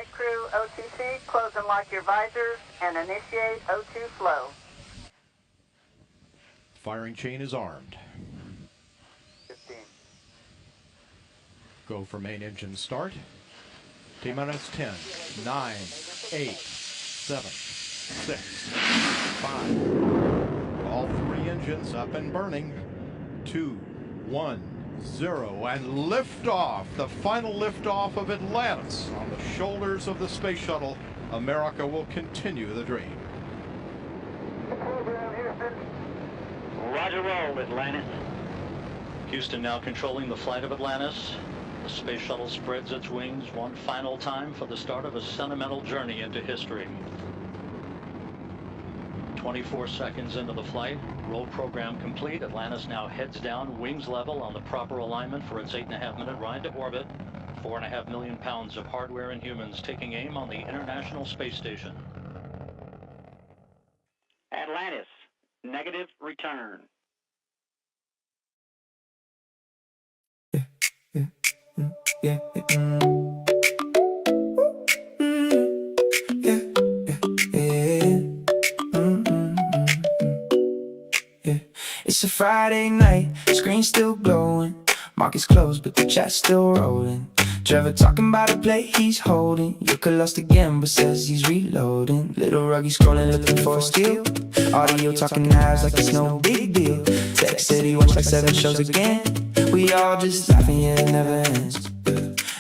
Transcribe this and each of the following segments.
flight crew OTC, close and lock your visors and initiate O2 flow. Firing chain is armed. 15. Go for main engine start. T-minus 10, 9, 8, 7, 6, 5. All three engines up and burning. 2, 1, 0, and liftoff. The final liftoff of Atlantis on the shoulders of the space shuttle. America will continue the dream. Roger, roll, Atlantis. Houston now controlling the flight of Atlantis. The space shuttle spreads its wings one final time for the start of a sentimental journey into history. 24 seconds into the flight, roll program complete. Atlantis now heads down, wings level on the proper alignment for its 8.5-minute ride to orbit. 4.5 million pounds of hardware and humans taking aim on the International Space Station. Atlantis, negative return. Yeah. It's a Friday night, screen still glowing. Market's closed, but the chat's still rolling. Trevor talking about a play he's holding. Yuka lost again, but says he's reloading. Little Ruggy scrolling, looking for a steal. Audio talking knives like it's no big deal. Text said he watched like 7 shows again. We all just laughing, yeah, it never ends.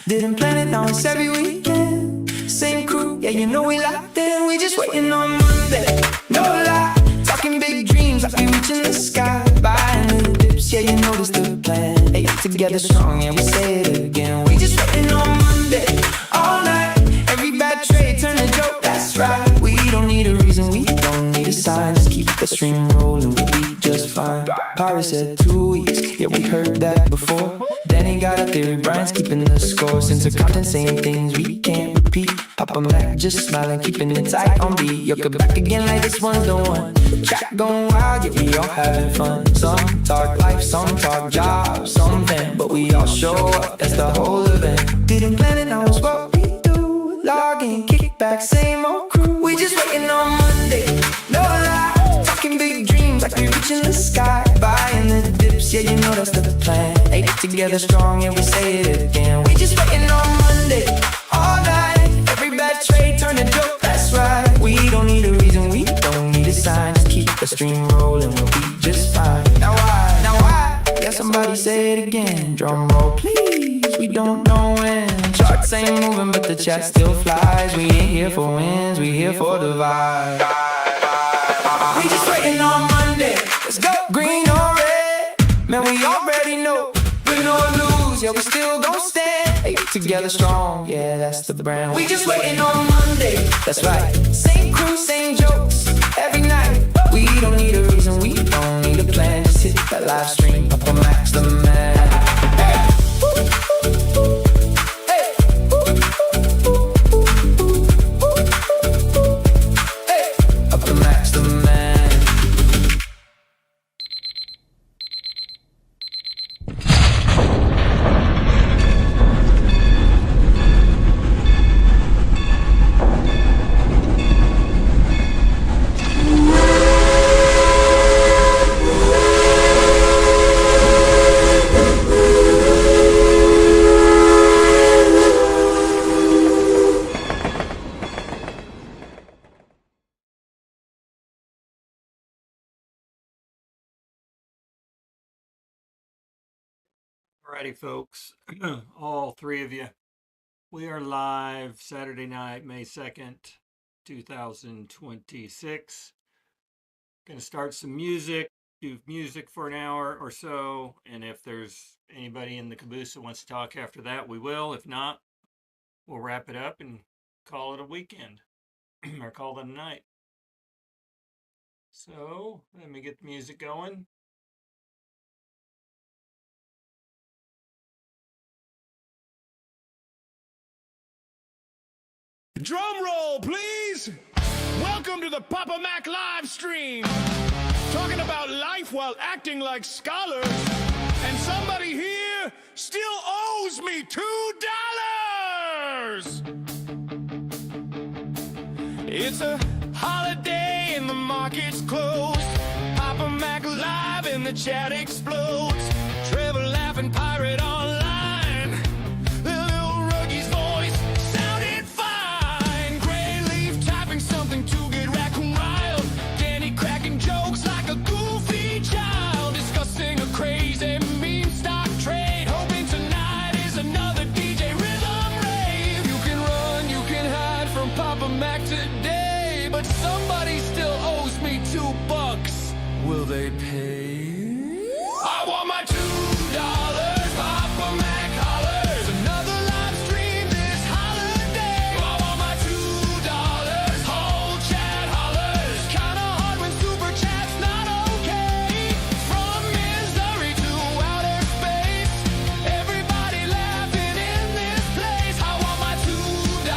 Didn't plan it, now it's every weekend. Same crew, yeah, you know we locked in. We just waiting on Monday, no lie. Talking big dreams like we reaching the sky. Buying little dips, yeah, you know this the plan. Hey, together strong, yeah, we say it again. We just waiting on Monday, all night. Every bad trade turn to joke, that's right. We don't need a reason, we don't need a sign. Just keep the stream rolling, we'll be just fine. Pirate said 2 weeks, yeah, we heard that before. Danny got a theory, Brian's keeping the score. Since the content saying things we can't repeat. Papa Mac just smiling, keeping it tight on beat. Yucca back again like this one's the one. Chat going wild, yeah, we all having fun. Some talk life, some talk jobs, some vent, but we all show up, that's the whole event. Didn't plan it, now it's what we do. Log in, kick back, same old crew. We just waiting on Monday, no lie. Talking big dreams like we reaching the sky. Buying the dips, yeah, you know that's the plan. Hey, together strong, yeah, we say it again. We just waiting on Monday, all night. Every bad trade turn to joke, that's right. We don't need a reason, we don't need a sign. Just keep the stream rolling, we'll be just fine. Now why? Yeah, somebody say it again. Drum roll, please, we don't know when. Charts ain't moving, but the chat still flies. We ain't here for wins, we here for the vibe. We just waiting on Monday, let's go. Green or red, man, we already know. Win or lose, yeah, we still gon' stand. Hey, together strong, yeah, that's the brand. We just waiting on Monday, that's right. Same crew, same jokes, every night. We don't need a reason, we don't need a plan. Just hit that live stream, Papa Max the man. Hey. Papa Max the man. Alrighty, folks, all three of you. We are live Saturday night, May 2nd, 2026. Going to start some music, do music for an hour or so, and if there's anybody in the caboose that wants to talk after that, we will. If not, we'll wrap it up and call it a weekend, or call it a night. So, let me get the music going. Drum roll, please. Welcome to the Papa Mac live stream. Talking about life while acting like scholars. And somebody here still owes me $2. It's a holiday and the market's closed. Papa Mac live and the chat explodes. Trevor laughing, pirate online. Little Rougie's voice sounded fine. Gray Leaf typing something to get raccoon riled. Danny cracking jokes like a goofy child. Discussing a crazy meme stock trade. Hoping tonight is another DJ rhythm rave. You can run, you can hide from Papa Mac today, but somebody still owes me $2. Will they pay? I want my $2. Papa Mac hollers. Another live stream this holiday. I want my $2. Whole chat hollers. Kinda hard when super chat's not okay. From Missouri to outer space, everybody laughing in this place. I want my $2.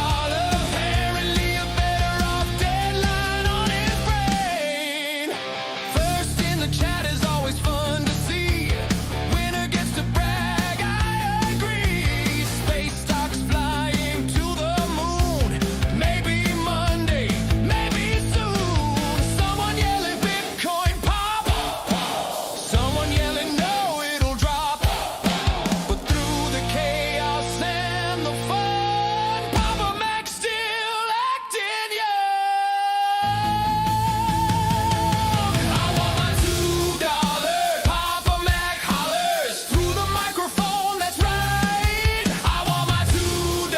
Apparently a better off deadline on his brain. First in the chat is always fun to see. Winner gets to brag, I agree. Space stocks flying to the moon. Maybe Monday, maybe soon. Someone yelling Bitcoin pop. Someone yelling no, it'll drop. But through the chaos and the fun, Papa Mac's still acting young. I want my $2. Papa Mac hollers through the microphone, that's right. I want my $2.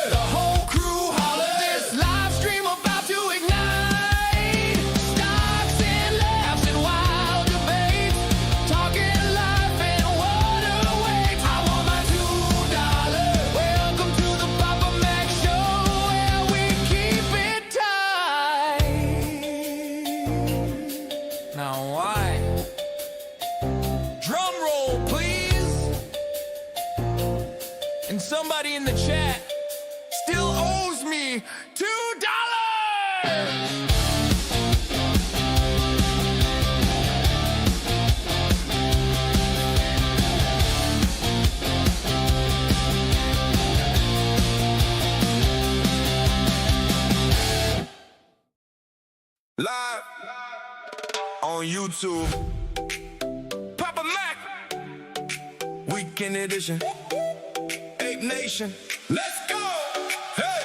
The whole crew hollers. This live stream about to ignite. Stocks and laughs and wild debates. Talking life and what awaits. I want my $2. Welcome to the Papa Mac Show, where we keep it tight. Now why? Drum roll, please. And somebody in the chat still owes me $2. Live on YouTube. Papa Mac, Weekend Edition. Ape Nation, let's go. Hey,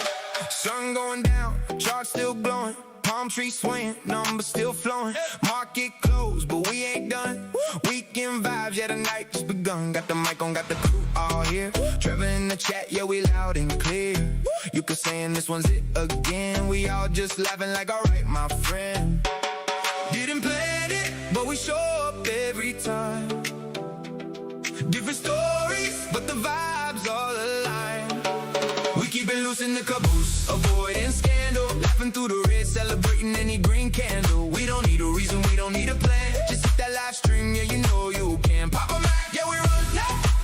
sun going down, charts still glowing. Palm trees swaying, numbers still flowing. Market closed, but we ain't done. Weekend vibes, yeah, the night just begun. Got the mic on, got the crew all here. Trevor in the chat, yeah, we loud and clear. You could saying this one's it again. We all just laughing like, alright, my friend. Didn't plan it, but we show up every time. Different stories, but the vibes all align. We keep it loose in the caboose, avoiding scandal. Laughing through the red, celebrating any green candle. We don't need a reason, we don't need a plan. Just hit that live stream, yeah, you know you can. Papa Mac, yeah, we run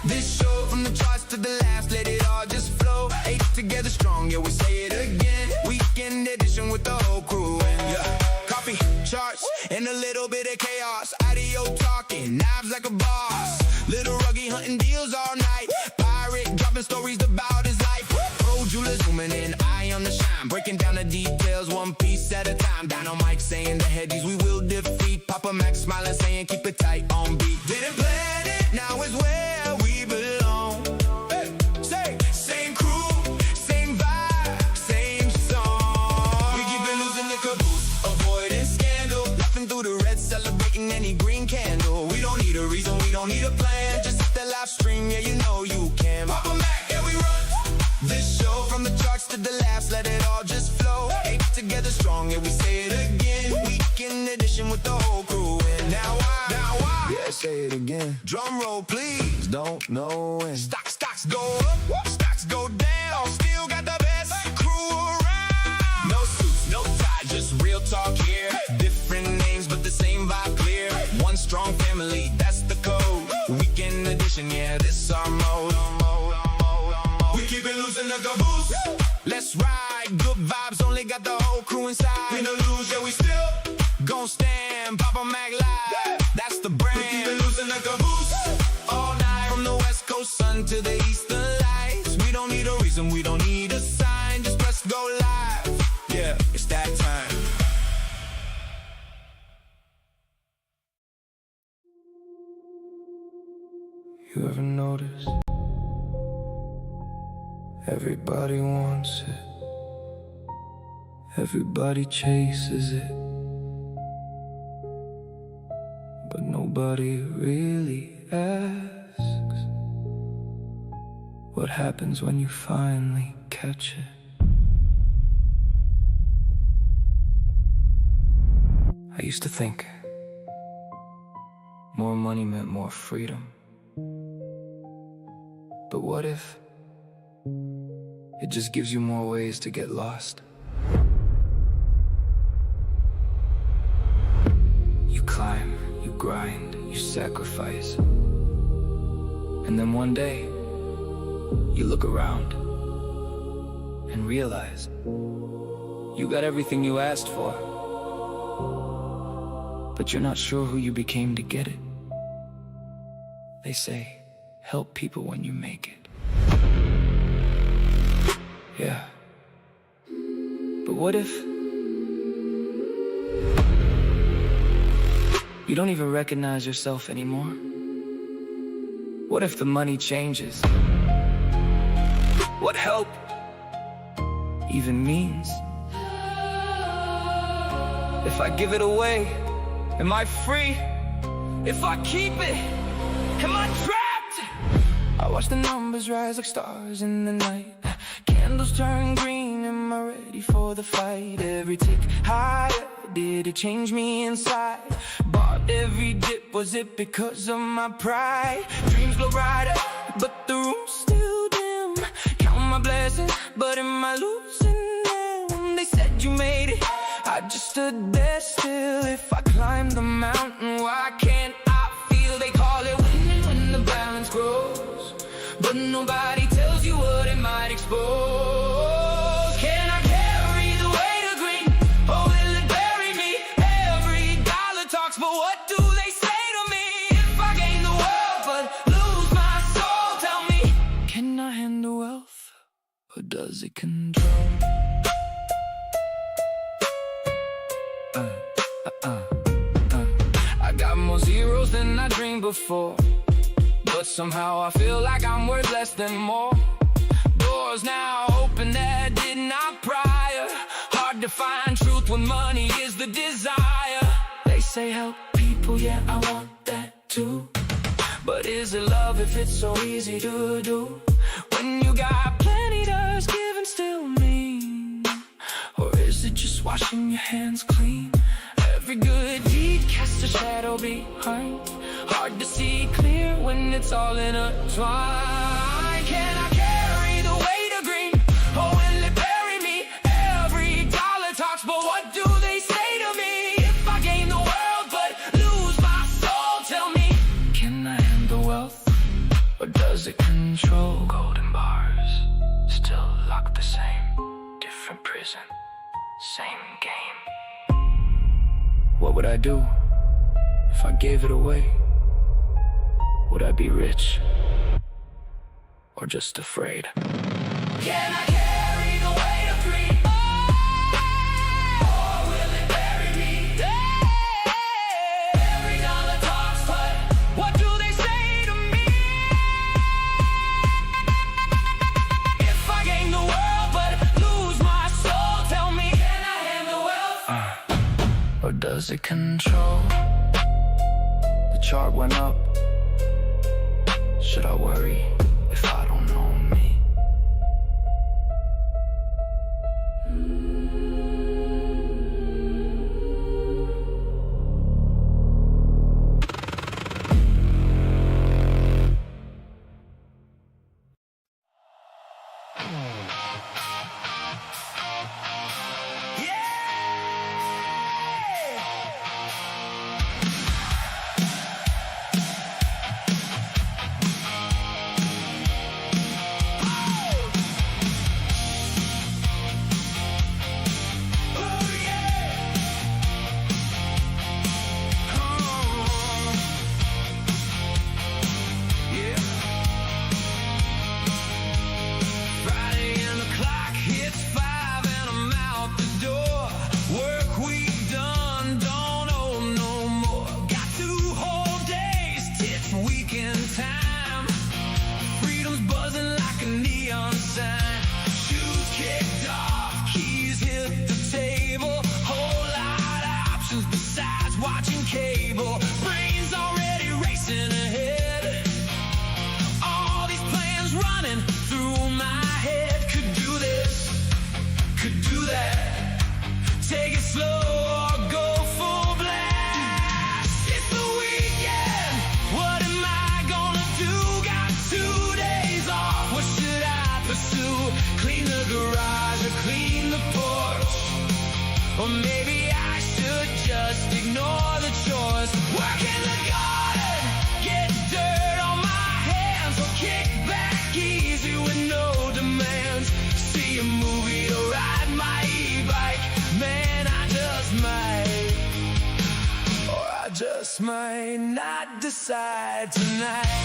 this show from the charts to the laughs. Let it all just flow. Eight together strong, yeah, we say it again. Weekend Edition with the whole crew. And yeah, coffee, charts, and a little bit of chaos. Audio talking, knives like a boss. Little Ruggie hunting deals all night. Pirate dropping stories about his life. Pro jewelers zooming in, eye on the shine. Breaking down the details, one piece at a time. Dynamite saying the headies we will defeat. Papa Mac smiling saying keep it tight on beat. Didn't plan it, now it's where we belong. Hey, say, same crew, same vibe, same song. We keep it loose in the caboose, avoiding scandal. Laughing through the red, celebrating any green candle. We don't need a reason, we don't need a plan. Just hit the live stream, yeah, you know you can. Papa Mac, yeah, we run this show from the charts to the laughs. Let it all just flow. Eight together strong, yeah, we say it again. Weekend Edition with the whole crew. And now I, yeah, say it again. Drum roll, please. Don't know when. Stocks go up, stocks go down. Still got the best crew around. No suits, no tie, just real talk here. Different names, but the same vibe clear. One strong family, that's the code. Weekend Edition, yeah, this our mode. We keep it loose in the caboose. Let's ride, good vibes, only got the whole crew inside. Win or lose, yeah, we still gon' stand. Papa Mac live, that's the brand. We keep it loose in the caboose. All night, from the west coast sun to the eastern lights. We don't need a reason, we don't need a sign. Just press go live. Yeah, it's that notice. Everybody wants it. Everybody chases it. But nobody really asks what happens when you finally catch it. I used to think more money meant more freedom. But what if it just gives you more ways to get lost? You climb, you grind, you sacrifice. And then one day, you look around and realize you got everything you asked for, but you're not sure who you became to get it. They say, help people when you make it. Yeah. But what if you don't even recognize yourself anymore? What if the money changes what help even means? If I give it away, am I free? If I keep it, am I trapped? I watch the numbers rise like stars in the night. Candles turn green, am I ready for the fight? Every tick higher, did it change me inside? Bought every dip, was it because of my pride? Dreams glow brighter, but the room's still dim. Count my blessings, but am I losing them? They said you made it, I just stood there still. If I climb the mountain, why can't I feel? They call it winning when the balance grows, but nobody tells you what it might expose. Can I carry the weight of green, or will it bury me? Every dollar talks, but what do they say to me? If I gain the world but lose my soul, tell me, can I handle wealth, or does it control? I got more zeros than I dreamed before, but somehow I feel like I'm worth less than more. Doors now open that did not prior. Hard to find truth when money is the desire. They say help people, yeah, I want that too. But is it love if it's so easy to do? When you got plenty, does giving still mean? Or is it just washing your hands clean? Every good deed casts a shadow behind. Hard to see clear when it's all intertwined. Can I carry the weight of green, or will it bury me? Every dollar talks, but what do they say to me? If I gain the world but lose my soul, tell me, can I handle wealth, or does it control? Golden bars, still locked the same. Different prison, same game. What would I do if I gave it away? Would I be rich, or just afraid? Can I carry the weight of green, or will it bury me? Every dollar talks, but what do they say to me? If I gain the world but lose my soul, tell me, can I handle wealth, or does it control? The chart went up. Should I worry if I don't know me? neon sign. Shoes kicked off, keys hit the table. Whole lot of options besides watching cable. Brains already racing ahead. All these plans running through my head. Could do this, could do that. Take it slow or go full blast. It's the weekend. What am I gonna do? Got 2 days off. What should I pursue? Clean the garage or clean the porch? Or maybe I should just ignore the chores. Work in the garden, get dirt on my hands, or kick back easy with no demands. See a movie or ride my e-bike. Man, I just might, or I just might not decide tonight.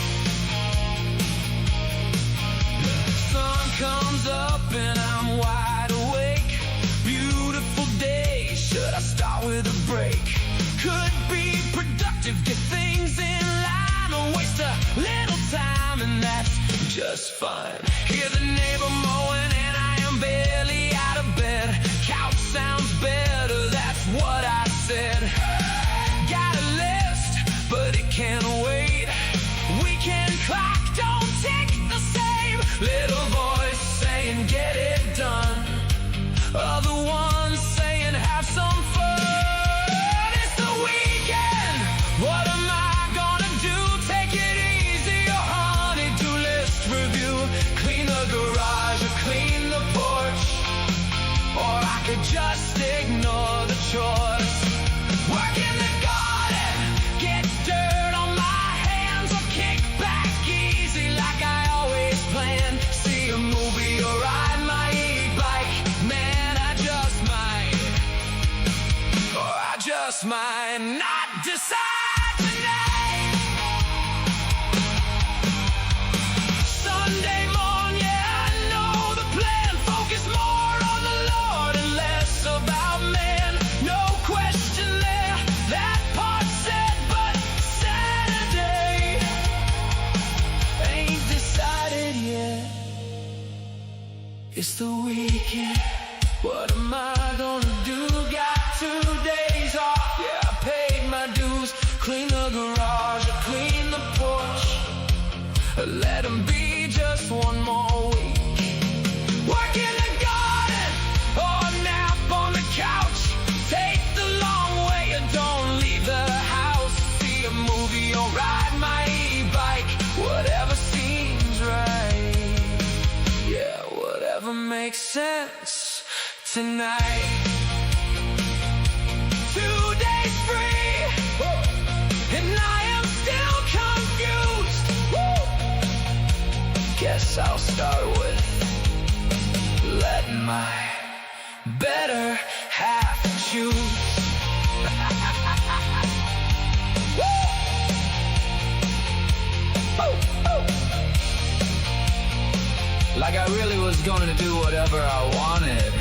Sun comes up and I'm wide awake. Beautiful day, should I start with a break? Could be productive, get things in line, or waste a little time, and that's just fine. Hear the neighbor mowing and I am barely out of bed. Couch sounds better, that's what I said. Got a list, but it can't wait. Weekend clock don't tick the same. Little voice saying get it done. Other ones saying have some fun. It's the weekend. What am I gonna do? Take it easy, or honey-do list review. Clean the garage or clean the porch, or I could just ignore the chores. Work in the garden, get dirt on my hands, or kick back easy like I always planned. See a movie or ride my e-bike. Man, I just might, or I just might not decide tonight. Sunday morning, yeah, I know the plan. Focus more on the Lord and less about man. No question there, that part said, but Saturday ain't decided yet. It's the weekend. What am I gonna do? Got 2 days off. Yeah, I paid my dues. Clean the garage or clean the porch. Let 'em be just one more week. Work in the garden or nap on the couch. Take the long way or don't leave the house. See a movie or ride my e-bike. Whatever seems right. Yeah, whatever makes sense tonight. 2 days free, and I am still confused. Guess I'll start with letting my better half choose. Like I really was gonna do whatever I wanted.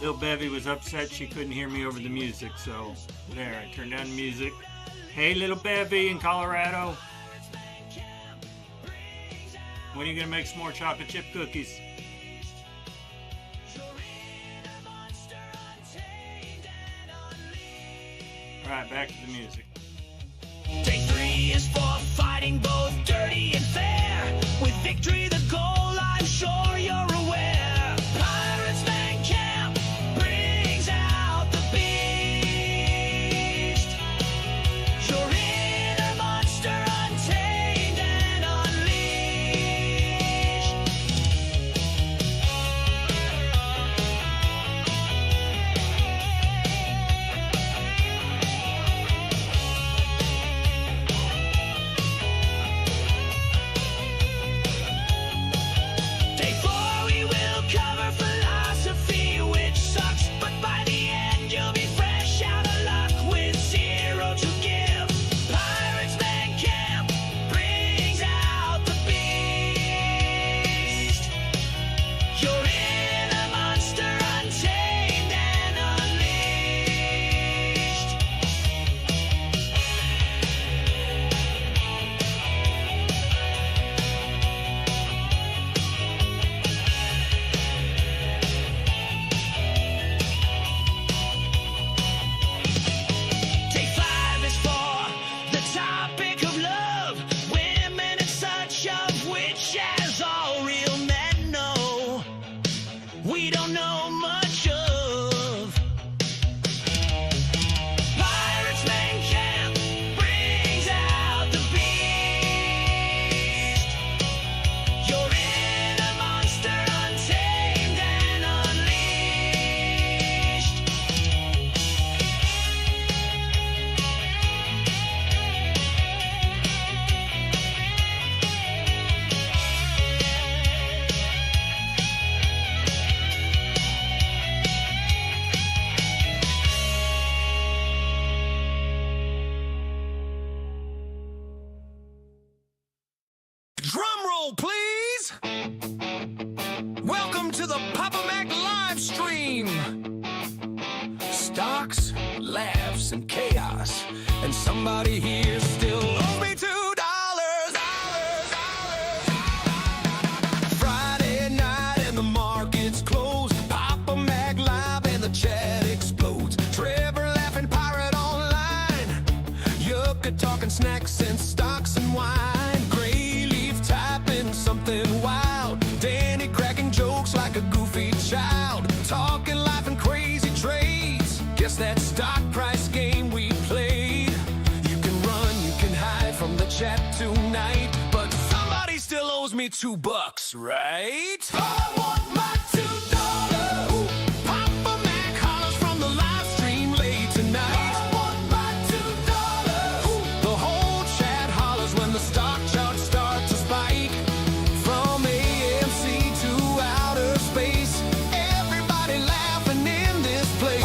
Lil Bevy was upset she couldn't hear me over the music, so there, I turned down the music. Hey, Little Bevy in Colorado. When are you gonna make some more chocolate chip cookies? Alright, back to the music. Day 3 is for fighting both dirty and fair. With victory the goal, I'm sure you're aware. Pirates Man Camp brings out the beast. Your inner monster untamed and unleashed. Day 4 we will cover philosophy, which sucks, but by the end you'll be fresh out of luck with 0 to give. Pirates Man Camp brings out the beast. Your inner monster untamed and unleashed. Day 5 is for the topic of love, women and such, of which, as all real men know, we don't know much of. Pirates Man Camp brings out the beast. Your inner monster untamed and unleashed. Drum roll, please. Welcome to the Papa Mac live stream. Stocks, laughs, and chaos. And somebody here still owes me $2. Friday night and the market's closed. Papa Mac live and the chat explodes. Trevor laughing, pirate online. Yucca talking snacks and stocks and wine. Gray leaf typing something wild. Danny cracking jokes like a goofy child. Talking life and crazy trades. Guess that stock price game we played. You can run, you can hide from the chat tonight, but somebody still owes me $2, right? I want my $2. Papa Mac hollers from the live stream late tonight. I want my $2. The whole chat hollers when the stock charts start to spike. From AMC to outer space, everybody laughing in this place.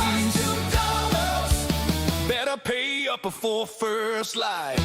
$2. Better pay up before first light.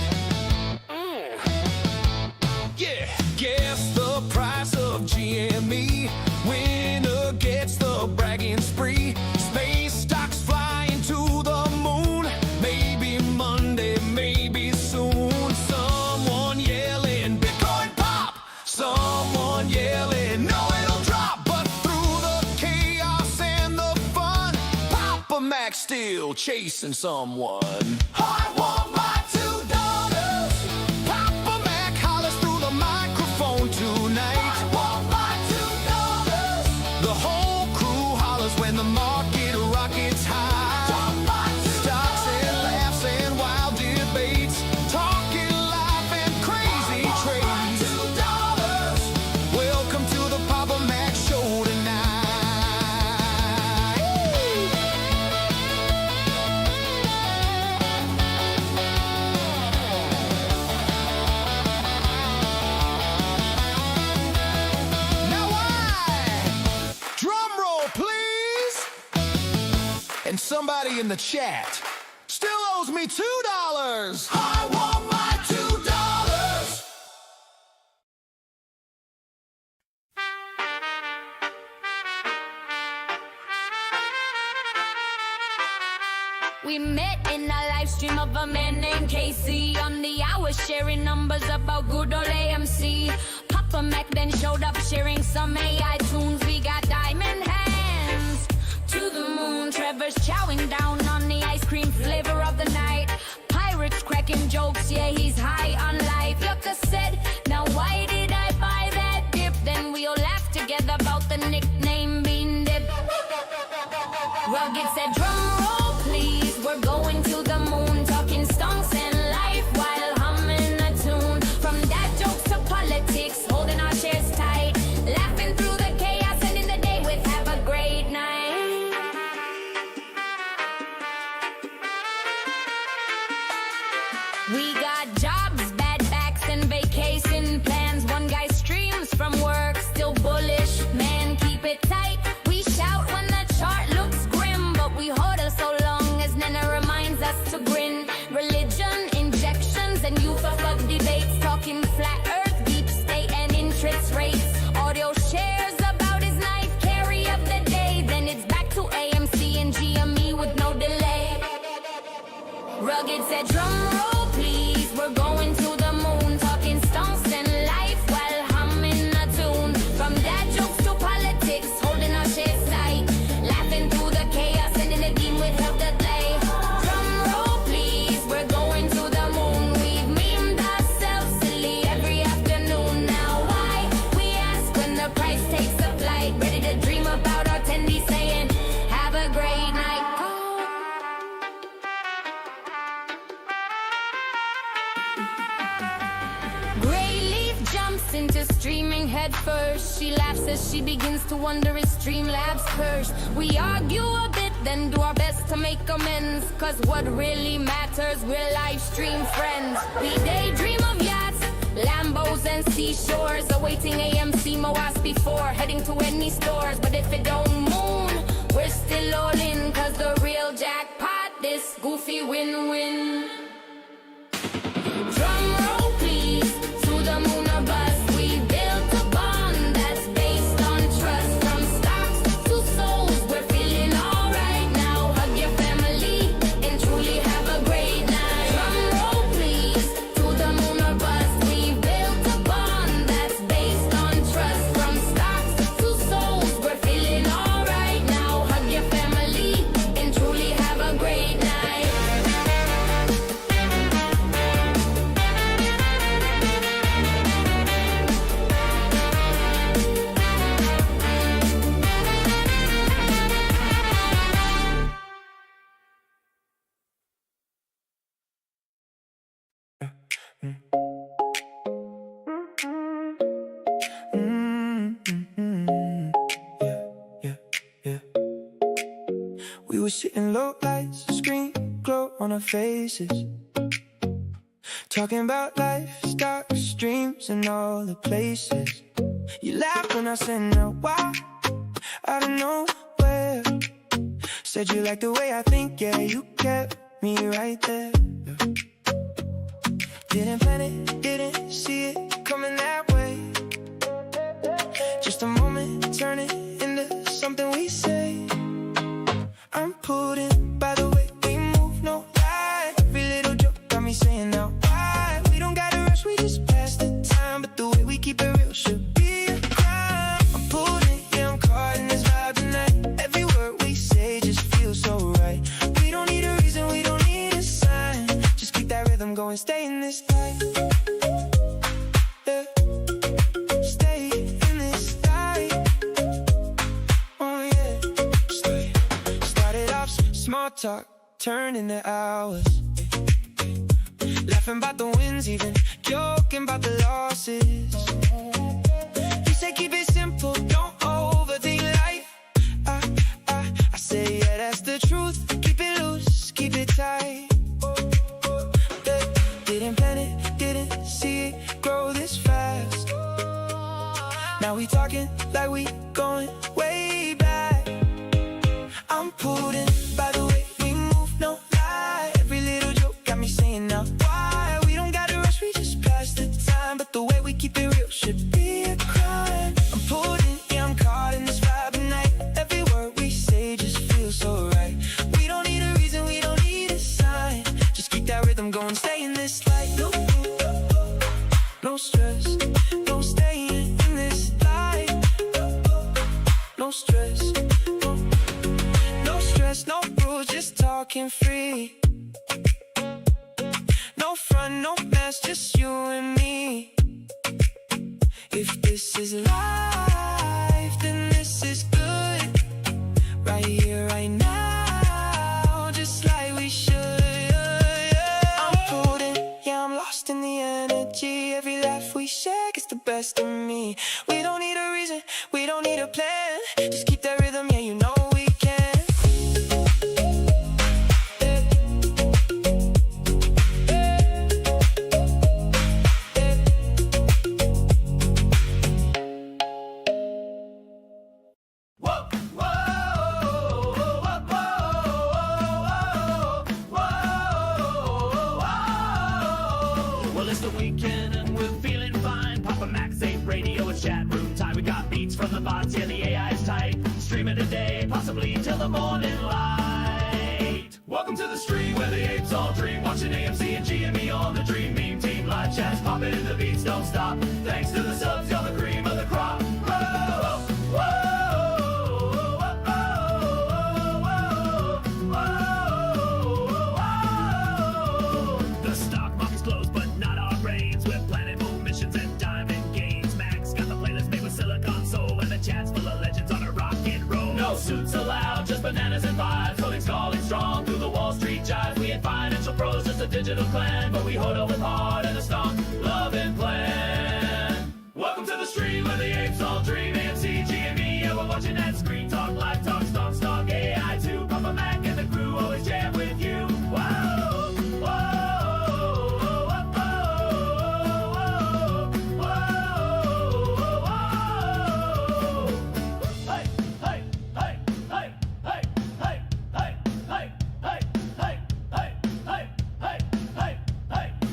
Yeah, guess the price of GME. Winner gets the bragging spree. Space stocks flying to the moon. Maybe Monday, maybe soon. Someone yelling, Bitcoin pop. Someone yelling, no, it'll drop. But through the chaos and the fun, Papa Mac still chasing someone. I want my $2. Papa Mac hollers through the microphone tonight. I want my $2. The whole crew hollers when the market rockets high. Stocks and laughs and wild debates. Talking life and crazy trades. Welcome to the Papa Mac show tonight. Now drum roll, please. And somebody in the chat still owes me $2. I want my $2. we met in a live stream of a man named Casey. On the hour sharing numbers about good old AMC. Papa Mac then showed up sharing some AI tunes. We got diamond hands to the moon. Trevor's chowing down on the ice cream flavor of the night. Pirates cracking jokes, yeah, he's high on life. Yucca said, now why did I buy that dip? Then we all laughed together about the nickname Bean Dip. Rugged said, drum roll please, we're going to the moon. Talking stonks and life while humming a tune. From dad jokes to politics, holding our shares tight. Laughing through the chaos, ending the day with have a great night. We got jobs, bad backs, and vacation plans. One guy streams from work, still bullish. Man, keep it tight. We shout when the chart looks grim, but we huddle so long as Nana reminds us to grin. Religion, injections, and youth of love debates. Talking flat earth, deep state, and interest rates. Audio shares about his knife carry of the day. Then it's back to AMC and GME with no delay. Rugged said, drum roll please, we're going to the moon. Talking stonks and life while humming a tune. From dad jokes to politics, holding our shares tight. Laughing through the chaos and in the game with help that play. Drum roll please, we're going to the moon. We've memed ourselves silly every afternoon. Now why, we ask when the price takes a flight. Ready to dream about our attendees saying, have a great night. Grayleaf jumps into streaming head first. She laughs as she begins to wonder if Streamlabs cursed. We argue a bit, then do our best to make amends. Cause what really matters, we're live stream friends. We daydream of yachts, Lambos and seashores. Awaiting AMC Moas before heading to any stores. But if it don't moon, we're still all in. Cause the real jackpot, this goofy win-win. Drum roll please, to the moon or bust. We built a bond that's based on trust. From stocks to souls, we're feeling alright now. Hug your family and truly have a great night. Drum roll please, to the moon or bust. We built a bond that's based on trust. From stocks to souls, we're feeling alright now. Hug your family and truly have a great night. We were sitting low lights, screen glow on our faces. Talking about life, stars, dreams, and all the places. You laughed when I said no, why? Out of nowhere. Said you liked the way I think, yeah, you kept me right there. Didn't plan it, didn't see it coming that way. Just a moment, turn it into something we say. I'm pulled in by the way we move, no lie. Every little joke got me saying now why. We don't gotta rush, we just pass the time. But the way we keep it real should be a crime. I'm pulled in, yeah, I'm caught in this vibe tonight. Every word we say just feels so right. We don't need a reason, we don't need a sign. Just keep that rhythm going, stay in this tight. Yeah. Stay in this tight. Oh yeah. Stay. Started off small talk, turned into hours. Laughing about the wins, even joking about the losses. You say keep it simple, don't overthink life. I say yeah, that's the truth. Keep it loose, keep it tight. Didn't plan it, didn't see it grow this fast. Now we talking like we going way back. I'm pulled in by the way we move, no lie. Every little joke got me saying now why. We don't gotta rush, we just pass the time. But the way we keep it real should be a crime. I'm pulled in, yeah, I'm caught in this vibe tonight. Every word we say just feels so right. We don't need a reason, we don't need walking free. No front, no mess, just you and me. If this is life, then this is good. Right here, right now, just like we should. I'm pulled in, yeah, I'm lost in the energy. Every laugh we share gets the best of me. We don't need a reason, we don't need a plan. Just keep that rhythm, yeah, you know we can. Well, it's the weekend and we're feeling fine. Papa Max ain't radio, it's chat room time. We got beats from the bots, yeah, the AI's tight. Streaming today, possibly till the morning light. Welcome to the stream where the apes all dream. Watching AMC and GME on the Dream Meme Team. Live chats popping and the beats don't stop. Thanks to the subs, y'all the cream of the crop. Whoa, whoa. Suits allowed, just bananas and vibes. Holding calling strong through the Wall Street jive. We ain't financial pros, just a digital clan, but we hodl with heart and a strong love and plan. Welcome to the stream where the apes all dream. AMC, GME, yeah, we're watching that screen. Talk, live talk, stock, AI too. Papa Mac and the crew always jam with you. Whoa,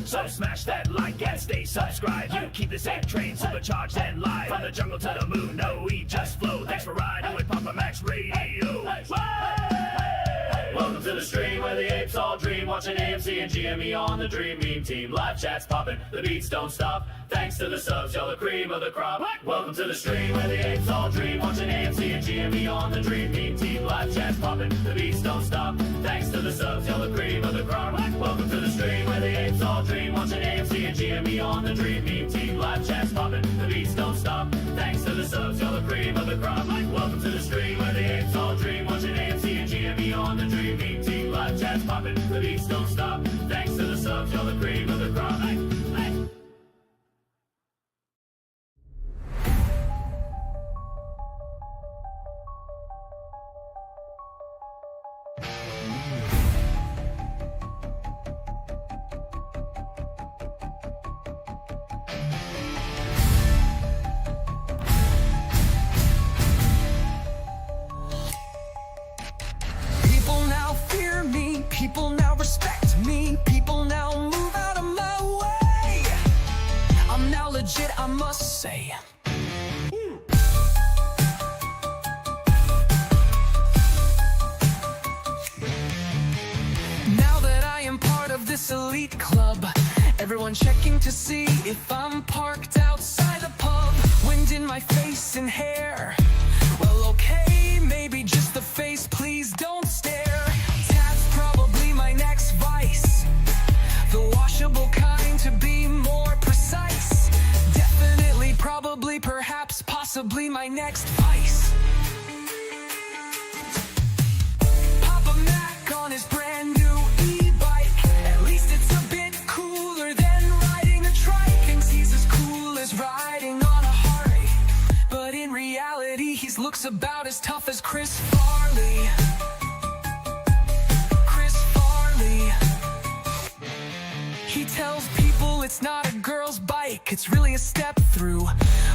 so smash that like and stay subscribed. You keep the same train supercharged and live. From the jungle to the moon, no, we just flow. Thanks for riding with Papa Max Radio. Welcome to the stream where the apes all dream. Watching AMC and GME on the Dream Meme Team. Live chats popping, the beats don't stop. Thanks to the subs, y'all the cream of the crop. Welcome to the stream where the apes all dream. Watching AMC and GME on the Dream Meme Team. Live chats popping, the beats don't stop. Thanks to the subs, y'all the cream of the crop. Welcome to the stream where the apes all dream. Watching AMC and GME on the Dream Meme Team. Live chats popping, the beats don't stop. Thanks to the subs, y'all the cream of the crop. Welcome to the stream where the apes all dream. Watching AMC and GME on the Dream Meme Team. Live chats popping, the beats don't stop. Thanks to the subs, y'all the cream of the crop. People now respect me. People now move out of my way. I'm now legit, I must say. Now that I am part of this elite club, everyone checking to see if I'm parked outside the pub. Wind in my face and hair. Well, okay, maybe just the face, please don't stare. Probably my next vice, the washable kind to be more precise. Definitely, probably, perhaps, possibly my next vice. Papa Mac on his brand new e-bike. At least it's a bit cooler than riding a trike. Thinks he's as cool as riding on a Harley, but in reality he looks about as tough as Chris Farley. He tells people it's not a girl's bike, it's really a step through.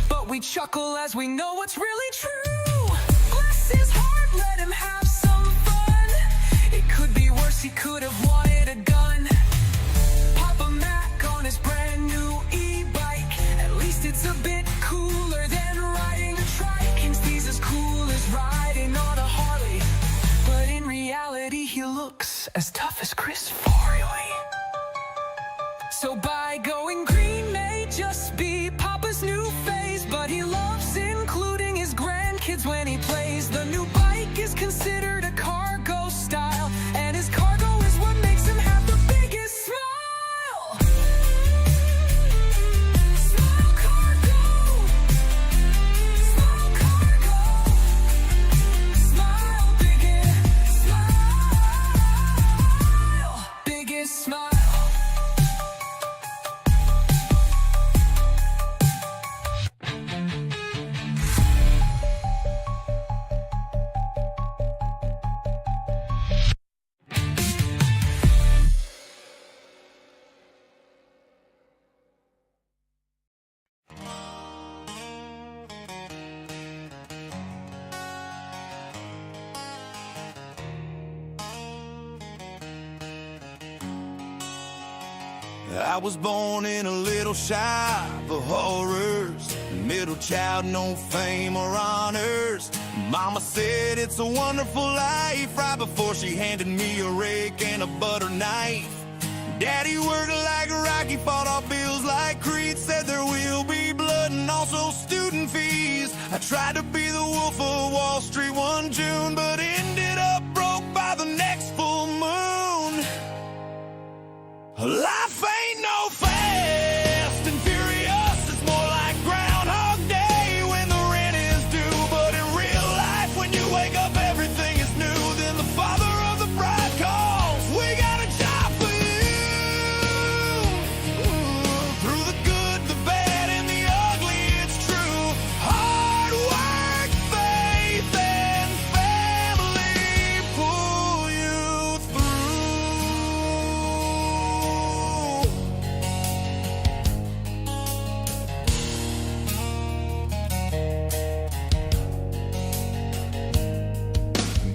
But we chuckle as we know what's really true. Bless his heart, let him have some fun. It could be worse, he could have wanted a gun. Papa Mac on his brand new e-bike. At least it's a bit cooler than riding a trike. And he's as cool as riding on a Harley, but in reality he looks as tough as Chris Farley. So by going green may just be Papa's new phase, but he loves including his grandkids when he plays. The new bike is considered a cargo style, and his cargo I was born in a little shop of horrors, middle child, no fame or honors. Mama said it's a wonderful life right before she handed me a rake and a butter knife. Daddy worked like a Rocky, fought off bills like Creed, said there will be blood and also student fees. I tried to be the Wolf of Wall Street one June, but ended up broke by the next full moon. Life ain't no fast and furious, it's more like Groundhog Day when the rent is due. But in real life, when you wake up, everything is new. Then the father of the bride calls, we got a job for you. Through the good, the bad, and the ugly, it's true. Hard work, faith, and family pull you through.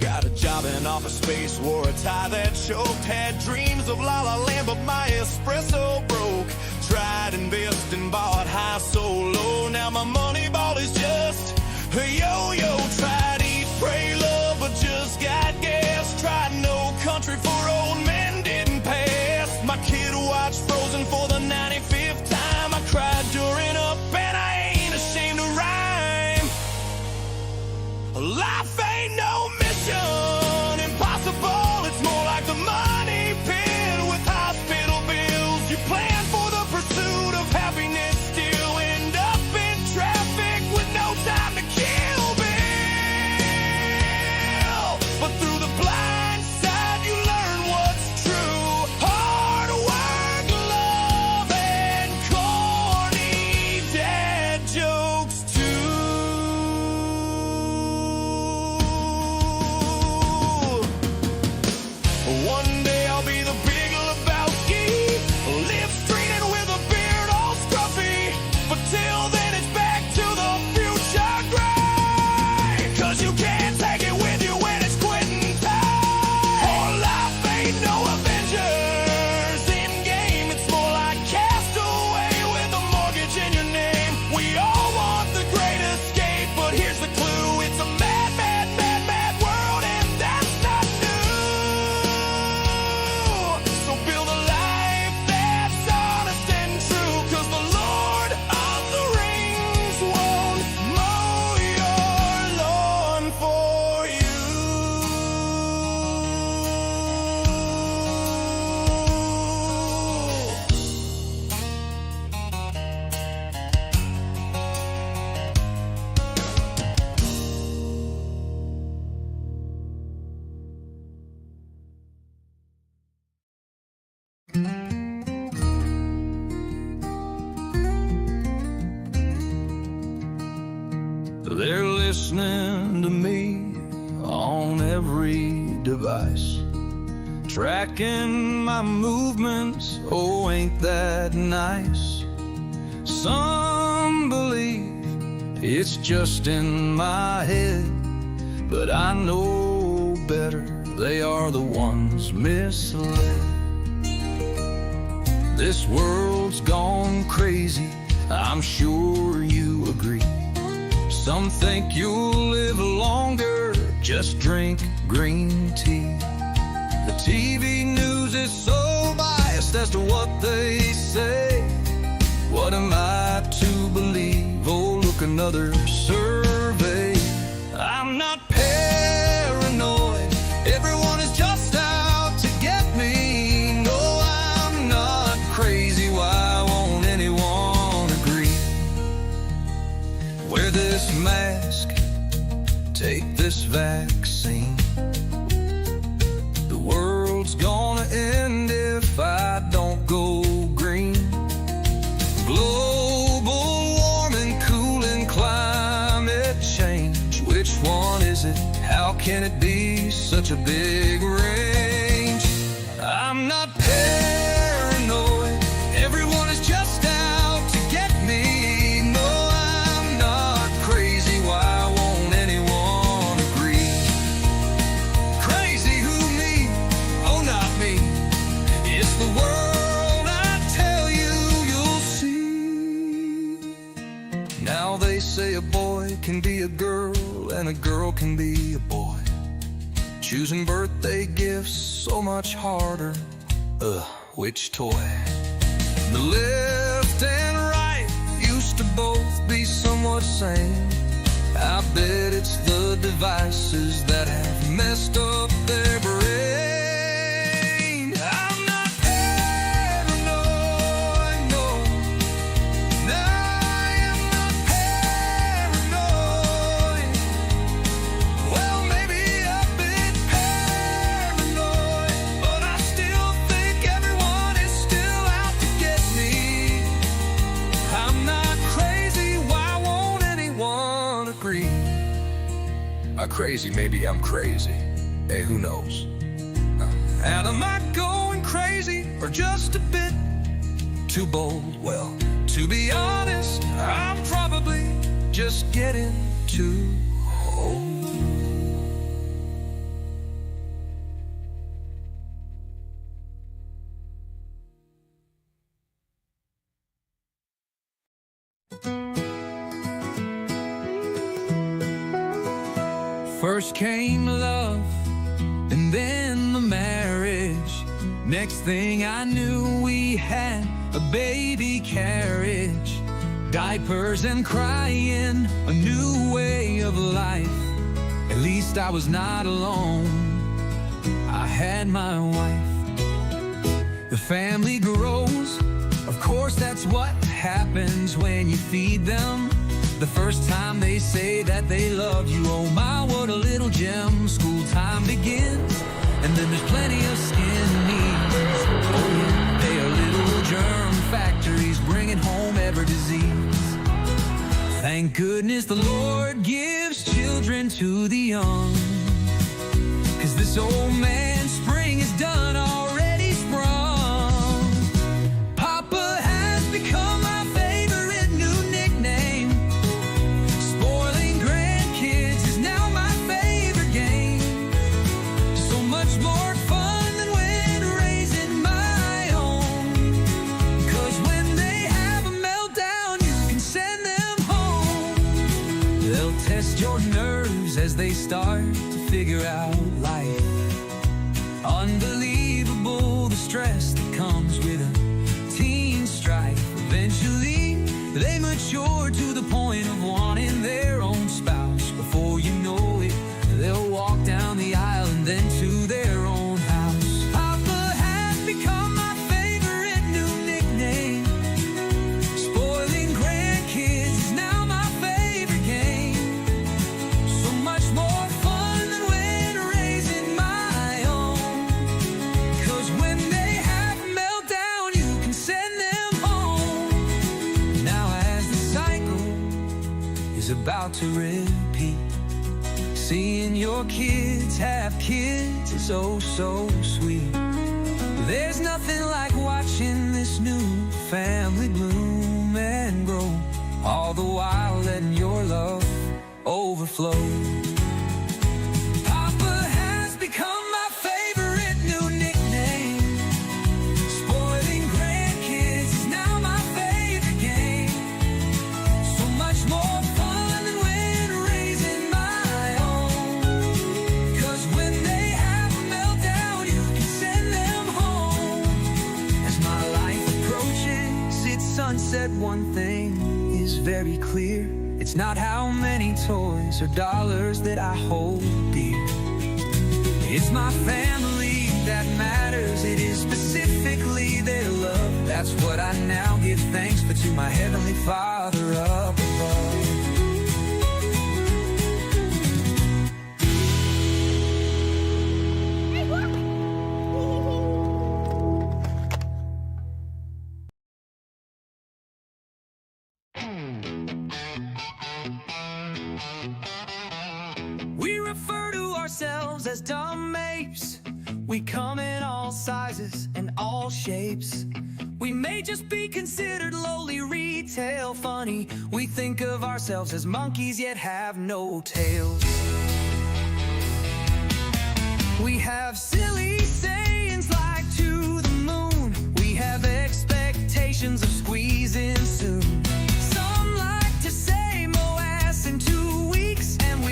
Got a job in office space, wore a tie that choked. Had dreams of La La Land, but my espresso broke. Tried investing, bought high, so low. Now my money ball is just a yo-yo. Tried eat, pray, love, but just got gas. Tried no country for old men, didn't pass. My kid watched Frozen for the 95th time. I cried during up, and I ain't ashamed to rhyme. Life ain't no mission impossible. It's more like the money pit with hospital bills. You plan for the pursuit of happiness, still end up in traffic with no time to kill Bill. But through the blind side, you learn what's true. Hard work, love, and corny dad jokes too. One day I'll be the big Lebowski, live straight and with a beard all scruffy. But till then it's back to the future grind. 'Cause you can't take it with you when it's quitting time. Or life ain't no Avengers Endgame. It's more like Castaway with a mortgage in your name. We all want the great escape, but here's the clue. It's a mad, mad, mad, mad world, and that's not new. So build a life that's honest and true, 'cause the Lord of the Rings won't mow your lawn for you. They're listening to me on every device, tracking my movements. Oh, ain't that nice? Some believe it's just in my head, but I know better. They are the ones misled. This world's gone crazy, I'm sure you agree. Some think you'll live longer, just drink green tea. The TV news is so biased as to what they say. What am I to believe? Oh, look, another survey. I'm not paranoid, everyone is just out to get me. No, I'm not crazy, why won't anyone agree? Wear this mask, take this vaccine. The world's gonna end if I don't go green. Global warming, cooling, climate change. Which one is it? How can it be such a big range? I'm not paranoid, everyone is just out to get me. No, I'm not crazy, why won't anyone agree? Crazy who, me? Oh, not me. It's the world, I tell girl and a girl can be a boy. Choosing birthday gifts so much harder. Which toy? The left and right used to both be somewhat sane. I bet it's the devices that have messed up their brain. I'm not paranoid, no. No, I am not paranoid. Well, maybe a bit paranoid, but I still think everyone is still out to get me. I'm not crazy, why won't anyone agree? Crazy, maybe I'm crazy. Hey, who knows? And am I going crazy or just a bit too bold? Well, to be honest, I'm probably just getting too old. First came love, and then the marriage. Next thing I knew, we had a baby carriage. Diapers and crying, a new way of life. At least I was not alone, I had my wife. The family grows, of course that's what happens when you feed them. The first time they say that they love you, oh my, what a little gem. School time begins, and then there's plenty of skin knees. Oh yeah, they are little germ factories bringing home every disease. Thank goodness the Lord gives children to the young, 'cause this old man's spring is done already sprung. Papa has become my favorite new nickname. Spoiling grandkids is now my favorite game. So much more fun than when raising my own. 'Cause when they have a meltdown, you can send them home. They'll test your nerves as they start to figure out life. Unbelievable the stress that comes with a teen strife. Eventually they mature to the point of wanting their own spouse. Before you know it, they'll walk down the aisle and then to their own house. Papa has become my favorite new nickname. Spoiling grandkids is now my favorite game. So much more fun than when raising my own. 'Cause when they have a meltdown, you can send them home. Now as the cycle is about to repeat, seeing your kids have kids is oh so sweet. There's nothing like watching this new family bloom and grow, all the while letting your love overflow. Papa has become my favorite new nickname. Spoiling grandkids is now my favorite game. So much more fun than when raising my own. 'Cause when they have a meltdown, you can send them home. As my life approaches its sunset, one thing is very clear. It's not how many toys or dollars that I hold dear. It's my family that matters. It is specifically their love. That's what I now give thanks for to my Heavenly Father up above. We refer to ourselves as dumb apes. We come in all sizes and all shapes. We may just be considered lowly retail funny. We think of ourselves as monkeys yet have no tails. We have silly sayings like to the moon. We have expectations of squeezing soon. Some like to say moass in 2 weeks, and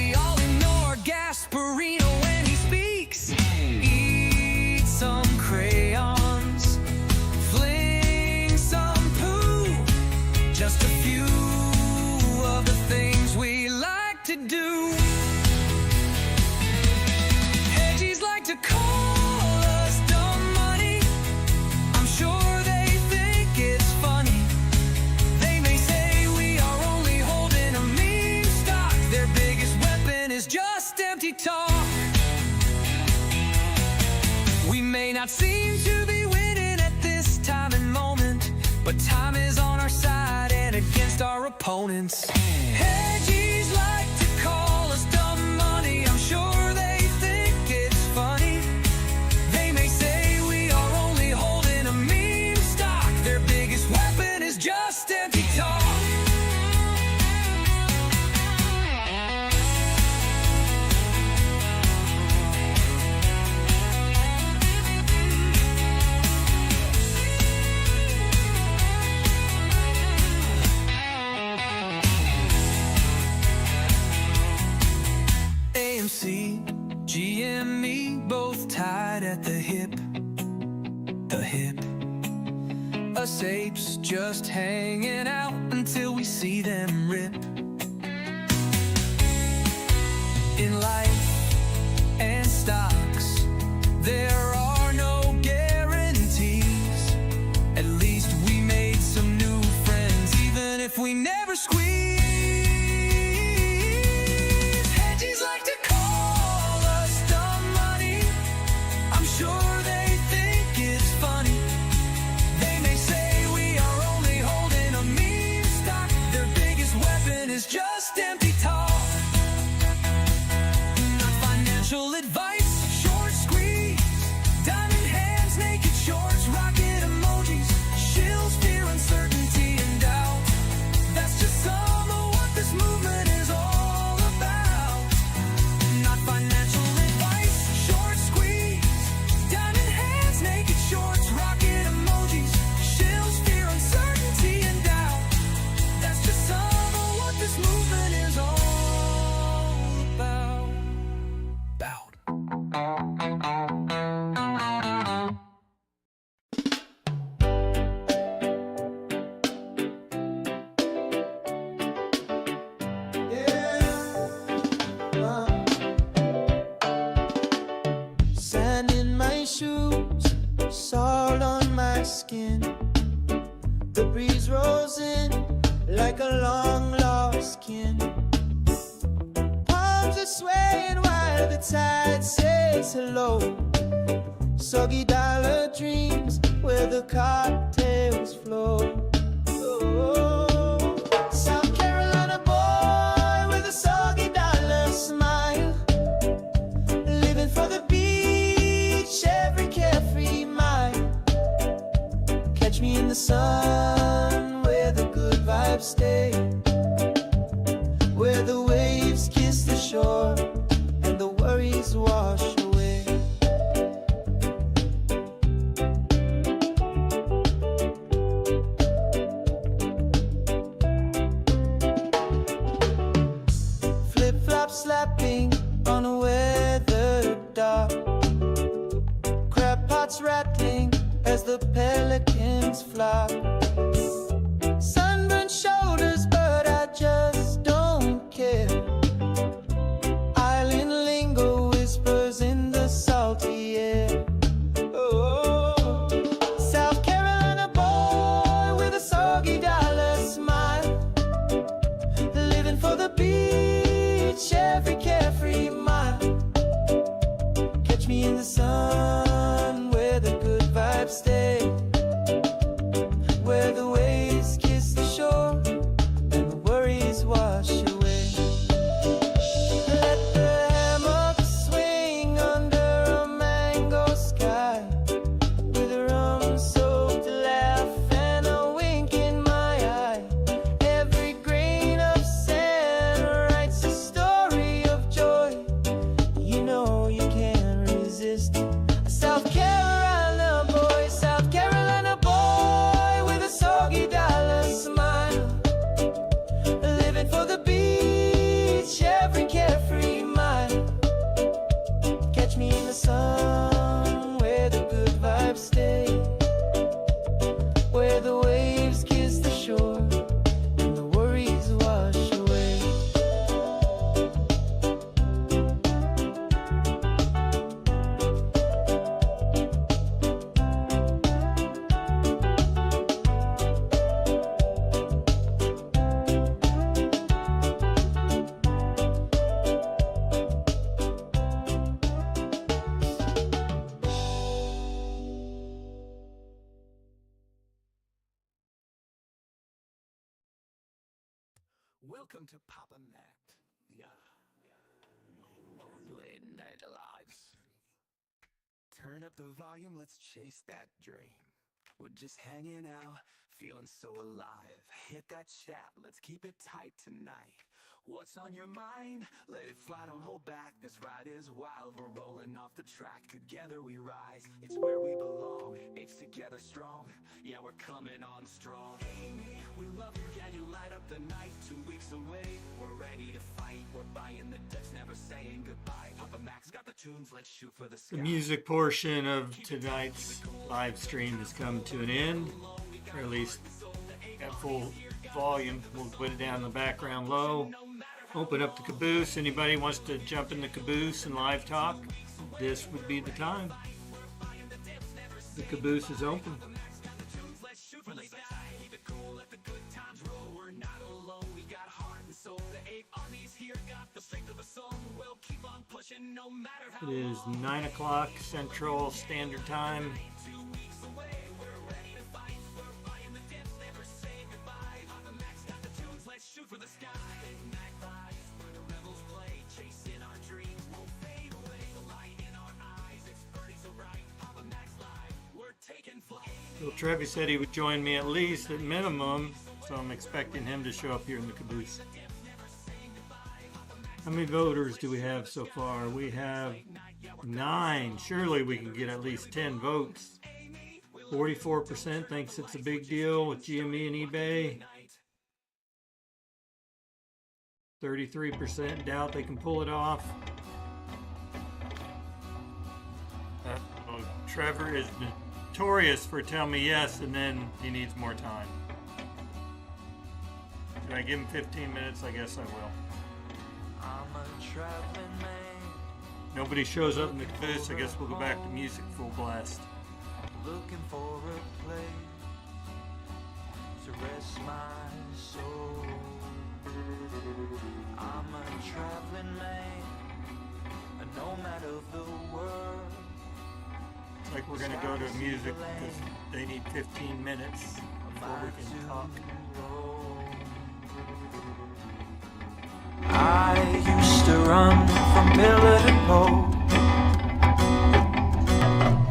to call us dumb money. I'm sure they think it's funny. They may say we are only holding a meme stock. Their biggest weapon is just empty talk. We may not seem to be winning at this time and moment, but time is on our side and against our opponents. Hedgies like to call us dumb money. I'm sure they think it's funny. They may say we are only holding a meme stock. Their biggest weapon is just empty talk. AMC, GME, both tied at the hip. The hip. Us apes just hanging out until we see them rip. In life and stocks, there are no guarantees. At least we made some new friends, even if we never squeeze. Hedgies like to call us dumb money. I'm sure they think it's funny. They may say we are only holding a meme stock. Their biggest weapon is just empty talk. Not financial advice, short squeeze. Diamond hands, naked shorts, rocket emojis. Shills, fear, uncertainty, and doubt. That's just some of what this movement is all about. Not financial advice, short squeeze. Diamond hands, naked shorts, rocket emojis. Shills, fear, uncertainty, and doubt. That's just some of what this movement is all about. Sand in my shoes, salt on my skin. The breeze rolls in like a long lost kin. Palms are swaying while the tide says hello. Soggy dollar dreams where the cocktails flow. Oh, South Carolina boy with a soggy dollar smile, living for the beach every carefree mile. Catch me in the sun where the good vibes stay, where the waves kiss the shore and the worries wash away. Flip-flop slapping on a weathered dock. Crab pots rattling as the pelicans flock. Sunburned shoulders, but I just don't care. Island lingo whispers in the salty air. Oh, South Carolina boy with a soggy dollar smile, living for the beach every carefree mile. Catch me in the sun where the good vibes stay, Welcome to Papa Mac. Yeah. Late night lives. Turn up the volume, let's chase that dream. We're just hanging out, feeling so alive. Hit that chat, let's keep it tight tonight. What's on your mind? Let it fly, don't hold back. This ride is wild, we're rolling off the track. Together we rise, it's where we belong. It's together strong, yeah, we're coming on strong. Amy, we love you, can you light up the night? 2 weeks away, we're ready to fight. We're buying the decks, never saying goodbye. Papa Mac's got the tunes, let's shoot for the sky. The music portion of tonight's live stream has come to an end, or at least at full volume. We'll put it down in the background low. Open up the caboose. Anybody wants to jump in the caboose and live talk, this would be the time. The caboose is open. It is 9 o'clock Central Standard Time. Well, Trevi said he would join me at least at minimum, so I'm expecting him to show up here in the caboose. How many voters do we have so far? We have 9. Surely we can get at least 10 votes. 44% thinks it's a big deal with GME and eBay. 33% doubt they can pull it off. Trevor is notorious for telling me yes and then he needs more time. Should I give him 15 minutes? I guess I will. Nobody shows up in the caboose. I guess we'll go back to music full blast. Looking for a place to rest my soul. I'm a traveling man, a nomad of the world. It's like we're gonna go to music because they need 15 minutes before we can talk. I used to run from pillar to pole.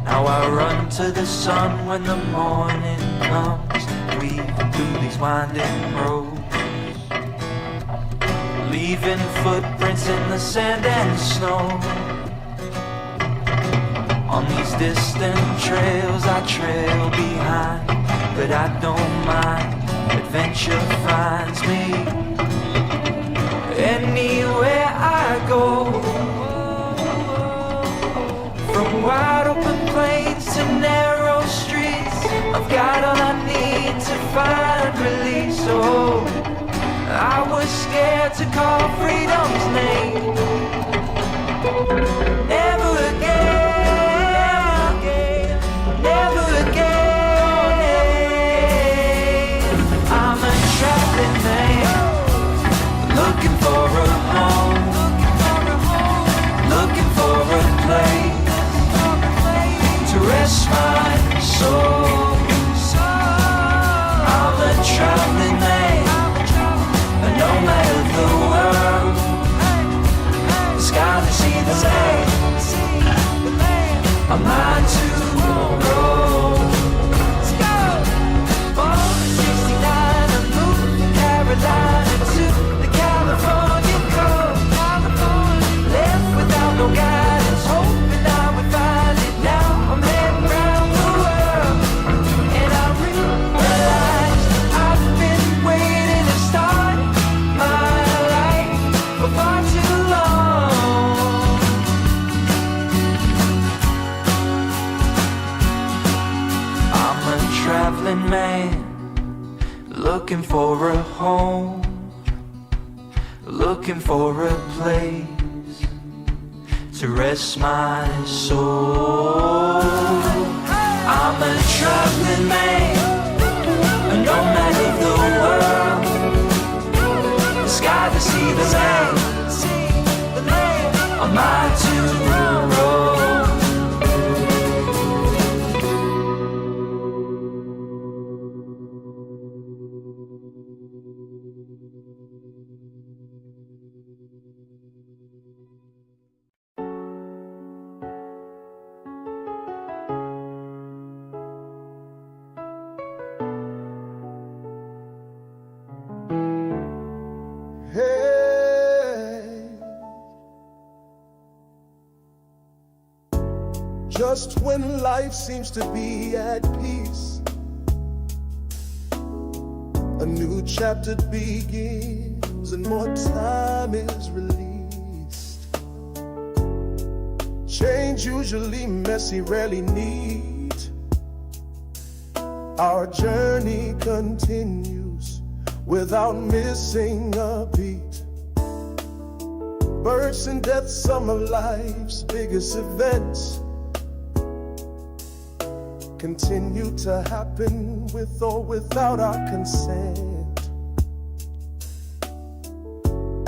Now I run to the sun when the morning comes. Weave through these winding roads, leaving footprints in the sand and snow. On these distant trails I trail behind, but I don't mind. Adventure finds me anywhere I go. From wide open plains to narrow streets, I've got all I need to find release. Oh, I was scared to call freedom's name. Never again, never again. I'm a traveling man, looking for a home, looking for a place to rest my soul. I'm a traveling man, a nomad of the world. The sky to see the land, a mind to roll. Let's go! Born in '69, I moved to Carolina to the California coast. Left without no guidance, hoping I would find it. Now I'm heading round the world, and I realize I've been waiting to start my life for far too long. I'm a traveling man, looking for a home, looking for a place to rest my soul. I'm a traveling man, a nomad of the world. The sky to see the land, a mind to roll. Just when life seems to be at peace, a new chapter begins and more time is released. Change usually messy, rarely neat. Our journey continues without missing a beat. Births and deaths, some of life's biggest events, continue to happen with or without our consent.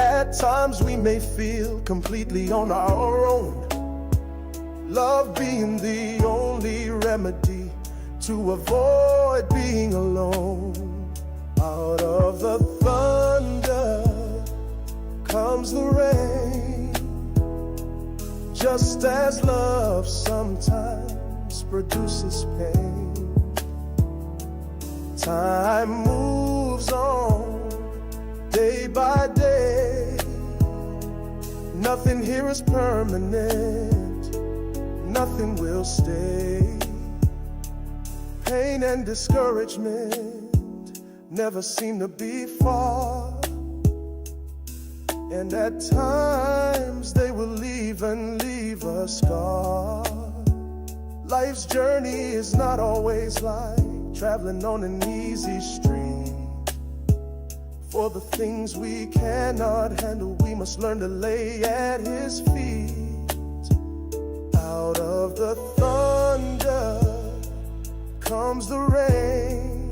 At times we may feel completely on our own, love being the only remedy to avoid being alone. Out of the thunder comes the rain, just as love sometimes produces pain. Time moves on day by day. Nothing here is permanent, nothing will stay. Pain and discouragement never seem to be far, and at times they will leave and leave a scar. Life's journey is not always like traveling on an easy street. For the things we cannot handle, we must learn to lay at His feet. Out of the thunder comes the rain,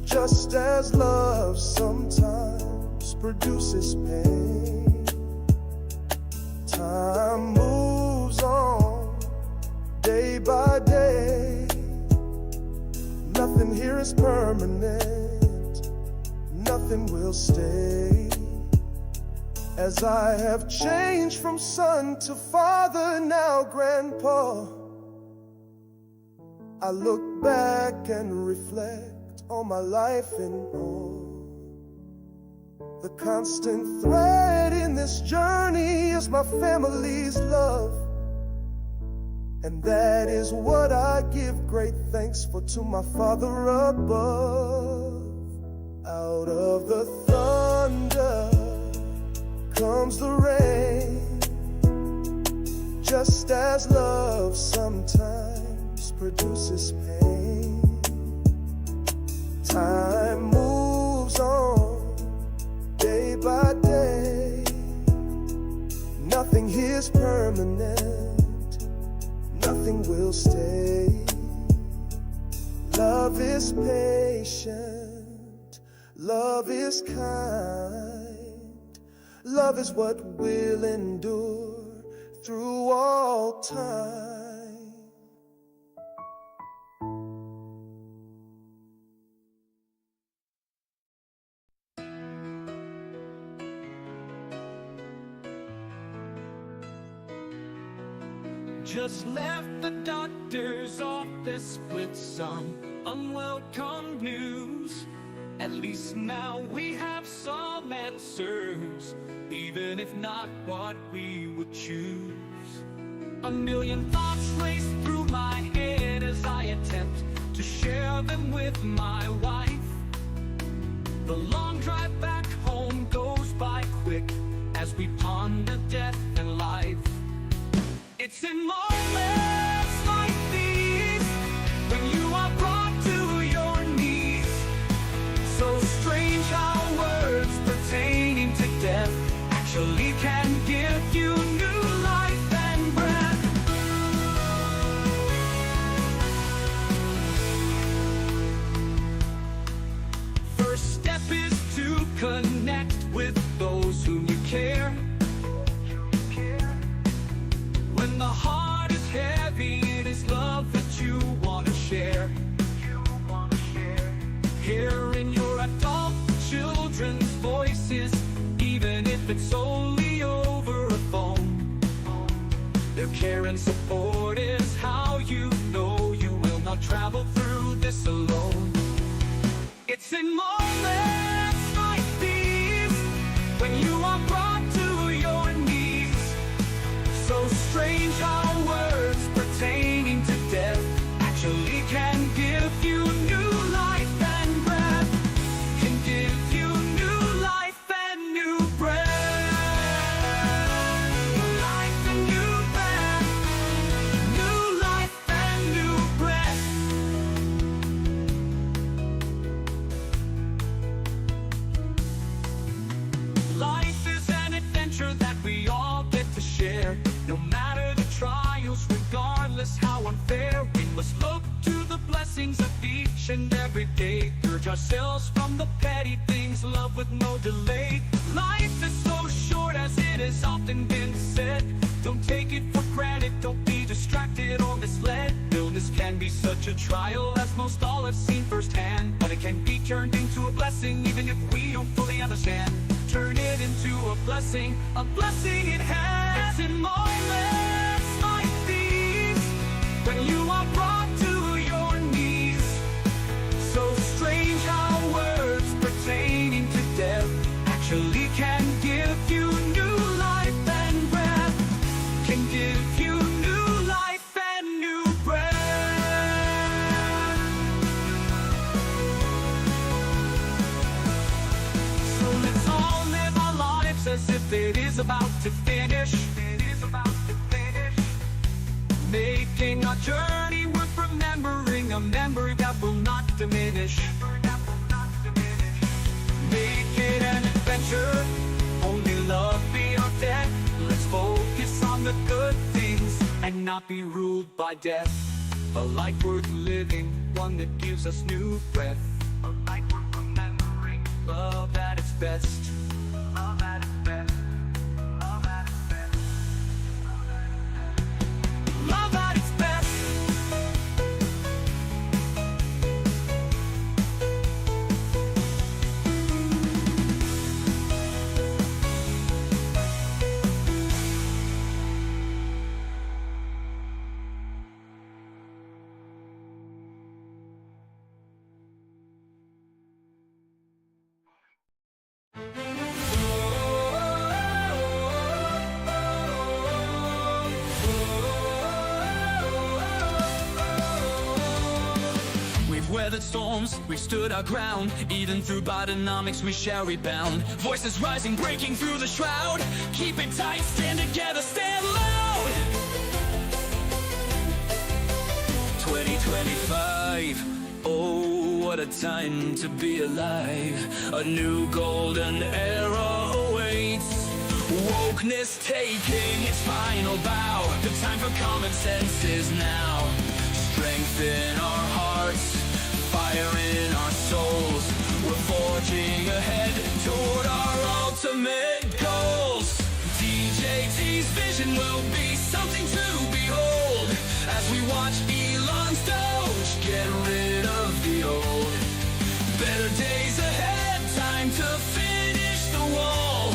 just as love sometimes produces pain. Time moves on day by day. Nothing here is permanent, nothing will stay. As I have changed from son to father, now grandpa, I look back and reflect on my life in awe. The constant thread in this journey is my family's love, and that is what I give great thanks for to my Father above. Out of the thunder comes the rain, just as love sometimes produces pain. Time moves on day by day. Nothing here's permanent, nothing will stay. Love is patient, love is kind, love is what will endure through all time. Just left the doctor's office with some unwelcome news. At least now we have some answers, even if not what we would choose. A million thoughts race through my head as I attempt to share them with my wife. The long drive back home goes by quick as we ponder death and life. It's in moments like these when you are brought to your knees. So strange how words pertaining to death actually can give you new life and breath. First step is to connect with those whom you care. When the heart is heavy, it is love that you want to share. Hearing your adult children's voices, even if it's only over a phone. Their care and support is how you know you will not travel through this alone. It's in moments like these when you are brought to your knees. So strange how words regardless how unfair. We must look to the blessings of each and every day. Purge ourselves from the petty things, love with no delay. Life is so short, as it has often been said. Don't take it for granted, don't be distracted or misled. Illness can be such a trial, as most all have seen firsthand. But it can be turned into a blessing, even if we don't fully understand. Turn it into a blessing it has. In moments like these, when you are brought to your knees. So strange how words pertaining to death actually can give you new life and breath. Can give you new life and new breath. So let's all live our lives as if it is about to finish. Making our journey worth remembering, a memory that will not diminish. Make it an adventure, only love be our debt. Let's focus on the good things and not be ruled by death. A life worth living, one that gives us new breath. A life worth remembering, love at its best. Love at its best. Love at its best. Love at its best. Weathered storms, we've stood our ground. Even through Bidenomics we shall rebound. Voices rising, breaking through the shroud. Keep it tight, stand together, stand loud. 2025, oh what a time to be alive. A new golden era awaits. Wokeness taking its final bow. The time for common sense is now. Strengthen our hearts, fire in our souls. We're forging ahead toward our ultimate goals. DJT's vision will be something to behold as we watch Elon's Doge get rid of the old. Better days ahead, time to finish the wall.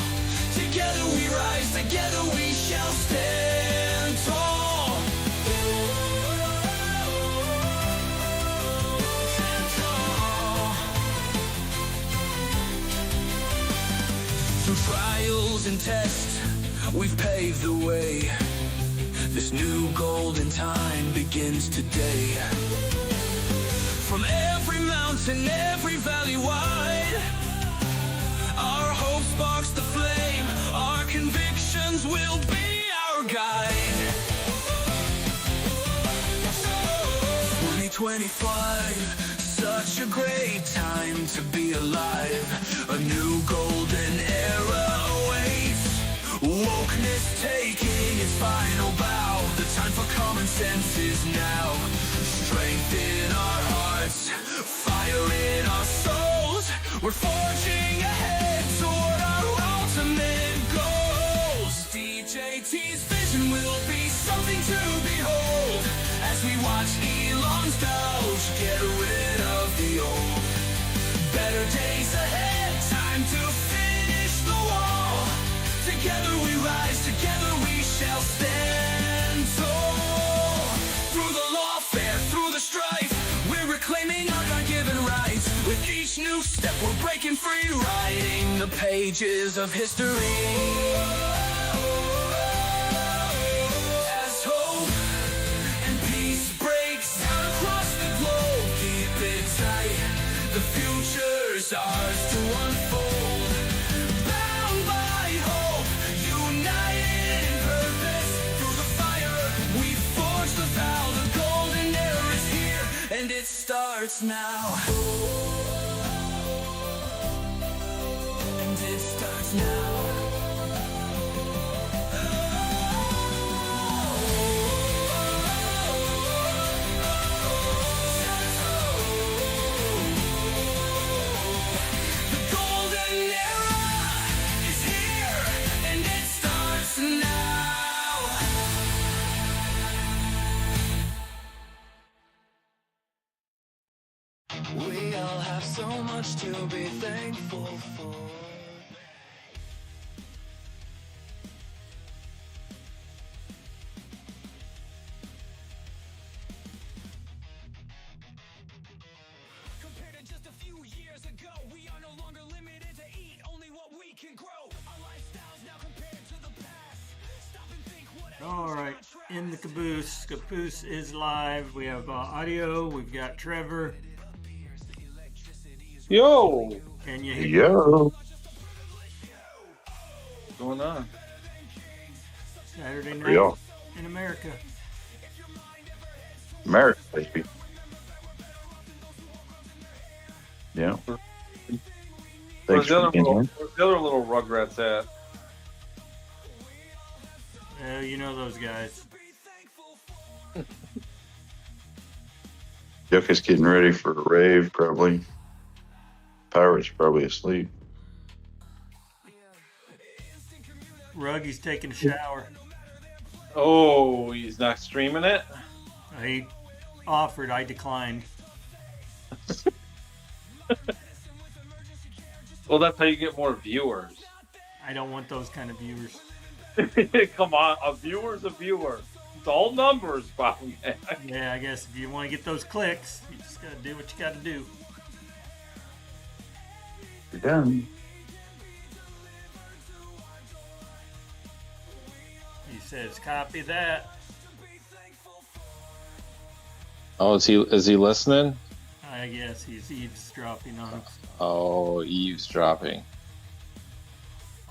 Together we rise, together we shall stand tall. Through trials and tests, we've paved the way. This new golden time begins today. From every mountain, every valley wide, our hope sparks the flame. Our convictions will be our guide. 2025, such a great time to be alive. A new golden era awaits. Wokeness taking its final bow. The time for common sense is now. Strength in our hearts, fire in our souls. We're forging ahead toward our ultimate goals. DJT's vision will be something to behold as we watch Elon's Doge get rid of the old. Better days ahead, time to finish the wall. Together we rise, together we shall stand tall. Through the lawfare, through the strife, we're reclaiming our God-given rights. With each new step we're breaking free, writing the pages of history. As hope and peace breaks out across the globe, keep it tight, the future's ours to unfold. Bound by hope, united in purpose, through the fire we forge the vow. The golden era is here, and it starts now. And it starts now. so much to be thankful for. Compared to just a few years ago, we are no longer limited to eat only what we can grow. Our lifestyles now compared to the past. Stop and think what else. All right, in the caboose. Caboose is live. We have audio. We've got Trevor. Yo, Can you hear? Yo. what's going on? Saturday For night y'all. in America. America, baby. Yeah. Where's Thanks the, for being here. where's the other little Rugrats at? You know those guys. Jeff is getting ready for a rave, probably. Pirate's probably asleep. Ruggy's taking a shower. Oh, he's not streaming it? He offered. I declined. Well, that's how you get more viewers. I don't want those kind of viewers. Come on, a viewer's a viewer. It's all numbers, Bobby. Yeah, I guess if you want to get those clicks, you just got to do what you got to do. You're done. He says, copy that. Oh, is he listening? I guess he's eavesdropping on us. Oh, eavesdropping.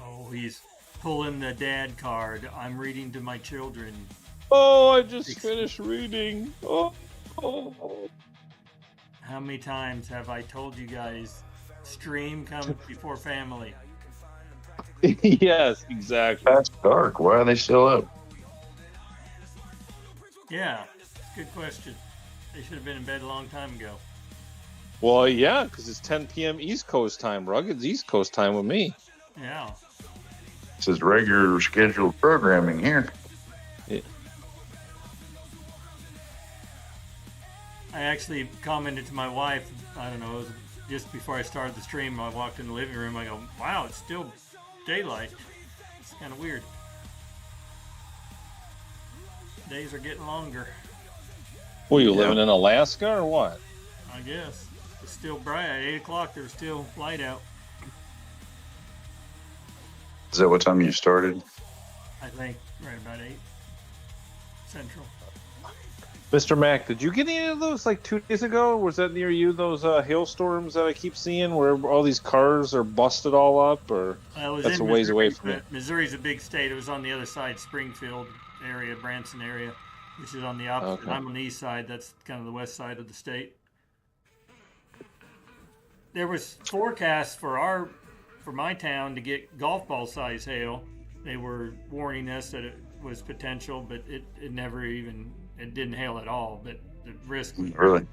Oh, he's pulling the dad card. I'm reading to my children. Oh, I just finished reading. Oh. How many times have I told you guys, stream comes before family? Yes, exactly. Past dark. Why are they still up? Yeah, good question. They should have been in bed a long time ago. Well, yeah, because it's 10 p.m. East Coast time. Rugged's East Coast time with me. Yeah. This is regular scheduled programming here. Yeah. I actually commented to my wife, I don't know, it was just before I started the stream, I walked in the living room, I go, wow, it's still daylight. It's kind of weird. Days are getting longer, Were you living in Alaska or what? I guess. It's still bright. At 8 o'clock, there's still light out. Is that what time you started? I think right about 8 Central. Mr. Mac, did you get any of those like 2 days ago? Was that near you, those hailstorms that I keep seeing where all these cars are busted all up? Or that's a ways away from it? Missouri's a big state. It was on the other side, Springfield area, Branson area, which is on the opposite. Okay. I'm on the east side. That's kind of the west side of the state. There was forecasts for my town to get golf ball size hail. They were warning us that it was potential, but it never even, it didn't hail at all. But the risk was Really?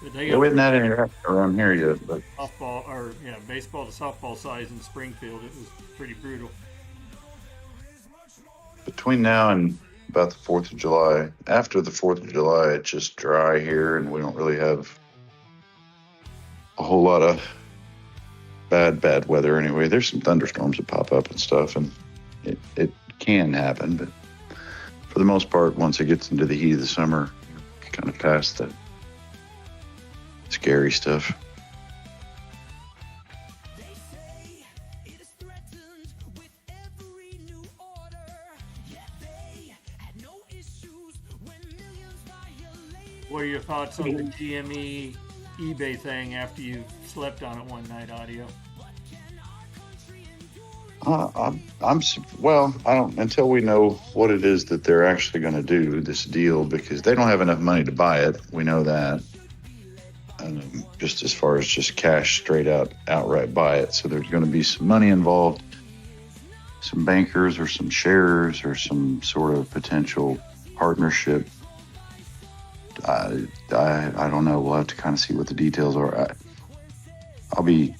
But they Yeah, we haven't had any around here yet, but softball or baseball to softball size in Springfield. It was pretty brutal. between now and about the 4th of July, after the 4th of July, it's just dry here, and we don't really have a whole lot of bad weather anyway. There's some thunderstorms that pop up and stuff, and it can happen, but for the most part, once it gets into the heat of the summer, kind of past the scary stuff. What are your thoughts on the GME eBay thing after you slept on it one night, Audio? Well, I don't until we know what it is that they're actually going to do this deal, because they don't have enough money to buy it. We know that. Just as far as just cash straight outright buy it. So there's going to be some money involved, some bankers or some sharers or some sort of potential partnership. I don't know. We'll have to kind of see what the details are. I'll be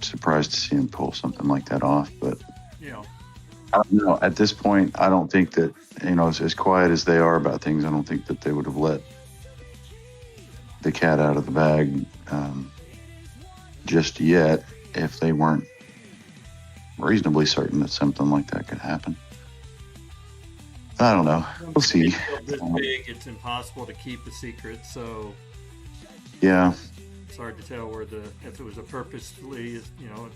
surprised to see him pull something like that off, but Yeah. I don't know. At this point, I don't think that, as quiet as they are about things, I don't think that they would have let the cat out of the bag just yet if they weren't reasonably certain that something like that could happen. I don't know. We'll see. This big, it's impossible to keep a secret, so yeah, it's hard to tell if it was a purposefully, it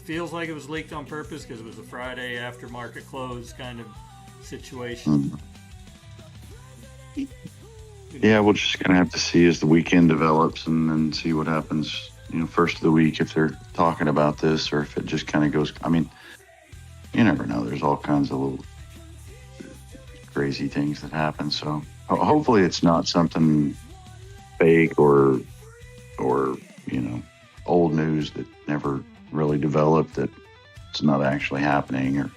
feels like it was leaked on purpose because it was a Friday after market close kind of situation. Yeah, we're just gonna have to see as the weekend develops and then see what happens. First of the week, if they're talking about this or if it just kind of goes. I mean, you never know. There's all kinds of little crazy things that happen. So hopefully, it's not something fake or old news that never really developed, that it's not actually happening. Or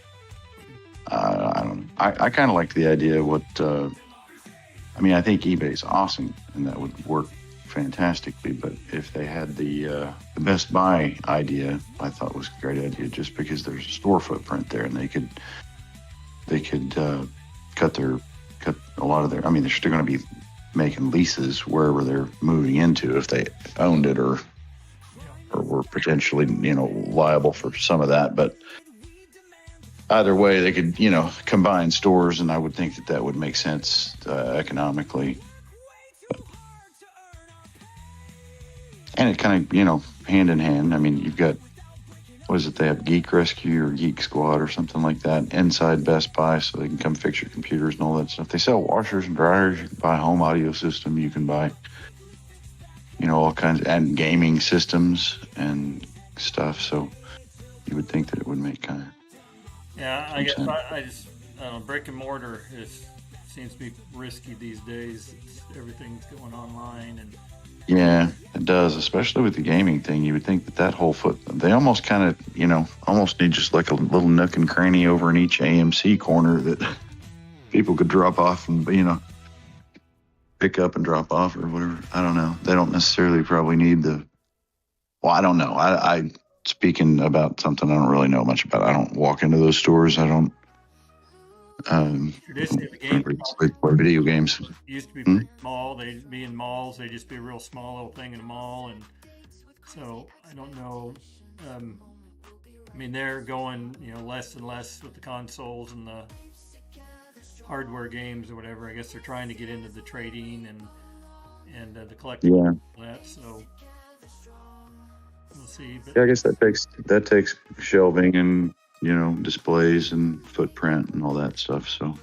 I don't know. I kind of like the idea of what. I think eBay's awesome, and that would work fantastically. But if they had the Best Buy idea, I thought was a great idea, just because there's a store footprint there, and they could cut a lot of their. They're still going to be making leases wherever they're moving into if they owned it or were potentially liable for some of that. But either way, they could combine stores, and I would think that would make sense economically. And it kind of hand in hand. You've got, what is it? They have Geek Rescue or Geek Squad or something like that inside Best Buy, so they can come fix your computers and all that stuff. They sell washers and dryers. You can buy a home audio system. You can buy, all kinds and gaming systems and stuff. So you would think that it would make kind of. Yeah, I guess I just brick and mortar seems to be risky these days. Everything's going online and. Yeah, it does, especially with the gaming thing. You would think that whole they almost kind of, almost need just like a little nook and cranny over in each AMC corner that people could drop off and, pick up and drop off or whatever. I don't know. They don't necessarily probably need I don't know. I speaking about something I don't really know much about. I don't walk into those stores. I don't. Traditionally, the game play video games used to be pretty small. They'd be in malls. They'd just be a real small little thing in a mall, and so I don't know. They're going less and less with the consoles and the hardware games or whatever. I guess they're trying to get into the trading and the collecting. Yeah. That, so we'll see. But yeah, I guess that takes shelving and. Displays and footprint and all that stuff. So,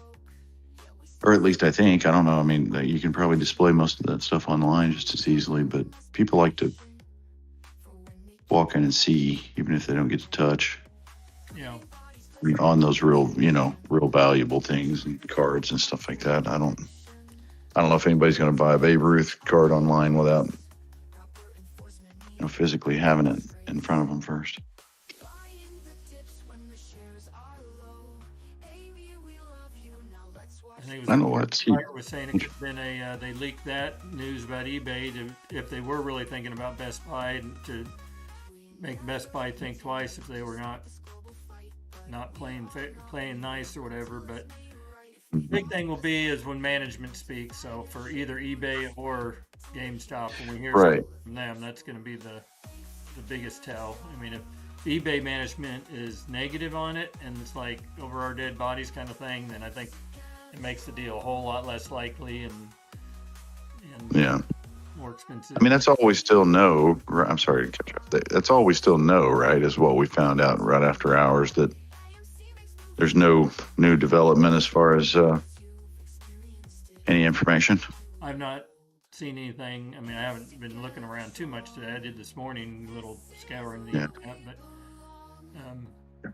or at least I think, I don't know. You can probably display most of that stuff online just as easily, but people like to walk in and see, even if they don't get to touch. Yeah. On those real valuable things and cards and stuff like that. I don't know if anybody's going to buy a Babe Ruth card online without, physically having it in front of them first. I know what. Mike was saying it could have been they leaked that news about eBay if they were really thinking about Best Buy to make Best Buy think twice if they were not playing nice or whatever. But the big thing will be is when management speaks. So for either eBay or GameStop, when we hear something from them, that's going to be the biggest tell. If eBay management is negative on it and it's like over our dead bodies kind of thing, then I think it makes the deal a whole lot less likely and more expensive. That's all we still know. I'm sorry to catch up. That's all we still know, right? Is what we found out right after hours, that there's no new development as far as any information. I've not seen anything. I haven't been looking around too much today. I did this morning, a little scouring the internet, but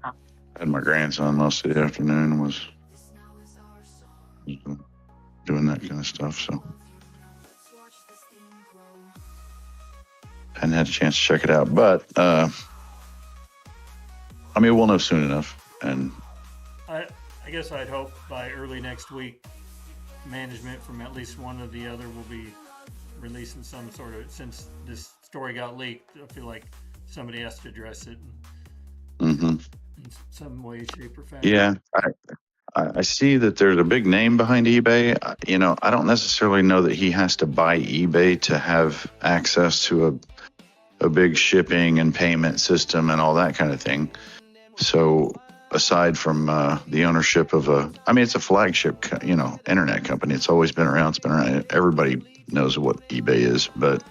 I had my grandson most of the afternoon, was doing that kind of stuff, so hadn't had a chance to check it out, but we'll know soon enough. And I guess I'd hope by early next week management from at least one or the other will be releasing some sort of, since this story got leaked, I feel like somebody has to address it in some way, shape, or fashion. Yeah, I see that there's a big name behind eBay. I don't necessarily know that he has to buy eBay to have access to a big shipping and payment system and all that kind of thing. So aside from the ownership of it's a flagship, internet company. It's always been around. It's been around. Everybody knows what eBay is, but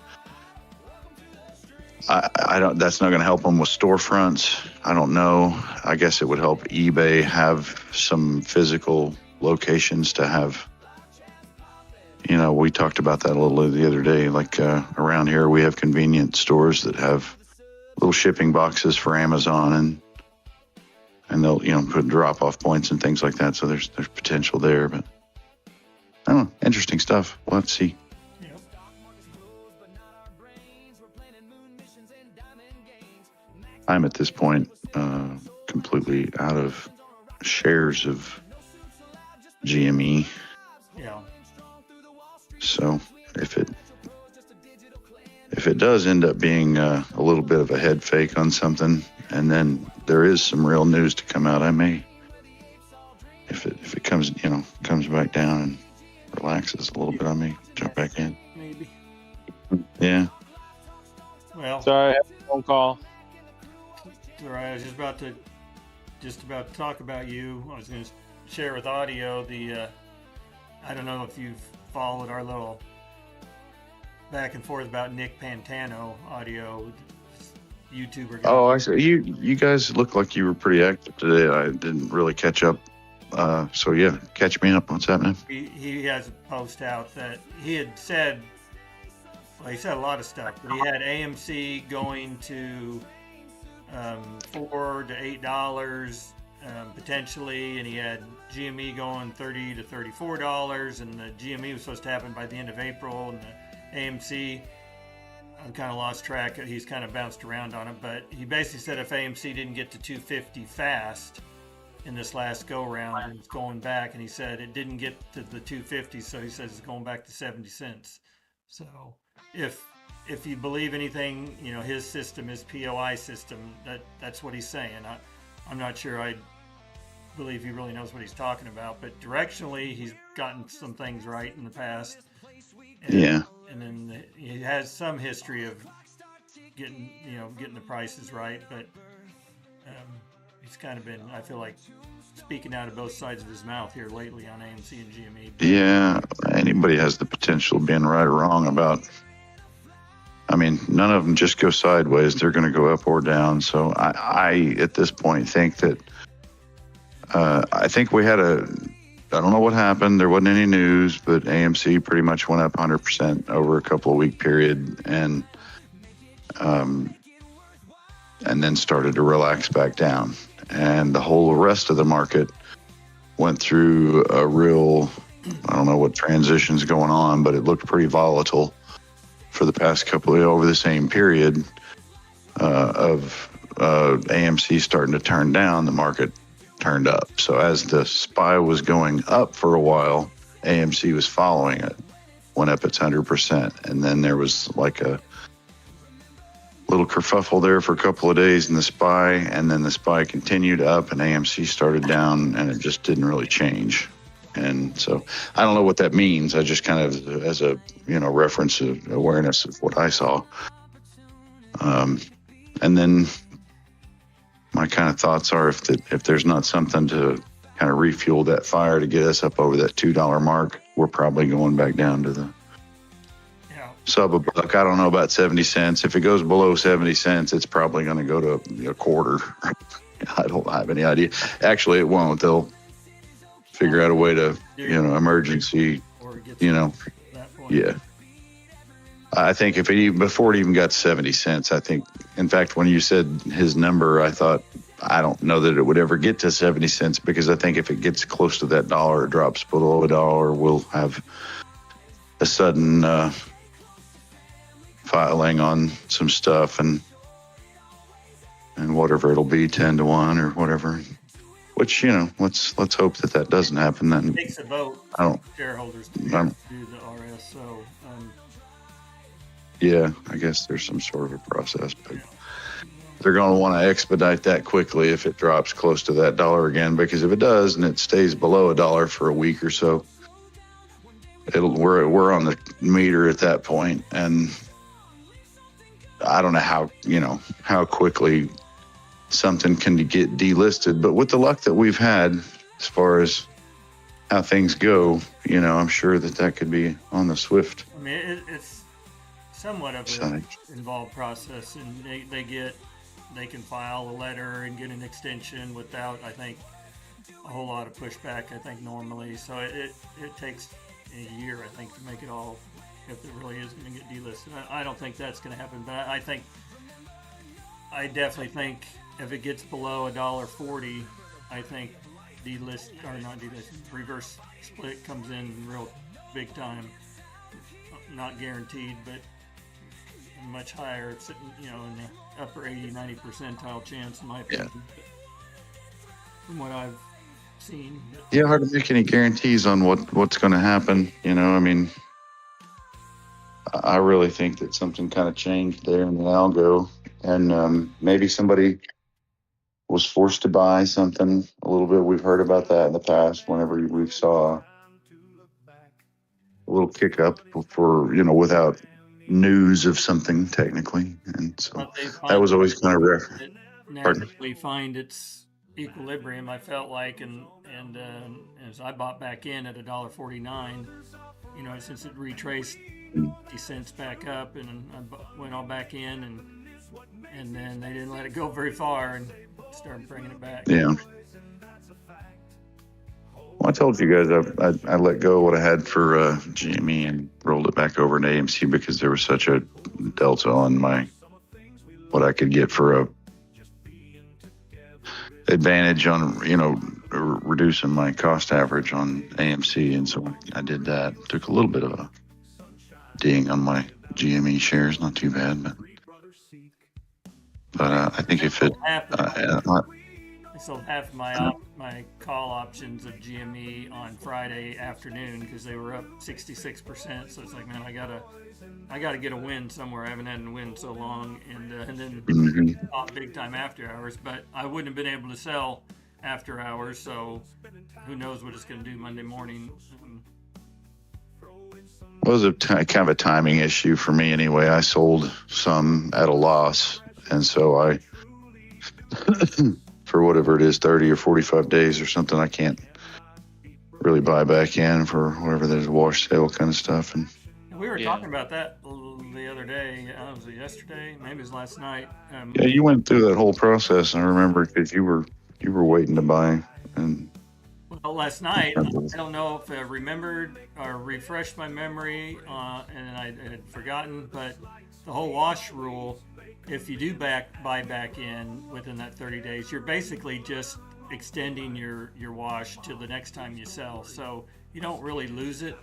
I don't. That's not going to help them with storefronts. I don't know. I guess it would help eBay have some physical locations to have. We talked about that a little the other day. Like around here, we have convenience stores that have little shipping boxes for Amazon, and they'll put drop off points and things like that. So there's potential there, but I don't know. Interesting stuff. We'll have to see. I'm at this point completely out of shares of GME. Yeah. So if it does end up being a little bit of a head fake on something, and then there is some real news to come out, I may, if it comes back down and relaxes a little bit, I may jump back in. Maybe. Yeah. Well. Sorry, I have a phone call. All right, I was just about to talk about you. I was going to share with audio I don't know if you've followed our little back and forth about Nick Pantano audio, YouTuber guy. Oh, I see. You guys look like you were pretty active today. I didn't really catch up. So yeah, catch me up. What's happening? He has a post out that he had said. Well, he said a lot of stuff, but he had AMC going to $4 to $8 potentially, and he had GME going $30 to $34, and the GME was supposed to happen by the end of April, and the AMC, I've kind of lost track. He's kind of bounced around on it, but he basically said if AMC didn't get to 250 fast in this last go round, and it's going back, and he said it didn't get to the 250, so he says it's going back to 70 cents. So if you believe anything, his system, his POI system, that's what he's saying. I'm not sure I believe he really knows what he's talking about, but directionally, he's gotten some things right in the past. And then he has some history of getting the prices right, but he's kind of been, I feel like, speaking out of both sides of his mouth here lately on AMC and GME. Yeah, anybody has the potential of being right or wrong about. None of them just go sideways. They're going to go up or down. So I at this point think that I think we had I don't know what happened. There wasn't any news, but AMC pretty much went up 100% over a couple of week period, and then started to relax back down. And the whole rest of the market went through a real, I don't know what transition's going on, but it looked pretty volatile for the past over the same period of AMC starting to turn down, the market turned up. So as the SPY was going up for a while, AMC was following it, went up its 100%. And then there was like a little kerfuffle there for a couple of days in the SPY, and then the SPY continued up and AMC started down, and it just didn't really change. And so I don't know what that means. I just kind of, as a reference of awareness of what I saw. And then my kind of thoughts are if there's not something to kind of refuel that fire to get us up over that $2 mark, we're probably going back down to the sub $1. I don't know about 70 cents. If it goes below 70 cents, it's probably going to go to a quarter. I don't have any idea. Actually, it won't. They'll figure out a way to, emergency, yeah. I think before it even got 70 cents, I think, in fact, when you said his number, I thought, I don't know that it would ever get to 70 cents, because I think if it gets close to that $1, it drops below $1, we'll have a sudden filing on some stuff and whatever it'll be, 10 to 1 or whatever. Which, let's hope that doesn't happen. Then it takes a vote. Shareholders to do the RS. So, yeah, I guess there's some sort of a process, but they're going to want to expedite that quickly if it drops close to that dollar again, because if it does and it stays below $1 for a week or so, we're on the meter at that point. And I don't know how quickly something can get delisted, but with the luck that we've had as far as how things go, I'm sure that could be on the swift. I mean, it's somewhat of an involved process, and they can file a letter and get an extension without, I think, a whole lot of pushback, I think, normally. So it takes a year, I think, to make it all, if it really is going to get delisted. I don't think that's going to happen, but I definitely think if it gets below $1.40, I think reverse split comes in real big time. Not guaranteed, but much higher. It's in the upper 80-90 percentile chance, in my opinion. Yeah. From what I've seen. Yeah, hard to make any guarantees on what's going to happen. I mean, I really think that something kind of changed there in the algo, and maybe somebody was forced to buy something a little bit. We've heard about that in the past whenever we saw a little kick up for, without news of something technically. And so that was always kind of rare. It naturally find its equilibrium, I felt like, and as I bought back in at $1.49, since it retraced 50 cents back up, and I went all back in, and then they didn't let it go very far and started bringing it back. Yeah. Well, I told you guys I let go of what I had for GME and rolled it back over to AMC because there was such a delta on what I could get for a advantage on, reducing my cost average on AMC. And so I did that. Took a little bit of a ding on my GME shares. Not too bad, but I think if it... I sold half of my call options of GME on Friday afternoon because they were up 66%. So it's like, man, I gotta get a win somewhere. I haven't had a win so long, and then bought big time after hours. But I wouldn't have been able to sell after hours. So who knows what it's going to do Monday morning. It was kind of a timing issue for me anyway. I sold some at a loss, and so I. For whatever it is, 30 or 45 days or something, I can't really buy back in for whatever there's a wash sale kind of stuff. And we were talking about that the other day. Was it yesterday? Maybe it was last night. Yeah, you went through that whole process. I remember because you were waiting to buy. And well, last night, I don't know if I remembered or refreshed my memory, and I had forgotten, but the whole wash rule. If you do buy back in within that 30 days, you're basically just extending your wash till the next time you sell. So you don't really lose it.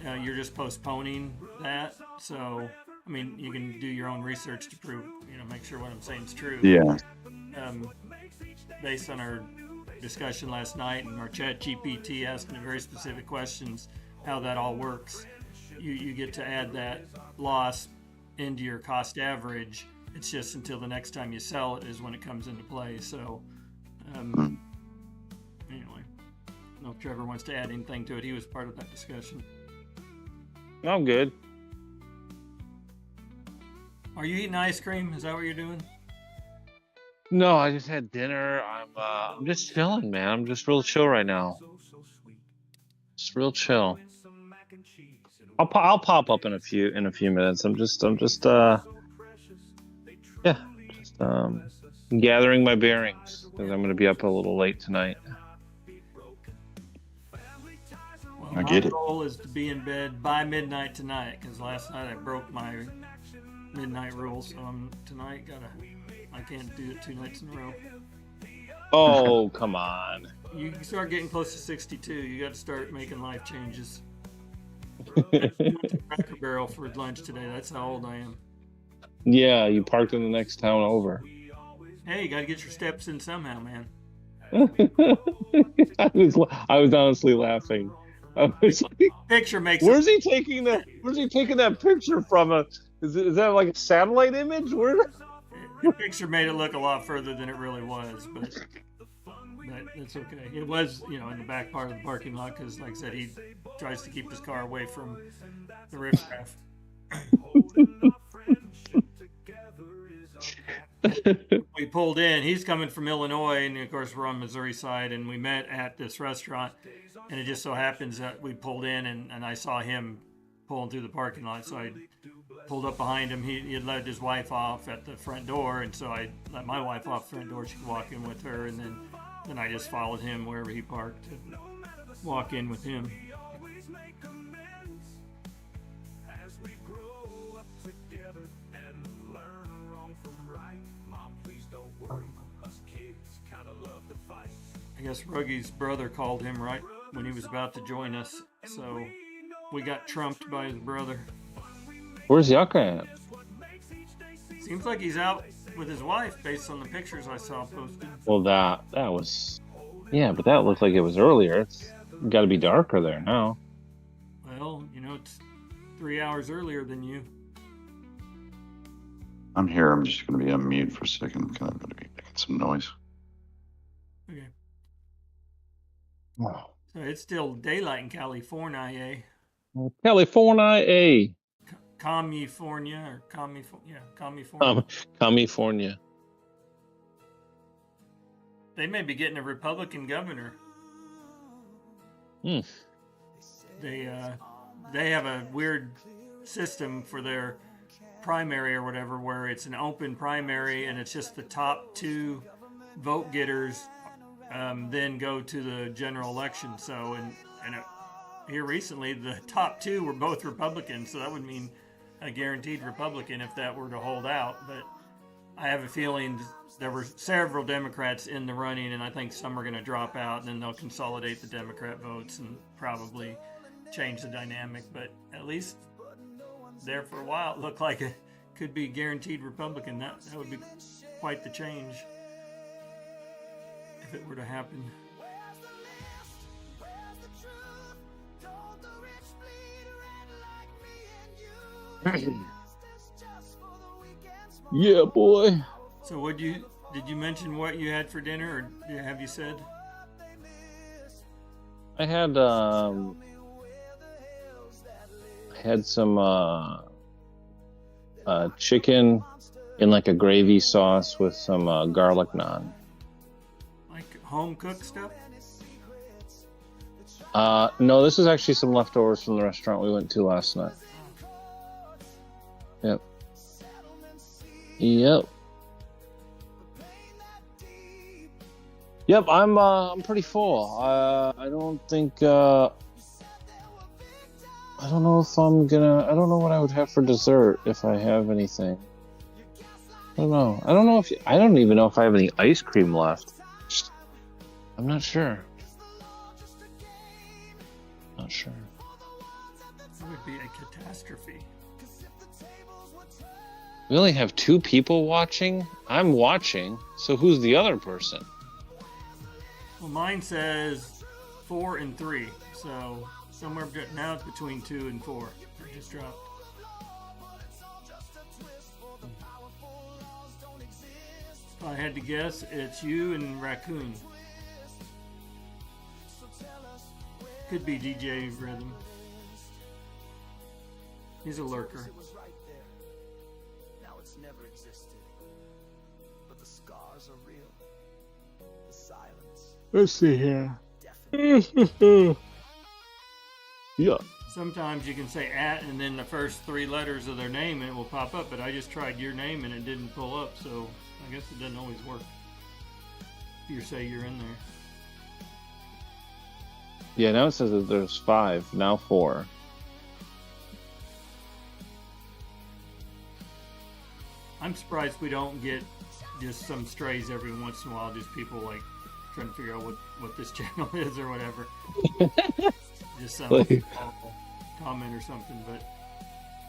You're just postponing that. So, I mean, you can do your own research to prove, make sure what I'm saying is true. Yeah. Based on our discussion last night and our chat GPT asking very specific questions, how that all works, you get to add that loss into your cost average. It's just until the next time you sell it is when it comes into play. So, anyway, I don't know if Trevor wants to add anything to it. He was part of that discussion. I'm good. Are you eating ice cream? Is that what you're doing? No, I just had dinner. I'm just chilling, man. I'm just real chill right now. Just real chill. I'll pop up in a few minutes. I'm just gathering my bearings because I'm going to be up a little late tonight. Well, my goal is to be in bed by midnight tonight because last night I broke my midnight rule. So tonight I can't do it 2 nights in a row. Oh, come on. You start getting close to 62. You got to start making life changes. I went to Cracker Barrel for lunch today. That's how old I am. Yeah, you parked in the next town over. Hey, you got to get your steps in somehow, man. I was honestly laughing. I was like, picture makes. Where's he taking that? Where's he taking that picture from? Is that like a satellite image? Where? The picture made it look a lot further than it really was, but that's okay. It was, in the back part of the parking lot because, like I said, he tries to keep his car away from the riffraff. We pulled in. He's coming from Illinois, and of course we're on Missouri side, and we met at this restaurant, and it just so happens that we pulled in, and I saw him pulling through the parking lot, so I pulled up behind him. He had let his wife off at the front door, and so I let my wife off the front door. She could walk in with her, and then I just followed him wherever he parked to walk in with him. I guess Ruggy's brother called him right when he was about to join us, so we got trumped by his brother. Where's Yucca at? Seems like he's out with his wife based on the pictures I saw posted. Well, that was... Yeah, but that looked like it was earlier. It's got to be darker there now. Well, it's 3 hours earlier than you. I'm here. I'm just going to be on mute for a second. I'm kind of going to be making some noise. Okay. So it's still daylight in California, eh? California. California or California. California. They may be getting a Republican governor. They have a weird system for their primary or whatever, where it's an open primary and it's just the top 2 vote getters then go to the general election. So here recently the top 2 were both Republicans, so that would mean a guaranteed Republican if that were to hold out. But I have a feeling there were several Democrats in the running, and I think some are going to drop out, and then they'll consolidate the Democrat votes and probably change the dynamic. But at least there for a while, it looked like it could be guaranteed Republican. That would be quite the change if it were to happen. Yeah, boy. So did you mention what you had for dinner, or have you said? I had some chicken in like a gravy sauce with some garlic naan. Like home cooked stuff? No, this is actually some leftovers from the restaurant we went to last night. Yep. Yep, I'm pretty full. I don't think I don't know if I don't know what I would have for dessert if I have anything. I don't know. I don't even know if I have any ice cream left. I'm not sure. Not sure. That would be a catastrophe. We only have 2 people watching. I'm watching. So who's the other person? Well, mine says 4 and 3. So somewhere now it's between 2 and 4. It just dropped. If I had to guess, it's you and Raccoon. Could be DJ Rhythm. He's a lurker. Let's see here. Yeah. Sometimes you can say @ and then the first 3 letters of their name and it will pop up, but I just tried your name and it didn't pull up, so I guess it doesn't always work. If you say you're in there. Yeah, now it says that there's 5, now 4. I'm surprised we don't get just some strays every once in a while, just people like trying to figure out what this channel is or whatever. Just some awful comment or something, but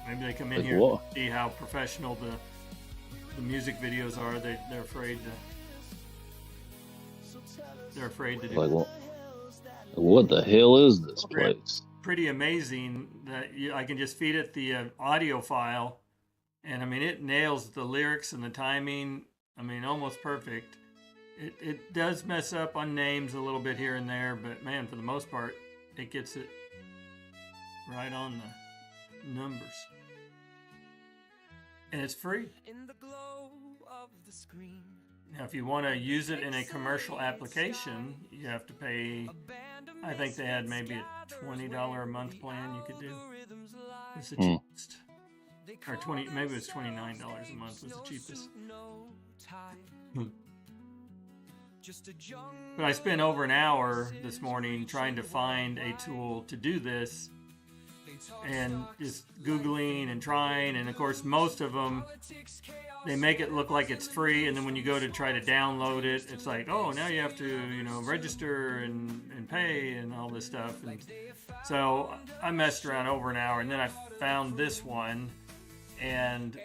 maybe they come in here to see how professional the music videos are. They're afraid to do. Like, what the hell is this place? Pretty amazing that I can just feed it the audio file, And I mean, it nails the lyrics and the timing. I mean, almost perfect. It does mess up on names a little bit here and there, but man, for the most part, it gets it right on the numbers. And it's free. Now, if you want to use it in a commercial application, you have to pay, I think they had maybe a $20 a month plan you could do. It's the cheapest. Or maybe it was $29 a month was the cheapest. But I spent over an hour this morning trying to find a tool to do this, and just Googling and trying, and of course most of them, they make it look like it's free, and then when you go to try to download it, it's like, oh, now you have to, register and pay and all this stuff. And so I messed around over an hour, and then I found this one, and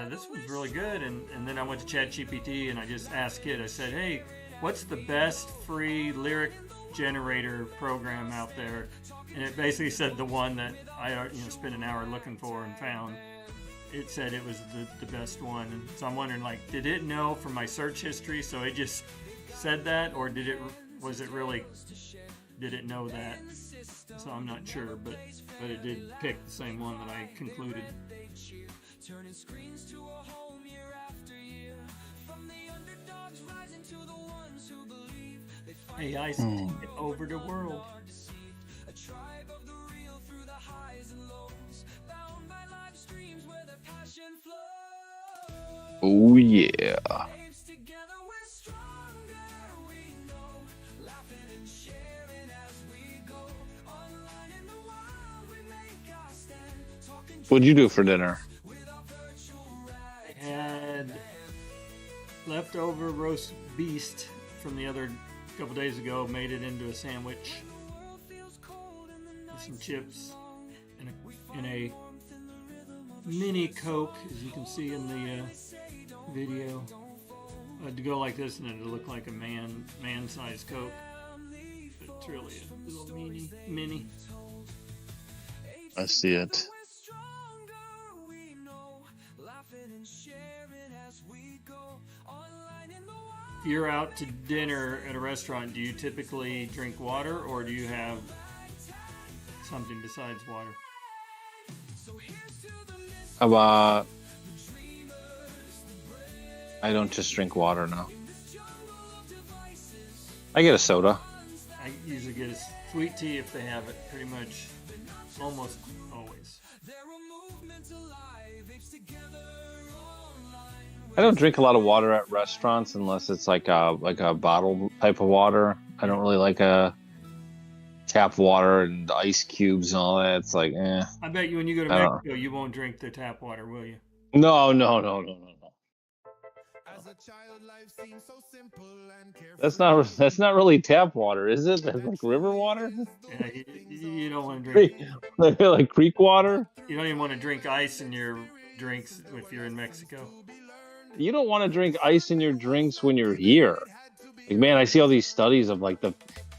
this one's really good. And then I went to ChatGPT and I just asked it, I said, hey, what's the best free lyric generator program out there? And it basically said the one that I spent an hour looking for and found. It said it was the best one. And so I'm wondering, like, did it know from my search history, so it just said that, or did it know that? So I'm not sure, but it did pick the same one that I concluded. AI take over the world. Oh yeah. What'd you do for dinner? I had leftover roast beast from the other couple days ago, made it into a sandwich with some chips and a mini Coke, as you can see in the video. To go like this, and it'll look like a man-sized Coke, but it's really a little mini. I see it. If you're out to dinner at a restaurant, do you typically drink water, or do you have something besides water? I don't just drink water now. I get a soda. I usually get a sweet tea if they have it, pretty much almost always. I don't drink a lot of water at restaurants unless it's like a bottle type of water. I don't really like a tap water and ice cubes and all that. It's like, eh. I bet you when you go to Mexico, you won't drink the tap water, will you? No. That's not really tap water, is it? That's like river water. Yeah, you don't want to drink like creek water. You don't even want to drink ice in your drinks if you're in Mexico. You don't want to drink ice in your drinks when you're here. Like, man, I see all these studies of like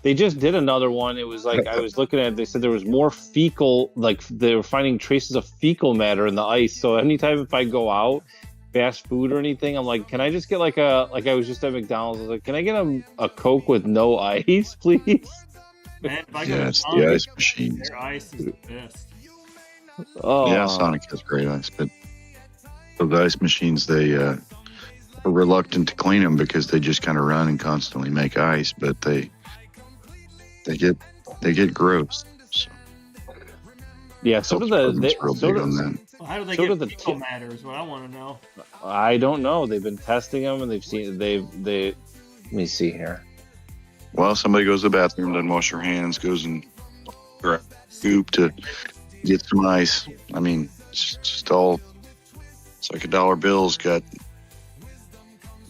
they just did another one. It was like, I was looking at it, they said there was more fecal, like they were finding traces of fecal matter in the ice. So anytime if I go out, fast food or anything, I'm like, can I just get like I was just at McDonald's, I was like, can I get a Coke with no ice, please? Man, if I go to it's Sonic, the ice machines. their ice is the best. Oh. Yeah, Sonic has great ice, but those ice machines, they are reluctant to clean them because they just kind of run and constantly make ice, but they get gross. So. Yeah, so do Real big on that. Well, how do they So get do the fecal matter is what I want to know. I don't know. They've been testing them and they let me see here. Well, somebody goes to the bathroom, doesn't wash their hands, goes and grabs a scoop to get some ice. I mean, it's just all, it's like $1 bill's got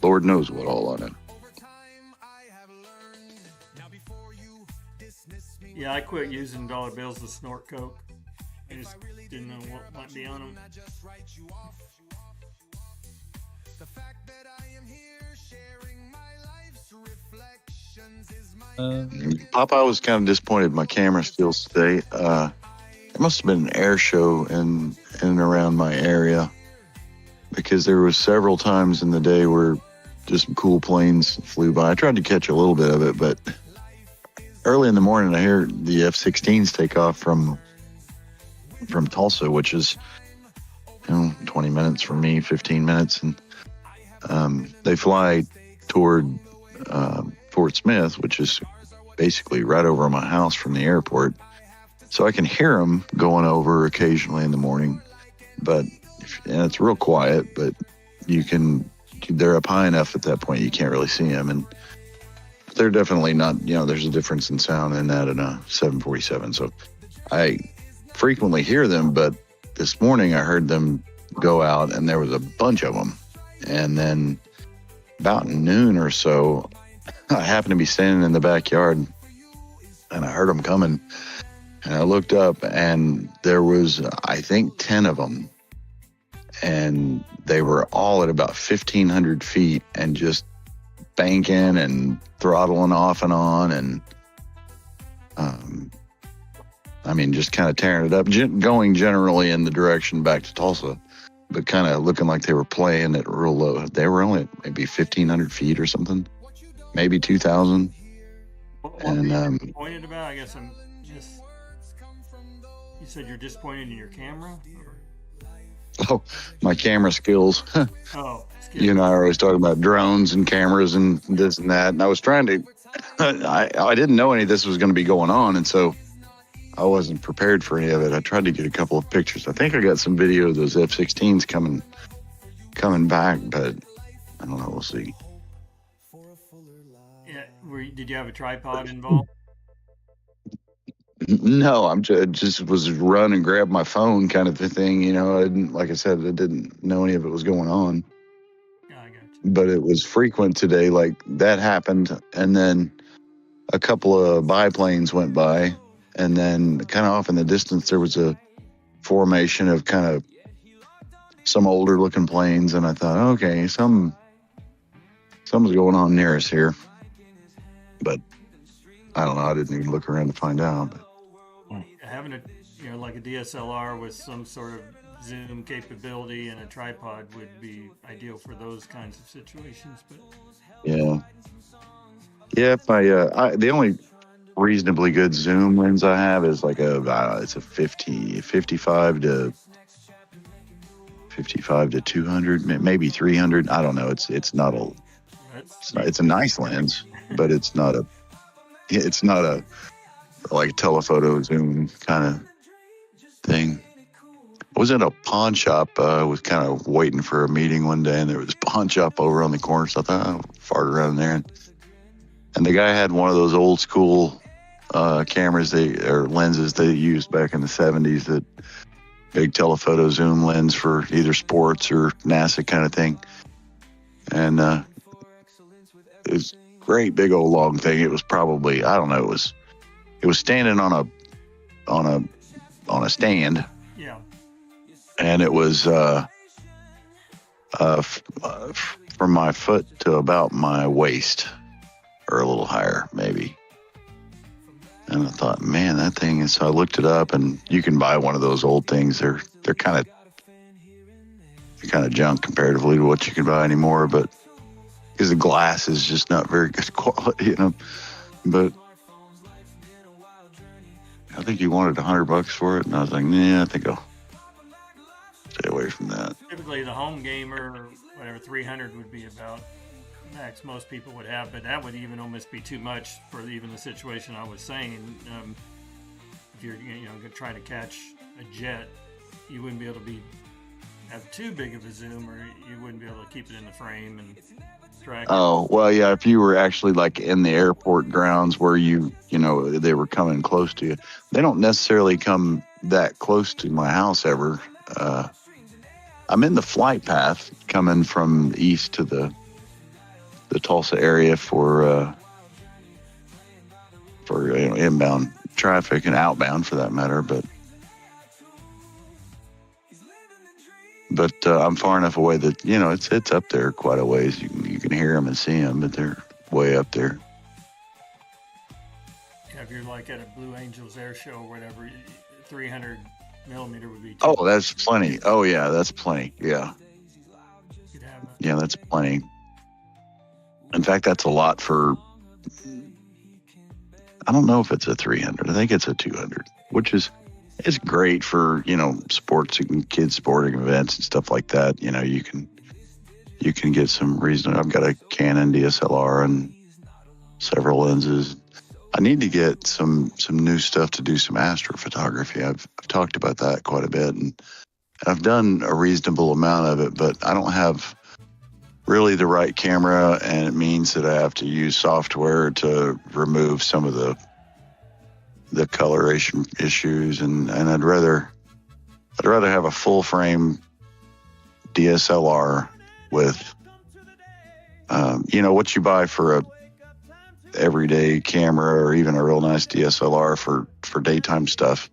Lord knows what all on it. Yeah, I quit using dollar bills to snort Coke. I just didn't know what might be on them. Popeye was kind of disappointed my camera still stay. It must have been an air show in and around my area. because there was several times in the day where just cool planes flew by. I tried to catch a little bit of it, but early in the morning, I hear the F-16s take off from Tulsa, which is 20 minutes from me, 15 minutes, and they fly toward Fort Smith, which is basically right over my house from the airport. So I can hear them going over occasionally in the morning, and it's real quiet, but they're up high enough at that point you can't really see them, and they're definitely not, there's a difference in sound in that and a 747. So I frequently hear them, but this morning I heard them go out and there was a bunch of them. And then about noon or so, I happened to be standing in the backyard and I heard them coming, and I looked up and there was, I think, 10 of them, and they were all at about 1,500 feet and just banking and throttling off and on, and just kind of tearing it up, going generally in the direction back to Tulsa, but kind of looking like they were playing it real low. They were only maybe 1,500 feet or something, maybe 2,000. What were you disappointed about? I guess I'm just. You said you're disappointed in your camera? Oh, my camera skills. Oh, you and I are always talking about drones and cameras and this and that. And I was trying to, I didn't know any of this was going to be going on. And so I wasn't prepared for any of it. I tried to get a couple of pictures. I think I got some video of those F-16s coming back, but I don't know. We'll see. Yeah. Did you have a tripod involved? No, just was run and grab my phone kind of thing. I didn't, like I said, I didn't know any of it was going on. Yeah, I got you. But it was frequent today. Like that happened, and then a couple of biplanes went by, and then kind of off in the distance there was a formation of kind of some older looking planes, and I thought, okay, something's going on near us here. But I don't know. I didn't even look around to find out. But having like a DSLR with some sort of zoom capability and a tripod would be ideal for those kinds of situations. But yeah. The only reasonably good zoom lens I have is like it's a 55 to 200, maybe 300. I don't know. It's not it's a nice lens, but it's not a like telephoto zoom kind of thing. I was in a pawn shop. I was kind of waiting for a meeting one day, and there was a pawn shop over on the corner. So I thought I'll fart around there, and the guy had one of those old school cameras or lenses they used back in the 70s, that big telephoto zoom lens for either sports or NASA kind of thing. And it was great big old long thing. It was probably, I don't know, it was standing on a stand. Yeah. And it was from my foot to about my waist, or a little higher maybe. And I thought, man, that thing is, so I looked it up, and you can buy one of those old things. They're kind of junk comparatively to what you can buy anymore, but because the glass is just not very good quality, But I think he wanted $100 for it, and I was like, nah, I think I'll stay away from that. Typically, the home gamer, or whatever, 300 would be about max most people would have, but that would even almost be too much for even the situation I was saying. If you're trying to catch a jet, you wouldn't be able to have too big of a zoom, or you wouldn't be able to keep it in the frame and track. Oh, well, yeah, if you were actually like in the airport grounds where they were coming close to you. They don't necessarily come that close to my house ever. I'm in the flight path coming from east to the Tulsa area for inbound traffic and outbound for that matter, but I'm far enough away that it's up there quite a ways. You can hear them and see them, but they're way up there. Yeah, if you're like at a Blue Angels air show or whatever, 300 millimeter would be. Oh, that's plenty. Oh yeah, that's plenty. Yeah. Yeah, that's plenty. In fact, that's a lot for, I don't know if it's a 300. I think it's a 200, which is it's great for, sports and kids sporting events and stuff like that. You can get some reason. I've got a Canon DSLR and several lenses. I need to get some new stuff to do some astrophotography. I've talked about that quite a bit, and I've done a reasonable amount of it, but I don't have really the right camera, and it means that I have to use software to remove some of the coloration issues, and I'd rather have a full frame DSLR with what you buy for a everyday camera, or even a real nice DSLR for daytime stuff.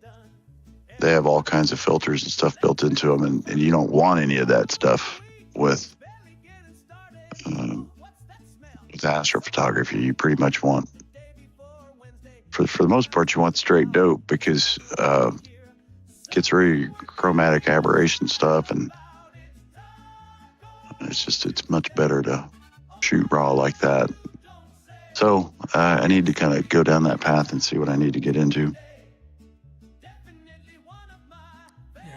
They have all kinds of filters and stuff built into them, and you don't want any of that stuff with astrophotography. You pretty much want, for the most part, you want straight dope, because it gets really chromatic aberration stuff, and it's much better to shoot raw like that. So I need to kind of go down that path and see what I need to get into. Yeah,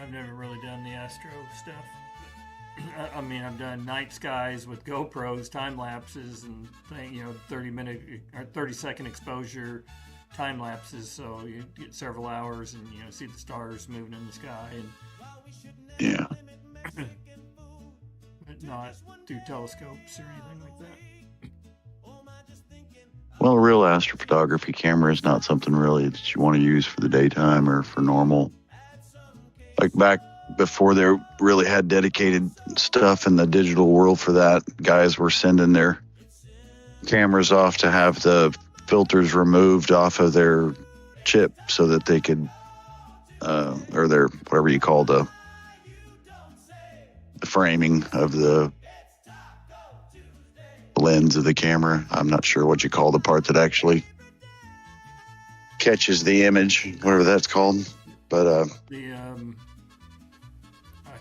I've never really done the astro stuff. I mean, I've done night skies with GoPros, time lapses, and 30-second exposure time lapses. So you get several hours, and see the stars moving in the sky, and yeah, but not through telescopes or anything like that. Well, a real astrophotography camera is not something really that you want to use for the daytime or for normal. Like back before they really had dedicated stuff in the digital world for that, guys were sending their cameras off to have the filters removed off of their chip so that they could, or their, whatever you call the framing of the lens of the camera. I'm not sure what you call the part that actually catches the image, whatever that's called. But I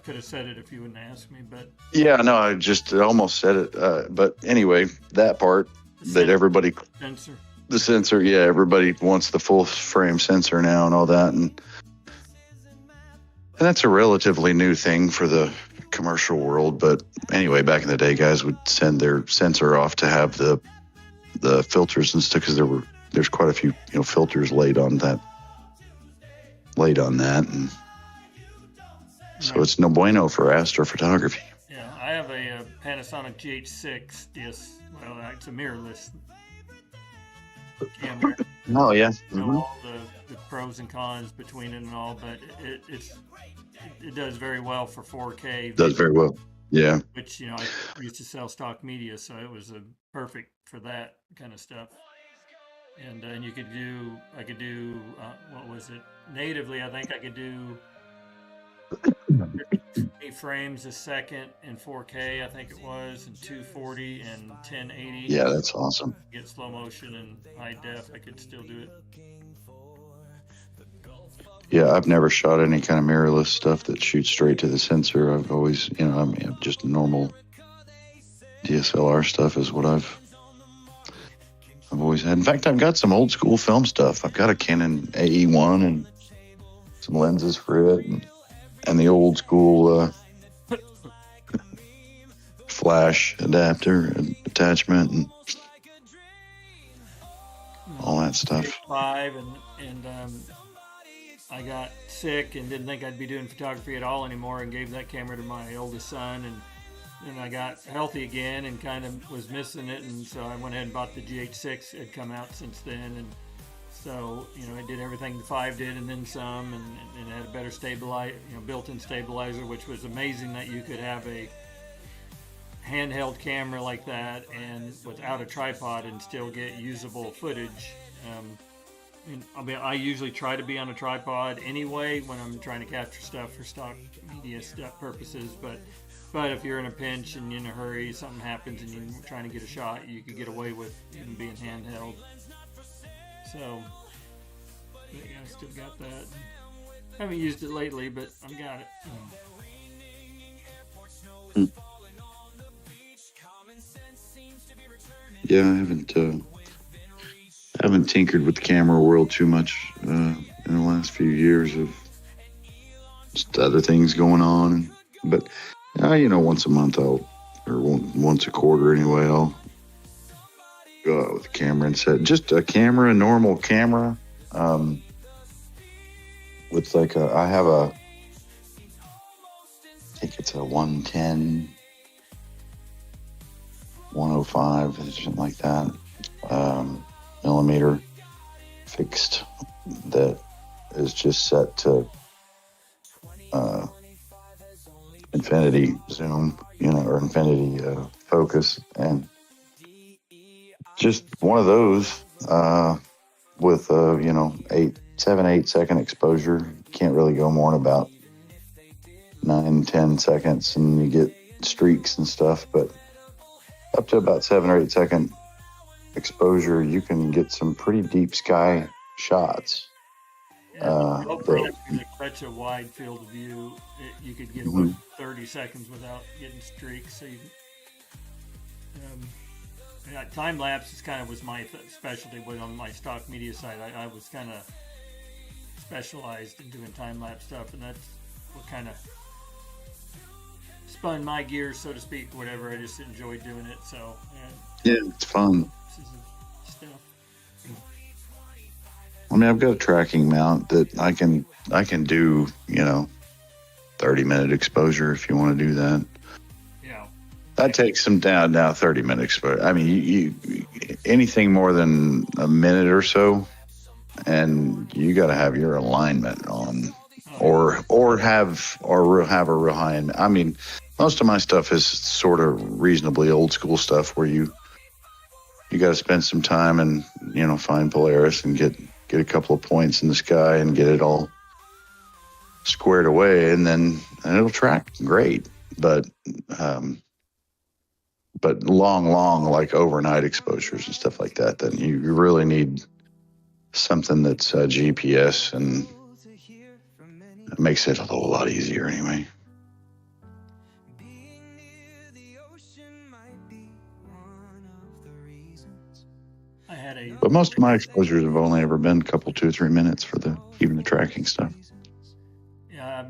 could have said it if you wouldn't ask me, but yeah, no, I almost said it. But anyway, that part that everybody sensor. The sensor, yeah, everybody wants the full frame sensor now and all that, and that's a relatively new thing for the commercial world. But anyway, back in the day, guys would send their sensor off to have the filters and stuff, because there's quite a few filters laid on that, and so it's no bueno for astrophotography. Yeah, I have a Panasonic GH6 DS. Well, it's a mirrorless camera. Oh yeah. All the pros and cons between it and all, but it does very well for 4K. Does very well. Yeah. Which I used to sell stock media, so it was perfect for that kind of stuff. And I could do what was it? Natively, I think I could do 8 frames a second in 4K, I think it was, and 240 and 1080. Yeah, that's awesome. Get slow motion and high def, I could still do it. Yeah, I've never shot any kind of mirrorless stuff that shoots straight to the sensor. I've always, just normal DSLR stuff is what I've always had. In fact, I've got some old school film stuff. I've got a Canon AE1 and some lenses for it, and the old school flash adapter and attachment and all that stuff. 5 and I got sick and didn't think I'd be doing photography at all anymore, and gave that camera to my oldest son, and then I got healthy again and kind of was missing it, and so I went ahead and bought the GH6. It had come out since then, and so it did everything the 5 did and then some, and it had a better built-in stabilizer, which was amazing that you could have a handheld camera like that and without a tripod and still get usable footage. I usually try to be on a tripod anyway when I'm trying to capture stuff for stock media stuff purposes, but if you're in a pinch and in a hurry, something happens and you're trying to get a shot, you could get away with even being handheld. So yeah, I still got that. I haven't used it lately, but I've got it. yeah, I haven't tinkered with the camera world too much in the last few years of just other things going on. But once a month once a quarter anyway, I'll go out with a camera and set just a camera, a normal camera, with like I think it's a 110, 105, something like that, millimeter fixed that is just set to infinity zoom, or infinity focus, and just one of those with 7-8 second exposure. Can't really go more than about 9-10 seconds, and you get streaks and stuff, but up to about 7 or 8 second exposure, you can get some pretty deep sky shots. GoPro is such a wide field of view. You could get away with 30 seconds without getting streaks. So time lapse is was my specialty. But on my stock media side, I was kind of specialized in doing time lapse stuff, and that's what kind of spun my gears, so to speak. Whatever, I just enjoyed doing it. So yeah, it's fun. Stuff. I mean, I've got a tracking mount that I can do, 30-minute exposure if you want to do that. Yeah. That takes some down now 30-minute exposure. I mean, you anything more than a minute or so, and you got to have your alignment on, or have a real high end. I mean, most of my stuff is sort of reasonably old school stuff where you got to spend some time and find Polaris and get a couple of points in the sky and get it all squared away, and it'll track great. But long like overnight exposures and stuff like that, then you really need something that's GPS, and it makes it a whole lot easier anyway. But most of my exposures have only ever been a couple, 2 or 3 minutes for even the tracking stuff. Yeah,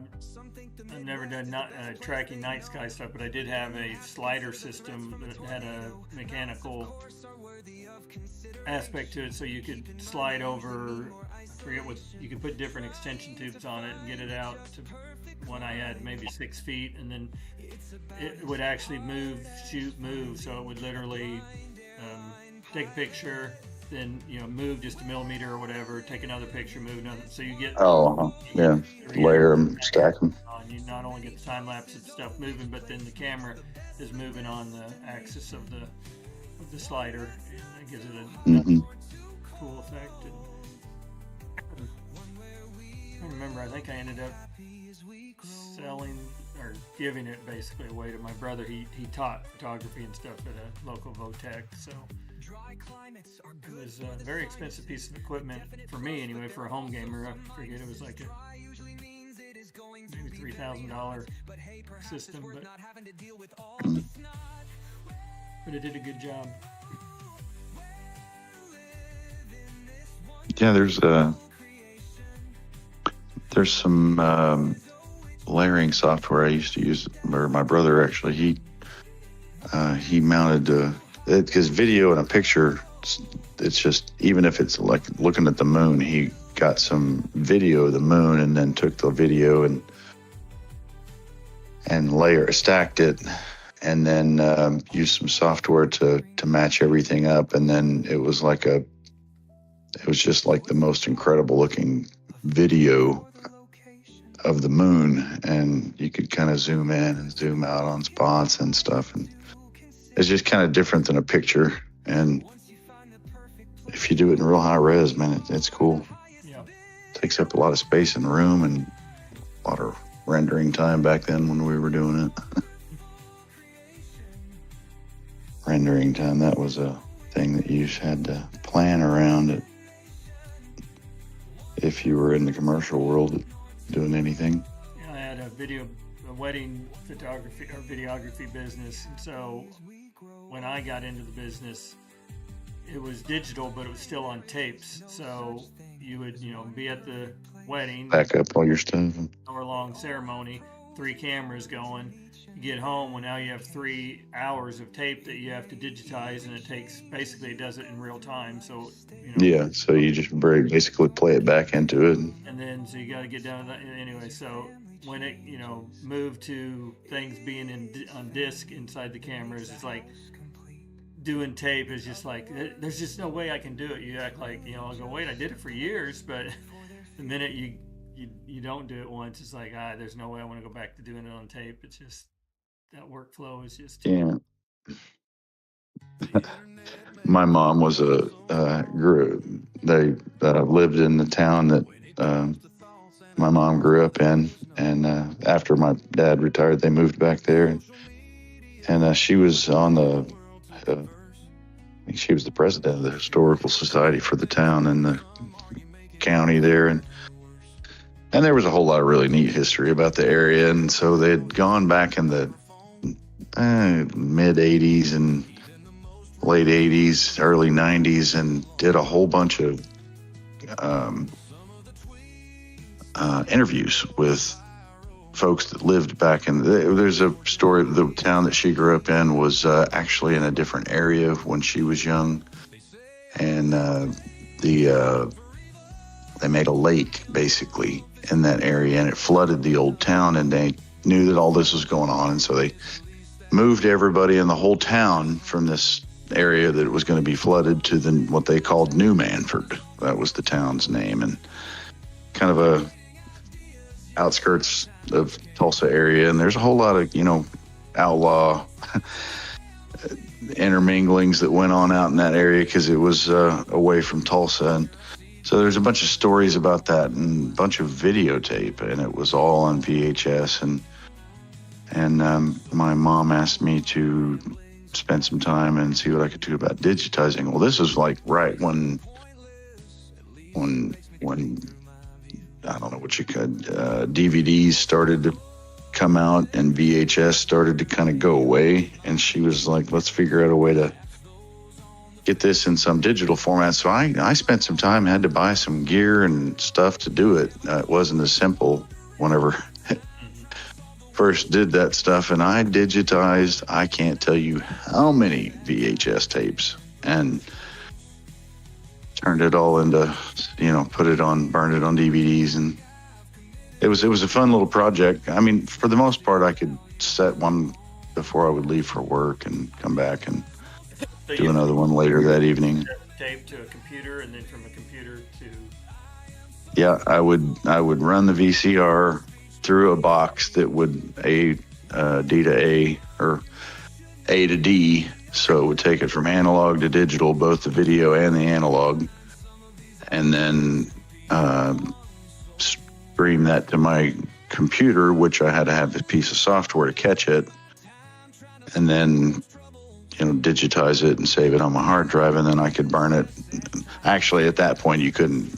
I've never done tracking night sky stuff, but I did have a slider system that had a mechanical aspect to it, so you could slide over. I forget what you could put different extension tubes on it and get it out to one I had maybe 6 feet, and then it would actually move. So it would literally take a picture, then move just a millimeter or whatever, take another picture, move another. So you get layer them, stack them. You not only get the time lapse of stuff moving, but then the camera is moving on the axis of the slider, and it gives it a cool effect. And I remember, I think I ended up selling or giving it basically away to my brother. He taught photography and stuff at a local Votech, so it was a very expensive piece of equipment for me anyway, for a home gamer. I forget, it was like maybe $3,000 system, but it did a good job. Yeah, there's some layering software I used to use, or my brother actually, he mounted because video and a picture, it's just, even if it's like looking at the moon, he got some video of the moon and then took the video and stacked it, and then used some software to match everything up, and then it was just like the most incredible looking video of the moon, and you could kind of zoom in and zoom out on spots and stuff, and it's just kind of different than a picture. And if you do it in real high res, man, it's cool. Yeah. It takes up a lot of space in the room and a lot of rendering time back then when we were doing it. Rendering time, that was a thing that you just had to plan around it if you were in the commercial world doing anything. Yeah, I had a wedding photography or videography business, and so when I got into the business, it was digital, but it was still on tapes. So you would, be at the wedding, Pack up all your stuff. hour-long ceremony, 3 cameras going. You get home, well, now you have 3 hours of tape that you have to digitize, and it does it in real time. So, Yeah, so you just basically play it back into it. and then so you got to get down to that anyway. So when it moved to things being on disc inside the cameras, it's like doing tape is just like there's just no way I can do it. You act like I'll go, wait, I did it for years, but the minute you don't do it once, it's like there's no way I want to go back to doing it on tape. It's just that workflow is just My mom was they lived in the town that my mom grew up in, and after my dad retired, they moved back there, and she was on she was the president of the historical society for the town and the county there, and there was a whole lot of really neat history about the area. And so they had gone back in the mid 80s and late 80s, early 90s, and did a whole bunch of interviews with folks that lived back in there's a story. The town that she grew up in was actually in a different area when she was young, and they made a lake basically in that area, and it flooded the old town, and they knew that all this was going on, and so they moved everybody in the whole town from this area that was going to be flooded to what they called New Manford. That was the town's name, and kind of a outskirts of Tulsa area. And there's a whole lot of outlaw interminglings that went on out in that area because it was away from Tulsa. And so there's a bunch of stories about that and a bunch of videotape, and it was all on VHS. And my mom asked me to spend some time and see what I could do about digitizing. Well, this was like right when I don't know what you could, DVDs started to come out and VHS started to kind of go away. And she was like, let's figure out a way to get this in some digital format. So I spent some time, had to buy some gear and stuff to do it. It wasn't as simple whenever first did that stuff. And I digitized, I can't tell you how many VHS tapes, and turned it all into, burned it on DVDs. And it was a fun little project. I mean, for the most part, I could set one before I would leave for work and come back and do another one later that evening. Tape to a computer, and then from a computer to... Yeah, I would run the VCR through a box that would D to A or A to D. So it would take it from analog to digital, both the video and the analog, and then stream that to my computer, which I had to have a piece of software to catch it, and then digitize it and save it on my hard drive, and then I could burn it. Actually, at that point, you couldn't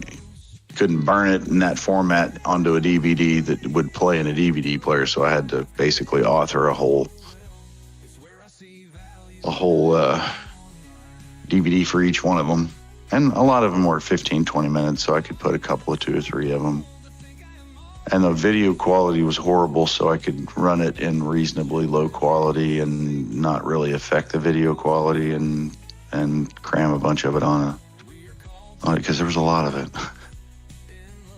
burn it in that format onto a DVD that would play in a DVD player, so I had to basically author a whole DVD for each one of them. And a lot of them were 15, 20 minutes, so I could put a couple of 2 or 3 of them. And the video quality was horrible, so I could run it in reasonably low quality and not really affect the video quality, and cram a bunch of it on it because there was a lot of it.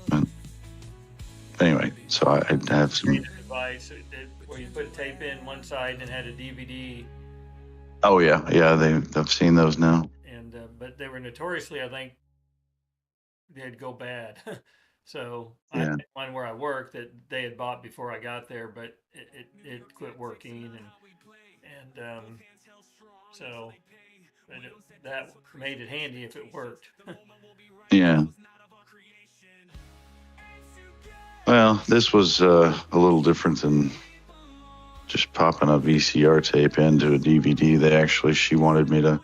But anyway, so I'd have some... device where you put tape in one side and had a DVD. Oh yeah, I've seen those now. And but they were notoriously, I think, they'd go bad. So I had one where I worked that they had bought before I got there, but it quit working, and so that made it handy if it worked. Yeah. Well, this was a little different than just popping a VCR tape into a DVD. She wanted me to,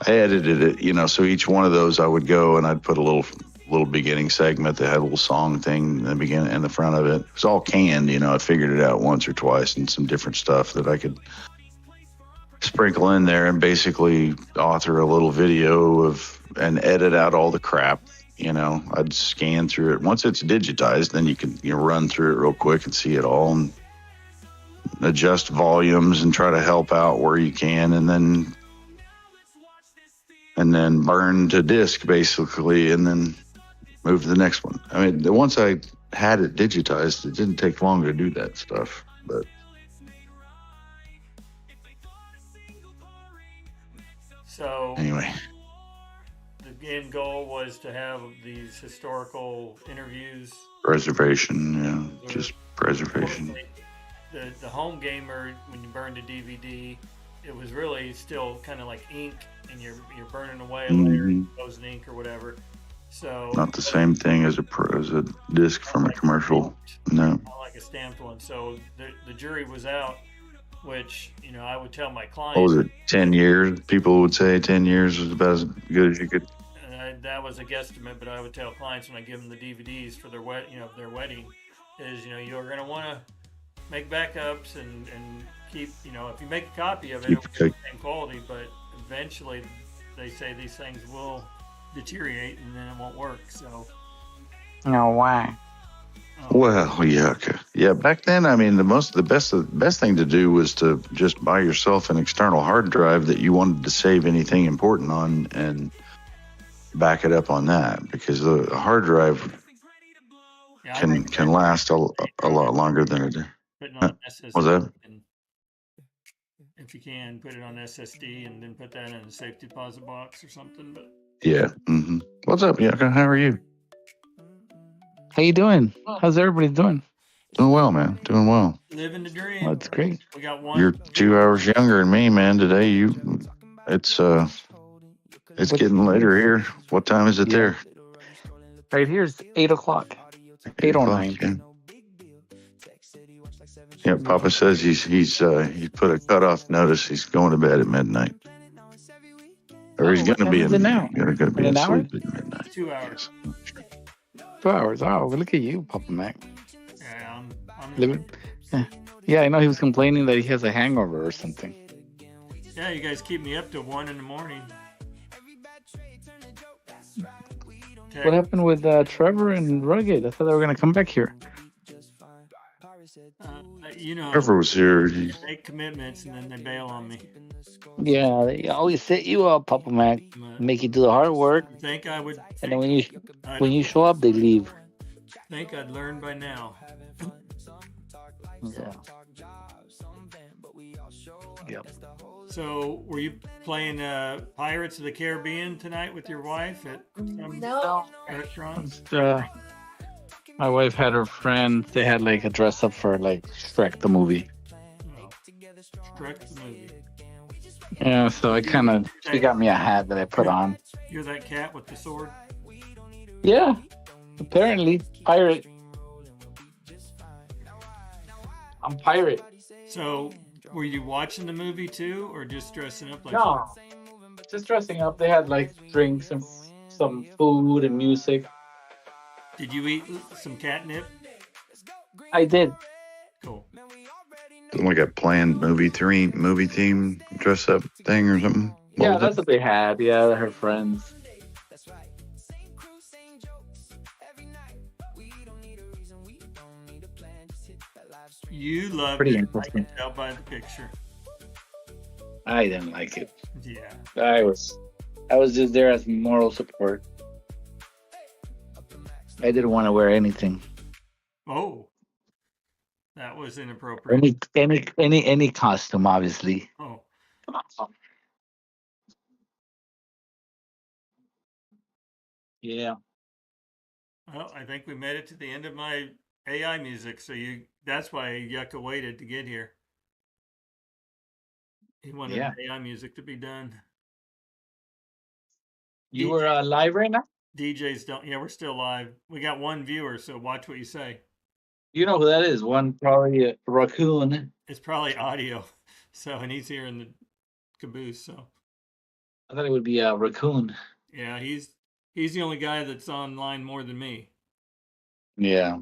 I edited it, so each one of those I would go and I'd put a little beginning segment that had a little song thing in the beginning and the front of it. It was all canned, I figured it out once or twice, and some different stuff that I could sprinkle in there and basically author a little video of and edit out all the crap. You know, I'd scan through it. Once it's digitized, then you can run through it real quick and see it all and adjust volumes and try to help out where you can, and then burn to disk basically, and then move to the next one. I mean, once I had it digitized, it didn't take long to do that stuff. But So anyway, the end goal was to have these historical interviews. preservation, yeah, just preservation. The home gamer, when you burned a DVD, it was really still kind of like ink, and you're burning away a layer, frozen ink or whatever. So Not the same thing as a disc from a commercial. No. Not like a stamped one. So the jury was out, which, you know, I would tell my clients. What was it, 10 years? People would say 10 years was about as good as you could. That was a guesstimate, but I would tell clients when I give them the DVDs for their their wedding, is, you know, you're going to want to make backups and keep, you know, if you make a copy of it, it'll be the same quality, but eventually they say these things will deteriorate and then it won't work. So No, why? Well, yeah, okay. Yeah. Back then, I mean, the best thing to do was to just buy yourself an external hard drive that you wanted to save anything important on and back it up on that, because the hard drive can last a lot longer than it. Was that? If you can, put it on SSD and then put that in a safe deposit box or something. But Yeah. Mm-hmm. What's up, Yucca? How are you? How you doing? How's everybody doing? Doing well, man. Doing well. living the dream. Well, that's great. We got one. You're 2 hours younger than me, man. Today, it's getting later here. What time is it there? Right here is 8 o'clock. 8:09. Yeah, Papa says he's put a cutoff notice. He's going to bed at midnight, or he's going to be an hour? asleep at midnight. 2 hours. 2 hours. Oh, well, look at you, Papa Mac. Yeah, I'm Living. Yeah, I know he was complaining that he has a hangover or something. Yeah, you guys keep me up to 1 in the morning. What happened with Trevor and Rugged? I thought they were going to come back here. You know, Trevor was here. They make commitments and then they bail on me. Yeah, they always set you up, Papa Mac. Make you do the hard work. I think I would. And then when you show up, they leave. Think I'd learn by now. Yeah. Yep. So, were you playing Pirates of the Caribbean tonight with your wife at some restaurant? My wife had her friend. They had like a dress up for like Shrek the movie. Oh, Shrek the movie. Yeah, so she got me a hat that I put on. You're that cat with the sword? Yeah, apparently pirate. I'm pirate. So, were you watching the movie too, or just dressing up like? No, just dressing up. They had like drinks and some food and music. Did you eat some catnip? I did. Cool. Like a planned movie theme dress up thing or something. Yeah, that's what they had. Yeah, her friends. You loved Pretty it. interesting. I can tell by the picture. I didn't like it. Yeah. I was just there as moral support. I didn't want to wear anything. Oh, that was inappropriate. Any costume, obviously. Oh. Yeah. Well, I think we made it to the end of my AI music, so that's why Yucca waited to get here. He wanted AI music to be done. You were live right now? DJs don't. Yeah, we're still live. We got one viewer, so watch what you say. You know who that is? One probably a raccoon. It's probably audio. So, and he's here in the caboose. So, I thought it would be a raccoon. Yeah, he's the only guy that's online more than me. Yeah.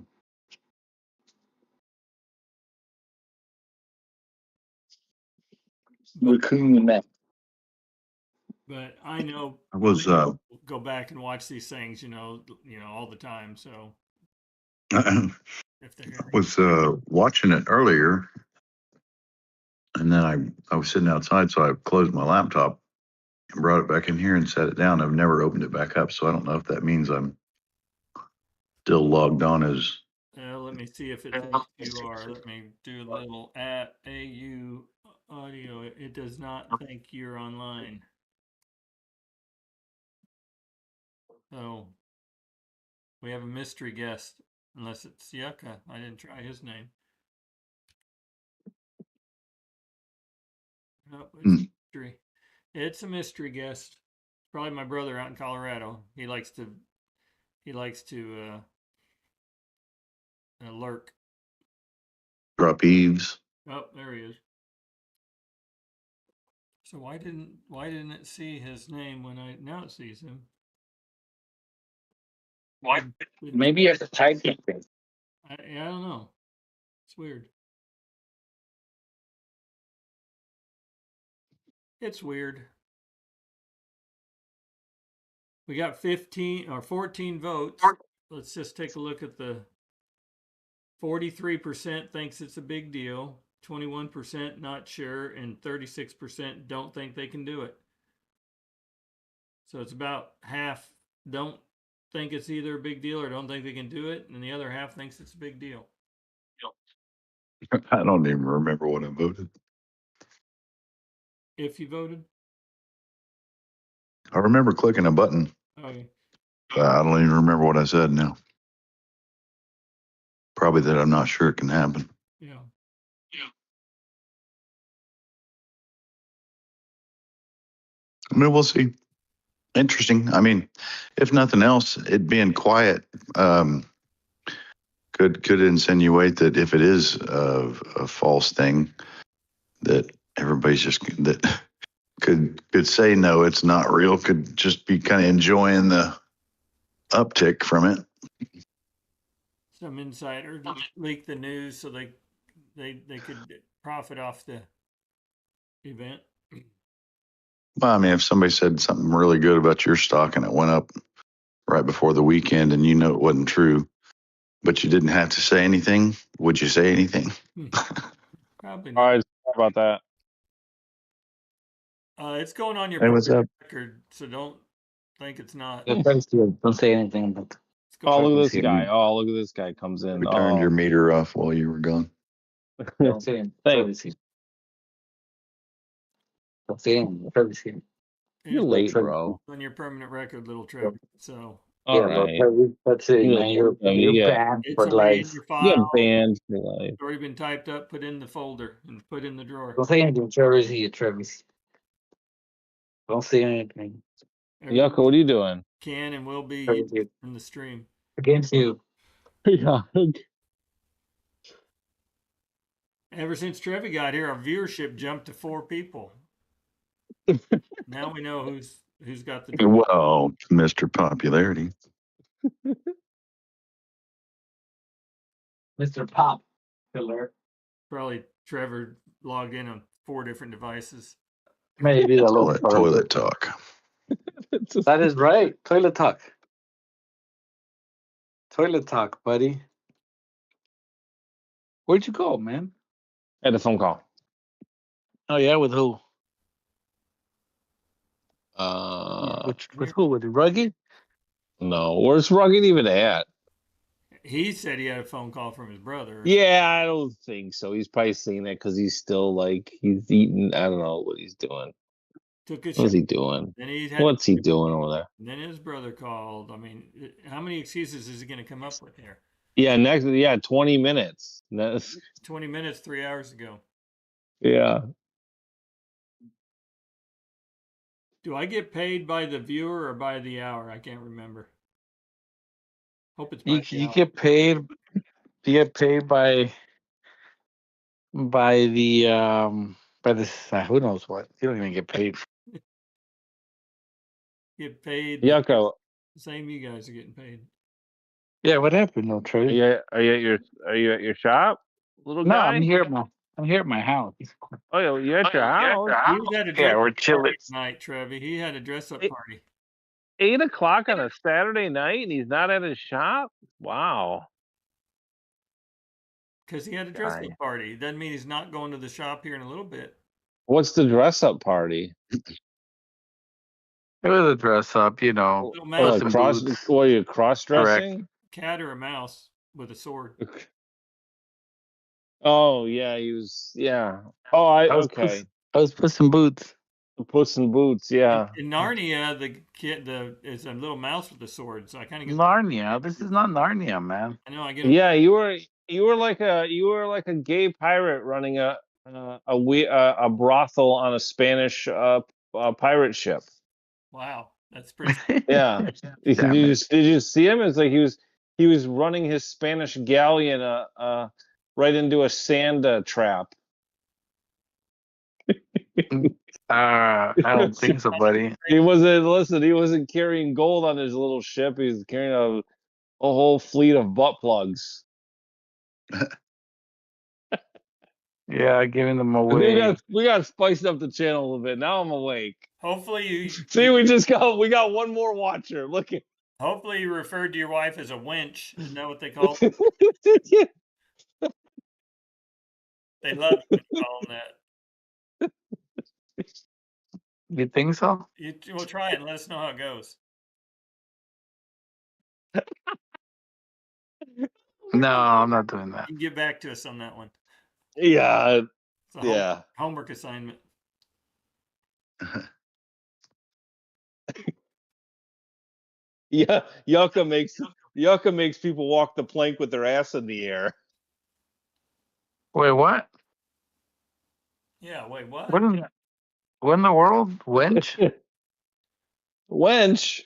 Raccoon. But I know I was go back and watch these things, all the time. So if they're here, watching it earlier, and then I was sitting outside, so I closed my laptop and brought it back in here and set it down. I've never opened it back up, so I don't know if that means I'm still logged on as. let me see if it thinks you are. Let me do a little AU audio. It does not think you're online. So we have a mystery guest, unless it's Yucca. I didn't try his name. Nope, it's mystery. It's a mystery guest. Probably my brother out in Colorado. He likes to lurk. Drop eaves. Oh, there he is. So why didn't it see his name when now it sees him? What? Maybe you have to type something. I don't know. It's weird. It's weird. We got 15 or 14 votes. Let's just take a look at the 43% thinks it's a big deal, 21% not sure, and 36% don't think they can do it. So it's about half don't think it's either a big deal or don't think they can do it, and the other half thinks it's a big deal. I don't even remember what I voted. If you voted? I remember clicking a button. Okay. I don't even remember what I said now. Probably that I'm not sure it can happen. Yeah. I mean, we'll see. Interesting. I mean, if nothing else, it being quiet could insinuate that if it is a false thing, that everybody's just that could say no, it's not real. Could just be kind of enjoying the uptick from it. Some insider leaked the news so they could profit off the event. Well, I mean, if somebody said something really good about your stock and it went up right before the weekend and it wasn't true, but you didn't have to say anything, would you say anything? Probably not. All right, sorry about that. It's going on your what's up? record, so don't think it's not. Don't say anything. But Oh, look at this guy. Oh, look at this guy comes in. We turned your meter off while you were gone. don't say anything. Thanks. Don't say anything. You're late, bro. On your permanent record, little Trevor. So. All right. That's it, man. You're banned It's for already life. in your file. You're banned for life. It's already been typed up, put in the folder, and put in the drawer. Don't say anything, Trevor's here, Trevor's. Don't say anything. Yucca, what are you doing? Can and will be in the stream. Against you. Yeah. Ever since Trevi got here, our viewership jumped to 4 people. Now we know who's got the. Well, Mr. Popularity. Mr. Pop Killer. Probably Trevor logged in on 4 different devices. Maybe the little toilet talk. That is right. Toilet talk. Toilet talk, buddy. Where'd you go, man? I had a phone call. Oh yeah, with who? With who? With Ruggy? No, where's Rugged even at? He said he had a phone call from his brother. Yeah, I don't think so. He's probably seeing that because he's still he's eating. I don't know what he's doing. What's he doing? What's he doing over there? Then his brother called. I mean, how many excuses is he going to come up with here? Yeah, 20 minutes. 20 minutes, 3 hours ago. Yeah. Do I get paid by the viewer or by the hour? I can't remember. Hope it's by You get paid. You get paid by the who knows what. You don't even get paid. Get paid. Yucca. Same you guys are getting paid. Yeah, what happened, no Trey? Are you at your shop, little No, guy? I'm here, man. I'm here at my house. Oh, you're at your house? He had a dress Yeah, we're up chilling. party tonight, Trevi. He had a dress up party. 8 o'clock on a Saturday night, and he's not at his shop? Wow. Because he had a dress up party. Doesn't mean he's not going to the shop here in a little bit. What's the dress up party? It was a dress up, you know. Little mouse. What are you cross dressing? Cat or a mouse with a sword. Oh yeah, he was. Yeah. Oh, okay. I was Puss in Boots. Puss in Boots. Yeah. In Narnia, the kid is a little mouse with a sword. So I kind of get Narnia. This is not Narnia, man. I know. I get. Yeah, you were like a gay pirate running a brothel on a Spanish pirate ship. Wow, that's pretty. Yeah. Did you see him? It's like he was running his Spanish galleon right into a sand trap. I don't think so, buddy. He wasn't carrying gold on his little ship. He was carrying a whole fleet of butt plugs. Yeah, giving them away. We got spiced up the channel a little bit. Now I'm awake. Hopefully you see. We got one more watcher. Look at. Hopefully you referred to your wife as a wench. Isn't that what they call it? They love you to call them that. You think so? We'll try it and let us know how it goes. No, I'm not doing that. You can get back to us on that one. Yeah. It's homework assignment. Yeah, Yucca makes people walk the plank with their ass in the air. Wait, what? Yeah, wait, what? What in the world? Wench? Wench?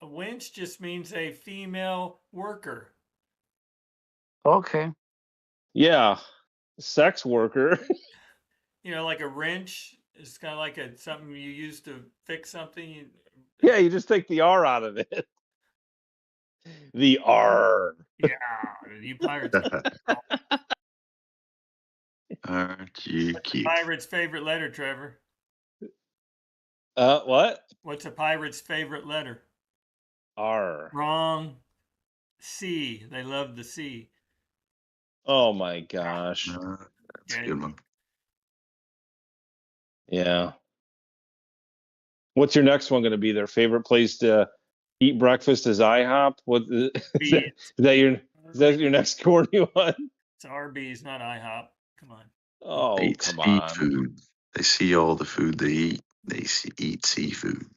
A wench just means a female worker. Okay. Yeah, sex worker. You know, like a wrench. It's kind of like something you use to fix something. Yeah, you just take the R out of it. The R. Yeah, you pirates. Pirate's favorite letter, Trevor? What? What's a pirate's favorite letter? R. Wrong. C. They love the sea. Oh my gosh. That's a good one. Yeah. What's your next one going to be? Their favorite place to eat breakfast is IHOP. What is that your next corny one? It's Arby's, not IHOP. Come on. Oh, come on. Eat food. They see all the food they eat. They eat seafood.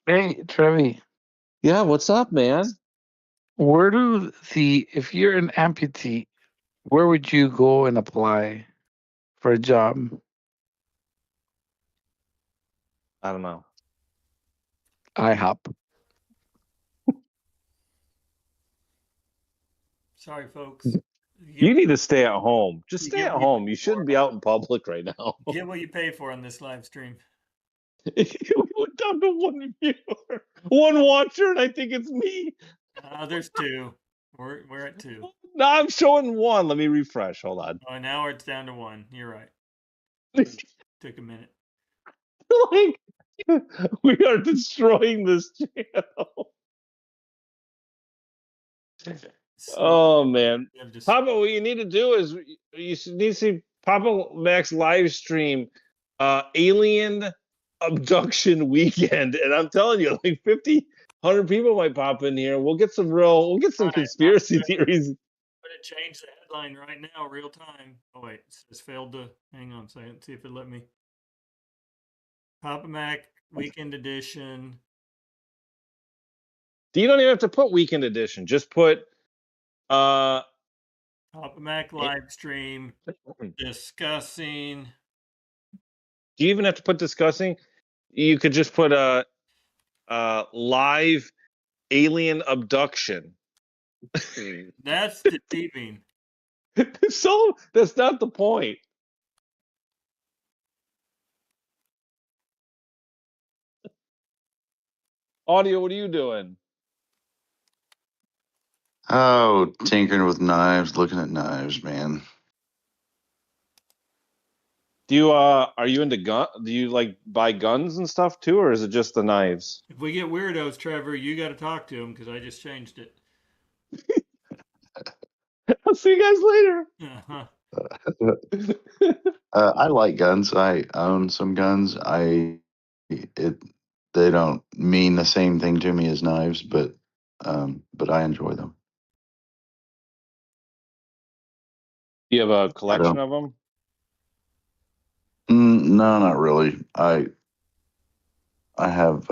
Hey, Trevi. Yeah, what's up, man? If you're an amputee, where would you go and apply for a job? I don't know. IHOP. Sorry, folks. You need to stay at home. Just stay at home. You shouldn't be out in public right now. Get what you pay for on this live stream. We went down to one viewer, one watcher, and I think it's me. There's two. We're at two. No, I'm showing one. Let me refresh. Hold on. Oh, now it's down to one. You're right. Took a minute. Like, we are destroying this channel. Oh man, Papa, what you need to do is you need to see Papa Mac's live stream, Alien Abduction Weekend, and I'm telling you, like 50, 100 people might pop in here. We'll get some conspiracy theories. I'm gonna change the headline right now, real time. Oh wait, it says failed to. Hang on a second, see if it let me. Papa Mac Weekend Edition. You don't even have to put Weekend Edition. Just put Papa Mac live stream discussing. Do you even have to put discussing? You could just put a live alien abduction. That's deceiving. So that's not the point. Audio, what are you doing? Oh, tinkering with knives, looking at knives, man. Do you are you into gun? Do you like buy guns and stuff too, or is it just the knives? If we get weirdos, Trevor, you got to talk to him because I just changed it. I'll see you guys later. Uh-huh. I like guns. I own some guns. They don't mean the same thing to me as knives, but I enjoy them. You have a I collection don't. of them? No, not really. I have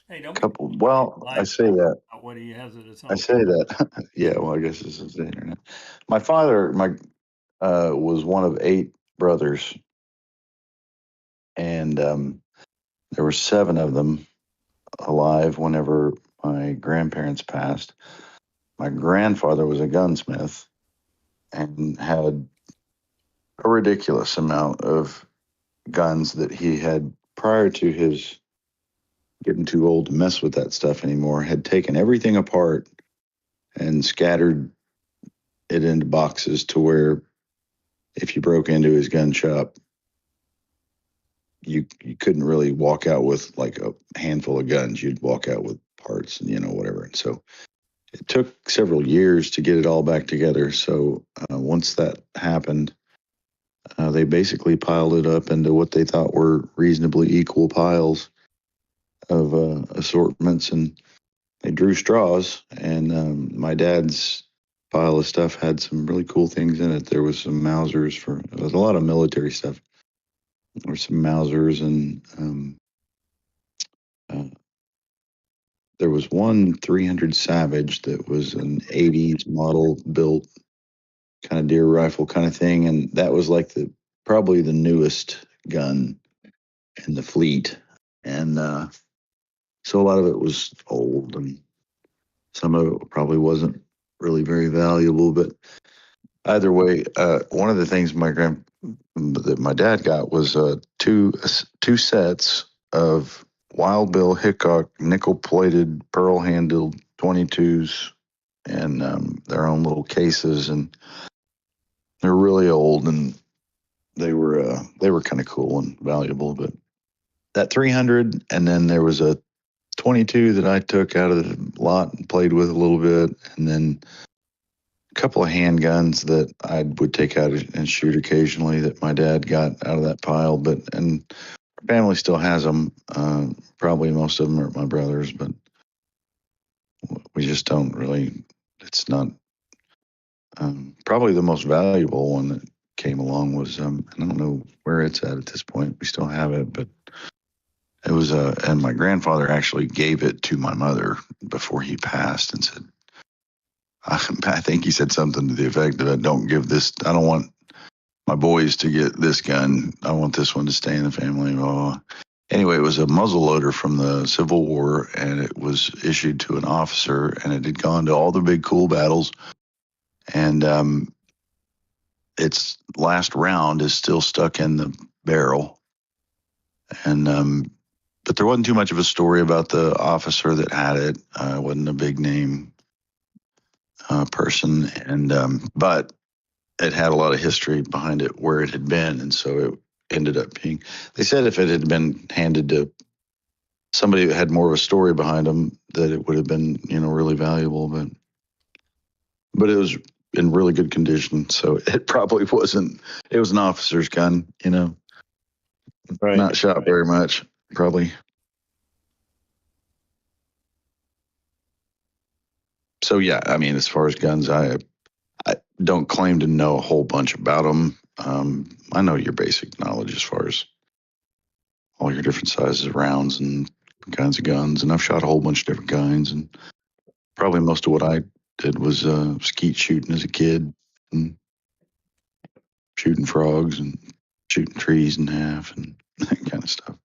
Hey, a don't couple. Well, I say that. what he has at his I home. say that. Yeah. Well, I guess this is the internet. My father, was one of 8 brothers, and there were 7 of them alive whenever my grandparents passed. My grandfather was a gunsmith and had a ridiculous amount of guns that he had prior to his getting too old to mess with that stuff anymore, had taken everything apart and scattered it into boxes to where if you broke into his gun shop, you couldn't really walk out with like a handful of guns. You'd walk out with parts and whatever. And so it took several years to get it all back together. So once that happened, they basically piled it up into what they thought were reasonably equal piles of assortments, and they drew straws. And my dad's pile of stuff had some really cool things in it. There was some Mausers there was a lot of military stuff. There were some Mausers, and there was one 300 Savage that was an 80s model built kind of deer rifle kind of thing, and that was like probably the newest gun in the fleet. And so a lot of it was old, and some of it probably wasn't really very valuable. But either way, one of the things that my dad got was two sets of Wild Bill Hickok nickel-plated, pearl-handled 22s, and their own little cases, and they're really old, and they were kind of cool and valuable. But that 300, and then there was a 22 that I took out of the lot and played with a little bit, and then a couple of handguns that I would take out and shoot occasionally that my dad got out of that pile. And our family still has them. Probably most of them are my brother's, but we just don't really. It's not. Probably the most valuable one that came along was I don't know where it's at this point. We still have it, but it was and my grandfather actually gave it to my mother before he passed and said, I think he said something to the effect that I don't want my boys to get this gun. I want this one to stay in the family. Anyway, it was a muzzle loader from the Civil War, and it was issued to an officer, and it had gone to all the big cool battles. And its last round is still stuck in the barrel. And but there wasn't too much of a story about the officer that had it. Wasn't a big name person, and but it had a lot of history behind it where it had been, and so it ended up being. They said if it had been handed to somebody that had more of a story behind them, that it would have been really valuable. But it was in really good condition, so it probably wasn't. It was an officer's gun, Right. not shot very much, probably. So yeah, I mean, as far as guns, I don't claim to know a whole bunch about them. I know your basic knowledge as far as all your different sizes of rounds and kinds of guns, and I've shot a whole bunch of different kinds, and probably most of what I did was skeet shooting as a kid, and shooting frogs and shooting trees in half and that kind of stuff.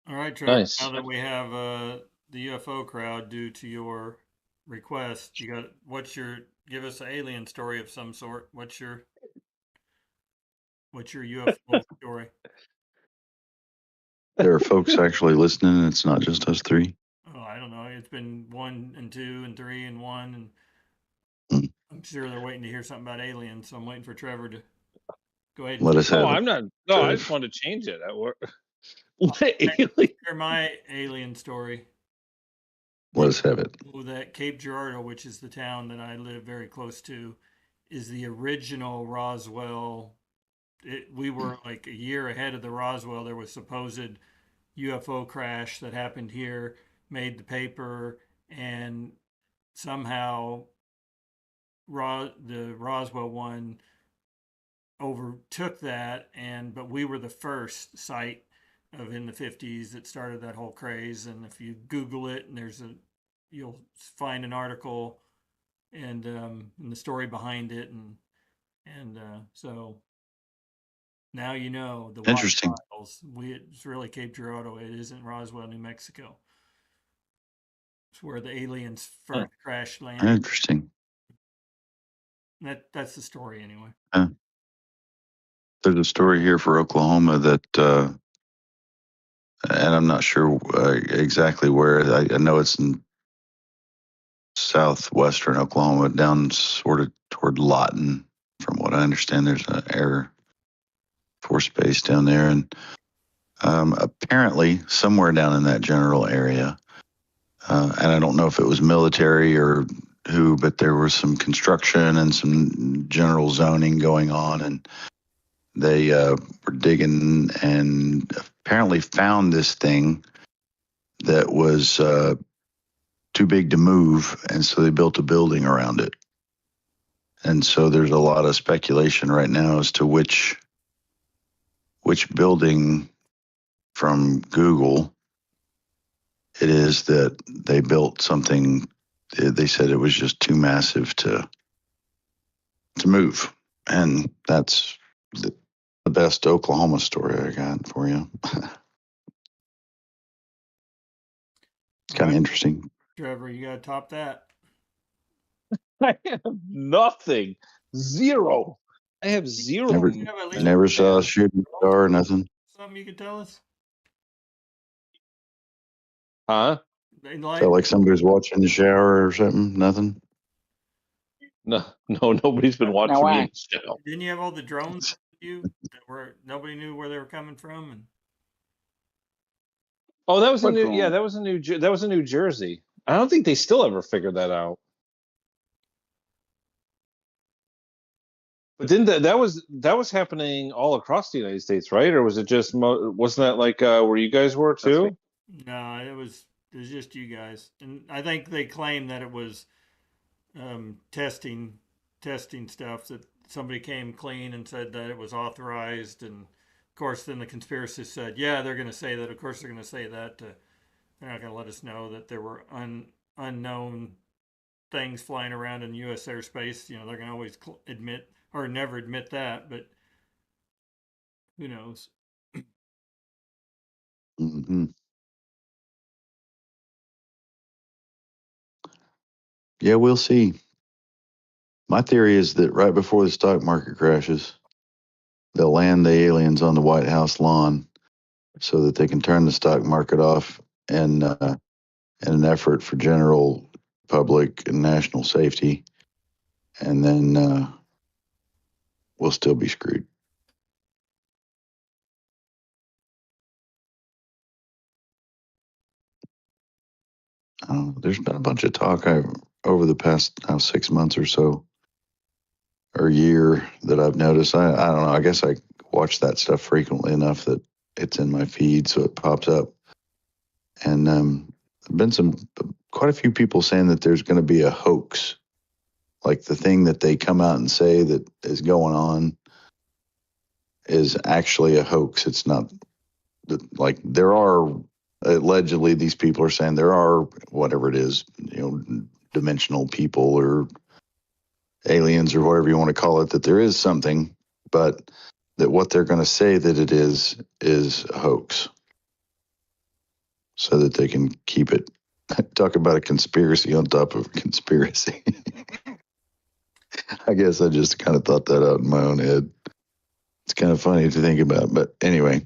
All right, Trevor. Nice. Now that we have the UFO crowd due to your request, give us an alien story of some sort. What's your UFO story? There are folks actually listening, and it's not just us 3. Oh, I don't know. It's been 1 and 2 and 3 and 1, and I'm sure they're waiting to hear something about aliens, so I'm waiting for Trevor to go ahead and Let us Oh, have it. I'm not. No, I just Trev. wanted to change it. What alien? share my alien story. Let Did us have it. you know that Cape Girardeau, which is the town that I live very close to, is the original Roswell? We were like a year ahead of the Roswell. There was supposed UFO crash that happened here, made the paper, and somehow the Roswell one overtook that, but we were the first site of in the 50s that started that whole craze. And if you Google it, and you'll find an article and the story behind it, and so now you know the Watch Interesting. Files. It's really Cape Girardeau. It isn't Roswell, New Mexico. It's where the aliens first crash landed. Interesting. That's the story anyway. There's a story here for Oklahoma that, and I'm not sure exactly where. I know it's in southwestern Oklahoma, down sort of toward Lawton. From what I understand, there's an Air Force base down there, and apparently somewhere down in that general area. And I don't know if it was military or who, but there was some construction and some general zoning going on, and they were digging and apparently found this thing that was too big to move, and so they built a building around it. And so there's a lot of speculation right now as to which building from Google it is that they built something. They said it was just too massive to move, and that's the best Oklahoma story I got for you. It's kind of interesting. Trevor, you got to top that. I have nothing. Zero. I have zero. Never saw a shooting star or nothing. Something you could tell us? Huh? Felt like somebody was watching the shower or something. Nothing. No, nobody's been watching me in the shower. Didn't you have all the drones with you that were nobody knew where they were coming from? And Oh, that was a new. Yeah, that was a New Jersey. I don't think they still ever figured that out. But didn't that was happening all across the United States, right? Or was it just wasn't that like where you guys were too? no, it was just you guys, and I think they claimed that it was testing stuff, that somebody came clean and said that it was authorized, and of course then the conspiracists said, yeah, they're going to say that. Of course they're going to say that. They're not going to let us know that there were unknown things flying around in U.S. airspace. They're going to always admit or never admit that, but who knows? Mm-hmm. Yeah, we'll see. My theory is that right before the stock market crashes, they'll land the aliens on the White House lawn so that they can turn the stock market off and in an effort for general public and national safety, and then we'll still be screwed. There's been a bunch of talk over the past 6 months or so, or a year, that I've noticed. I don't know. I guess I watch that stuff frequently enough that it's in my feed, so it pops up. And been quite a few people saying that there's going to be a hoax, like the thing that they come out and say that is going on is actually a hoax. It's not like there are allegedly, these people are saying there are whatever it is, dimensional people or aliens or whatever you want to call it, that there is something, but that what they're going to say that it is a hoax, so that they can keep it. Talk about a conspiracy on top of a conspiracy. I guess I just kind of thought that out in my own head. It's kind of funny to think about, but anyway.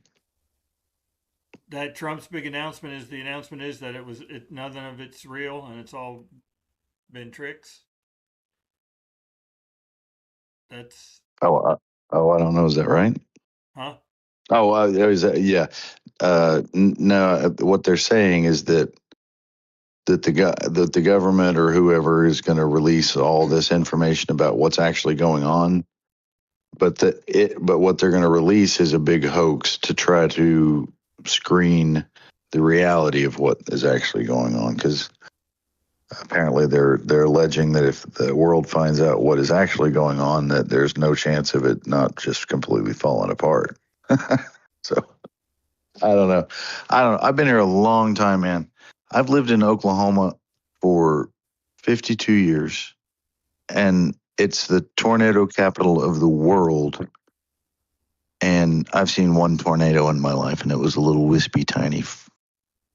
That Trump's big announcement is that nothing of it's real and it's all been tricks. That's Oh, I don't know. Is that right? huh? Oh, yeah. No, what they're saying is that the government or whoever is going to release all this information about what's actually going on, but what they're going to release is a big hoax to try to screen the reality of what is actually going on, because apparently they're alleging that if the world finds out what is actually going on, that there's no chance of it not just completely falling apart. So I don't know. I've been here a long time, man. I've lived in Oklahoma for 52 years, and it's the tornado capital of the world. And I've seen one tornado in my life, and it was a little wispy, tiny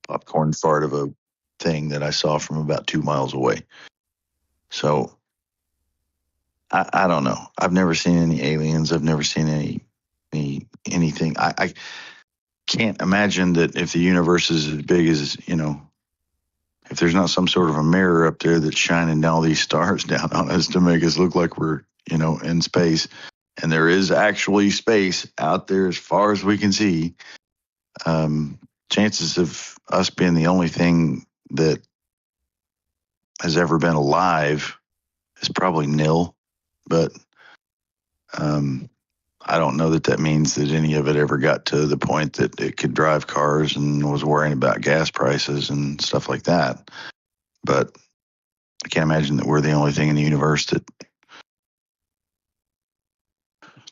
popcorn fart of a thing that I saw from about 2 miles away. So I don't know. I've never seen any aliens. I've never seen anything. I can't imagine that if the universe is as big as, if there's not some sort of a mirror up there that's shining all these stars down on us to make us look like we're, in space, and there is actually space out there as far as we can see, chances of us being the only thing that has ever been alive is probably nil. But I don't know that means that any of it ever got to the point that it could drive cars and was worrying about gas prices and stuff like that. But I can't imagine that we're the only thing in the universe that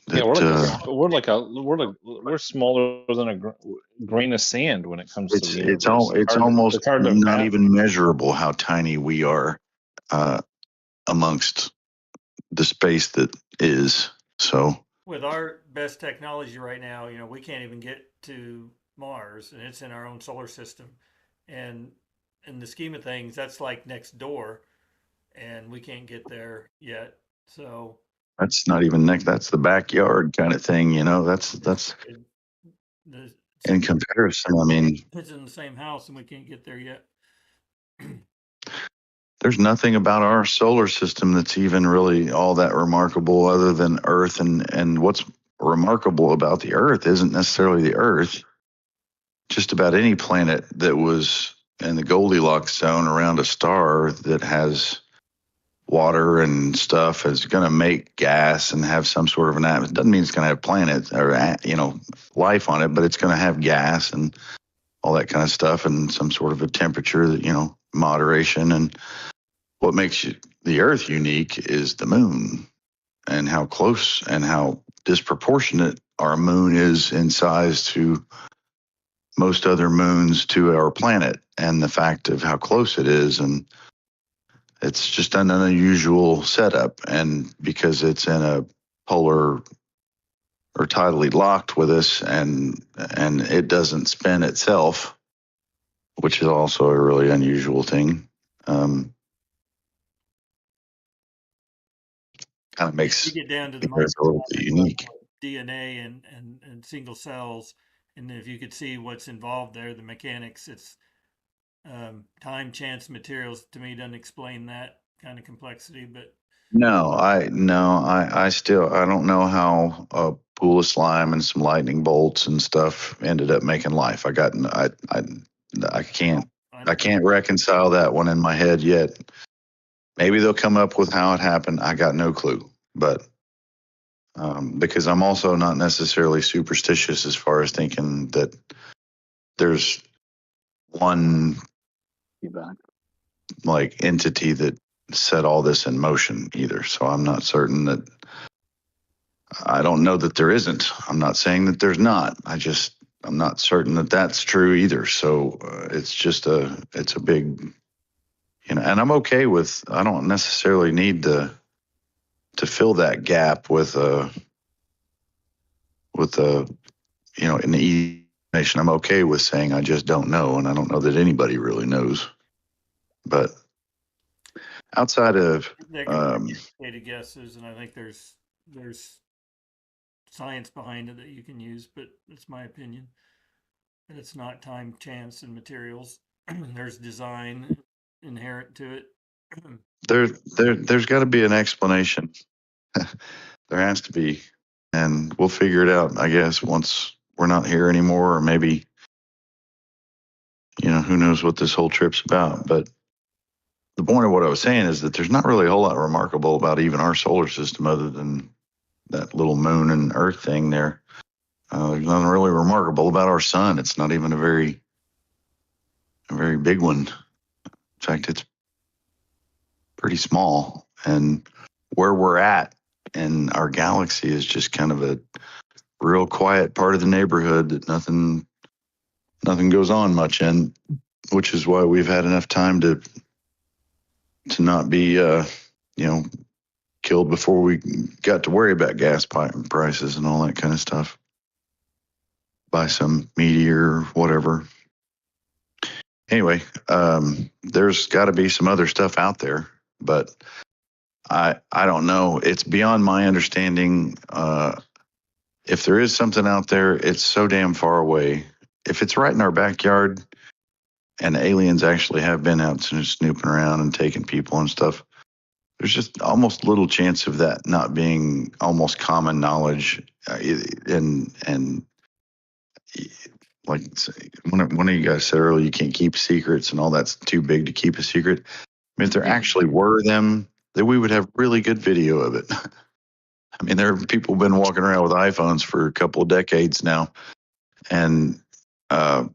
Yeah, we're smaller than a grain of sand when it comes to the universe. it's almost it's hard to not fathom. even measurable how tiny we are amongst the space that is. So With our best technology right now, we can't even get to Mars, and it's in our own solar system. And in the scheme of things, that's like next door, and we can't get there yet. So that's not even next. That's the backyard kind of thing. That's in comparison. I mean, it's in the same house, and we can't get there yet. There's nothing about our solar system that's even really all that remarkable other than Earth. And what's remarkable about the Earth isn't necessarily the Earth. Just about any planet that was in the Goldilocks zone around a star that has water and stuff is going to make gas and have some sort of an atmosphere. Doesn't mean it's going to have planets or, life on it, but it's going to have gas and all that kind of stuff and some sort of a temperature that, moderation. And what makes the Earth unique is the moon and how close and how disproportionate our moon is in size to most other moons to our planet, and the fact of how close it is. And it's just an unusual setup. And because it's in a polar or tidally locked with us, and it doesn't spin itself, which is also a really unusual thing. Kind of makes you get down to the Earth a little bit unique. DNA and single cells, and if you could see what's involved there, the mechanics, it's time, chance, materials. To me, doesn't explain that kind of complexity. But I still don't know how a pool of slime and some lightning bolts and stuff ended up making life. I can't reconcile that one in my head yet. Maybe they'll come up with how it happened. I got no clue, but because I'm also not necessarily superstitious as far as thinking that there's one like entity that set all this in motion either. So I'm not certain that. I don't know that there isn't. I'm not saying that there's not. I'm not certain that that's true either. So it's a big, and I'm okay with. I don't necessarily need to fill that gap with an explanation. I'm okay with saying I just don't know, and I don't know that anybody really knows. But outside of educated guesses, and I think there's science behind it that you can use, but it's my opinion. And it's not time, chance, and materials. There's design inherent to it. there's got to be an explanation. There has to be, and we'll figure it out, I guess, once we're not here anymore, or maybe, who knows what this whole trip's about. But the point of what I was saying is that there's not really a whole lot remarkable about even our solar system other than that little moon and Earth thing there. There's nothing really remarkable about our sun. It's not even a very big one. In fact, it's pretty small. And where we're at in our galaxy is just kind of a real quiet part of the neighborhood that nothing goes on much in, which is why we've had enough time to not be, killed before we got to worry about gas pipe prices and all that kind of stuff by some meteor or whatever. Anyway, there's got to be some other stuff out there, but I don't know. It's beyond my understanding. If there is something out there, it's so damn far away. If it's right in our backyard and aliens actually have been out snooping around and taking people and stuff, there's just almost little chance of that not being almost common knowledge. And like one of you guys said earlier, you can't keep secrets and all that's too big to keep a secret. I mean, if there actually were them, then we would have really good video of it. I mean, there are people been walking around with iPhones for a couple of decades now, and and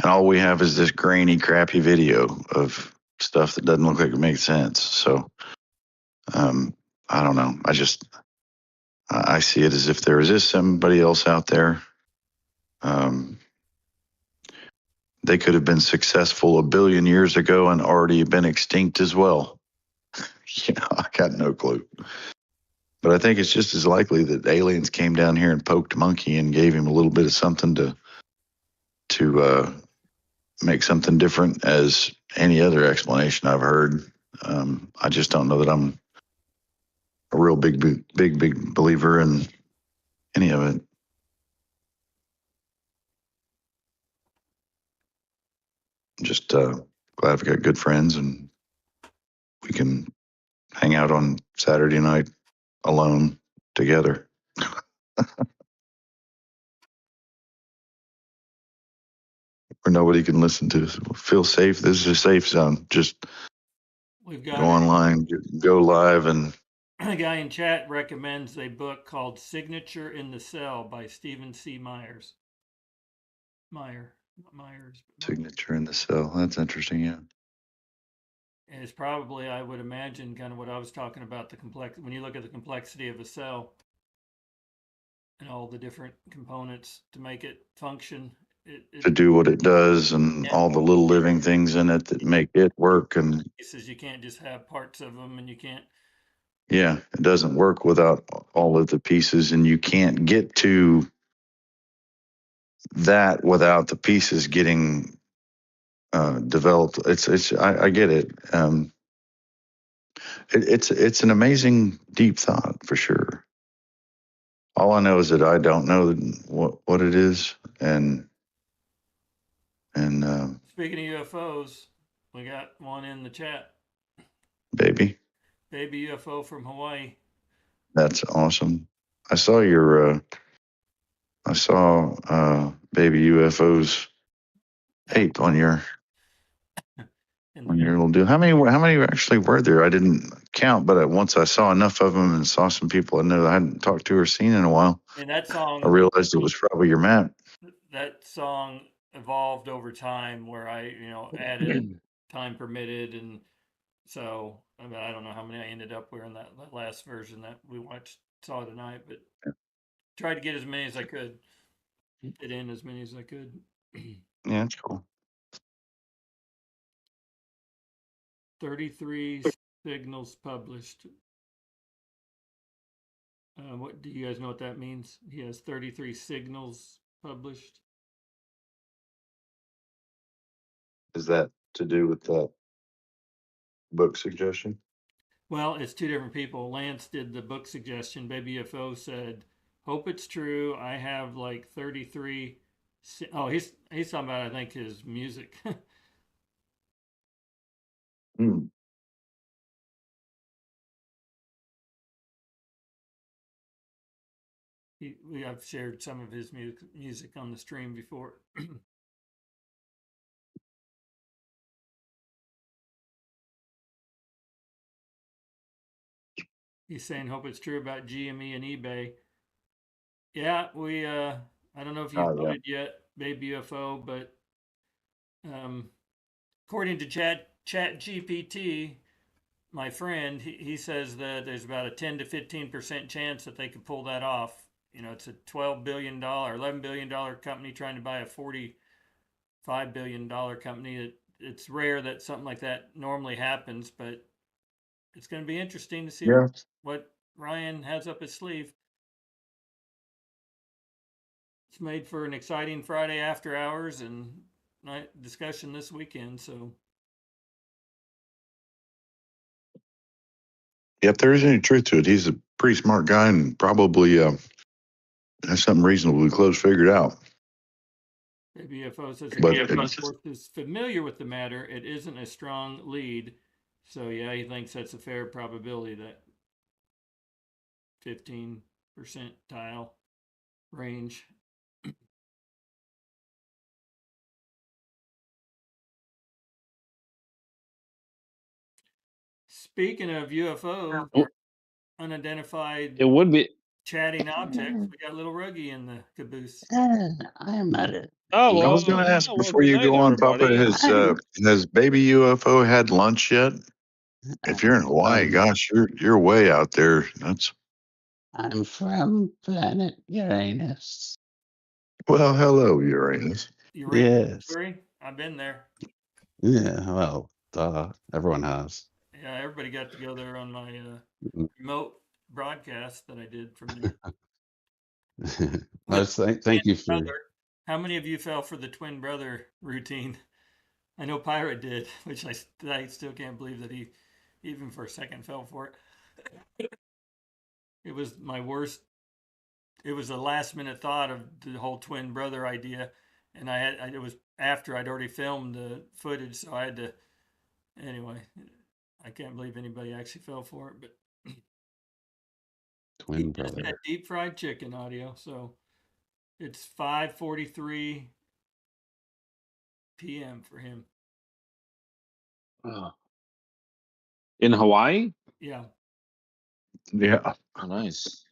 all we have is this grainy, crappy video of stuff that doesn't look like it makes sense. So, I don't know. I see it as if there is somebody else out there. They could have been successful a billion years ago and already been extinct as well. I got no clue. But I think it's just as likely that aliens came down here and poked Monkey and gave him a little bit of something to make something different as any other explanation I've heard. I just don't know that I'm a real big believer in any of it. Just glad I've got good friends and we can hang out on Saturday night alone together. Where nobody can listen to us. Feel safe. This is a safe zone. Just We've go got online, go live, and a guy in chat recommends a book called Signature in the Cell by Stephen C. Myers. Signature in the Cell. That's interesting, yeah. And it's probably, I would imagine, kind of what I was talking about, when you look at the complexity of a cell and all the different components to make it function. To do what it does and all the little living things in it that make it work. And pieces, you can't just have parts of them, and you can't. Yeah, it doesn't work without all of the pieces, and you can't get to that without the pieces getting developed. I get it. It's an amazing deep thought for sure. All I know is that I don't know what it is, and Speaking of UFOs, we got one in the chat. baby UFO from Hawaii. That's awesome. I saw your baby UFOs 8 on your little deal. How many actually were there? I didn't count, but once I saw enough of them and saw some people I know I hadn't talked to or seen in a while, and that song, I realized it was probably your map. That song evolved over time, where I added time permitted, and so I don't know how many I ended up with in that last version that we saw tonight, but tried to get as many as I could, fit in as many as I could. Yeah, that's cool. 33 signals published. What do you guys know what that means? He has 33 signals published. Is that to do with that book suggestion? Well, it's two different people. Lance did the book suggestion. Baby UFO said, "Hope it's true. I have like 33." Oh, he's talking about, I think, his music. I've shared some of his music on the stream before. He's saying, hope it's true about GME and eBay. Yeah, we I don't know if you voted yet, Baby UFO, but according to Chat GPT, my friend, he says that there's about a 10 to 15% chance that they could pull that off. You know, it's a $12 billion, $11 billion company trying to buy a $45 billion company. It's rare that something like that normally happens, but it's going to be interesting to see what Ryan has up his sleeve. It's made for an exciting Friday after hours and night discussion this weekend. So, if there is any truth to it, he's a pretty smart guy and probably has something reasonably close figured out. Baby UFO says the is familiar with the matter. It isn't a strong lead. So, yeah, he thinks that's a fair probability that 15 percentile range. Speaking of UFO, unidentified It would be chatting objects, we got Little Ruggy in the caboose. I'm at it. Oh, I was going to ask before you go on, Papa, has Baby UFO had lunch yet? If you're in Hawaii, gosh, you're way out there. I'm from planet Uranus. Well, hello, Uranus. Yes. Missouri? I've been there. Yeah, well, everyone has. Yeah, everybody got to go there on my remote broadcast that I did from there. Thank you for. How many of you fell for the twin brother routine? I know Pirate did, which I still can't believe that he even for a second fell for it. It was my worst. It was a last minute thought of the whole twin brother idea, and it was after I'd already filmed the footage, so I had to. Anyway, I can't believe anybody actually fell for it, but twin brother. Just had deep fried chicken audio, so it's 5:43 p.m. for him. In Hawaii? Yeah. Yeah. Oh, nice.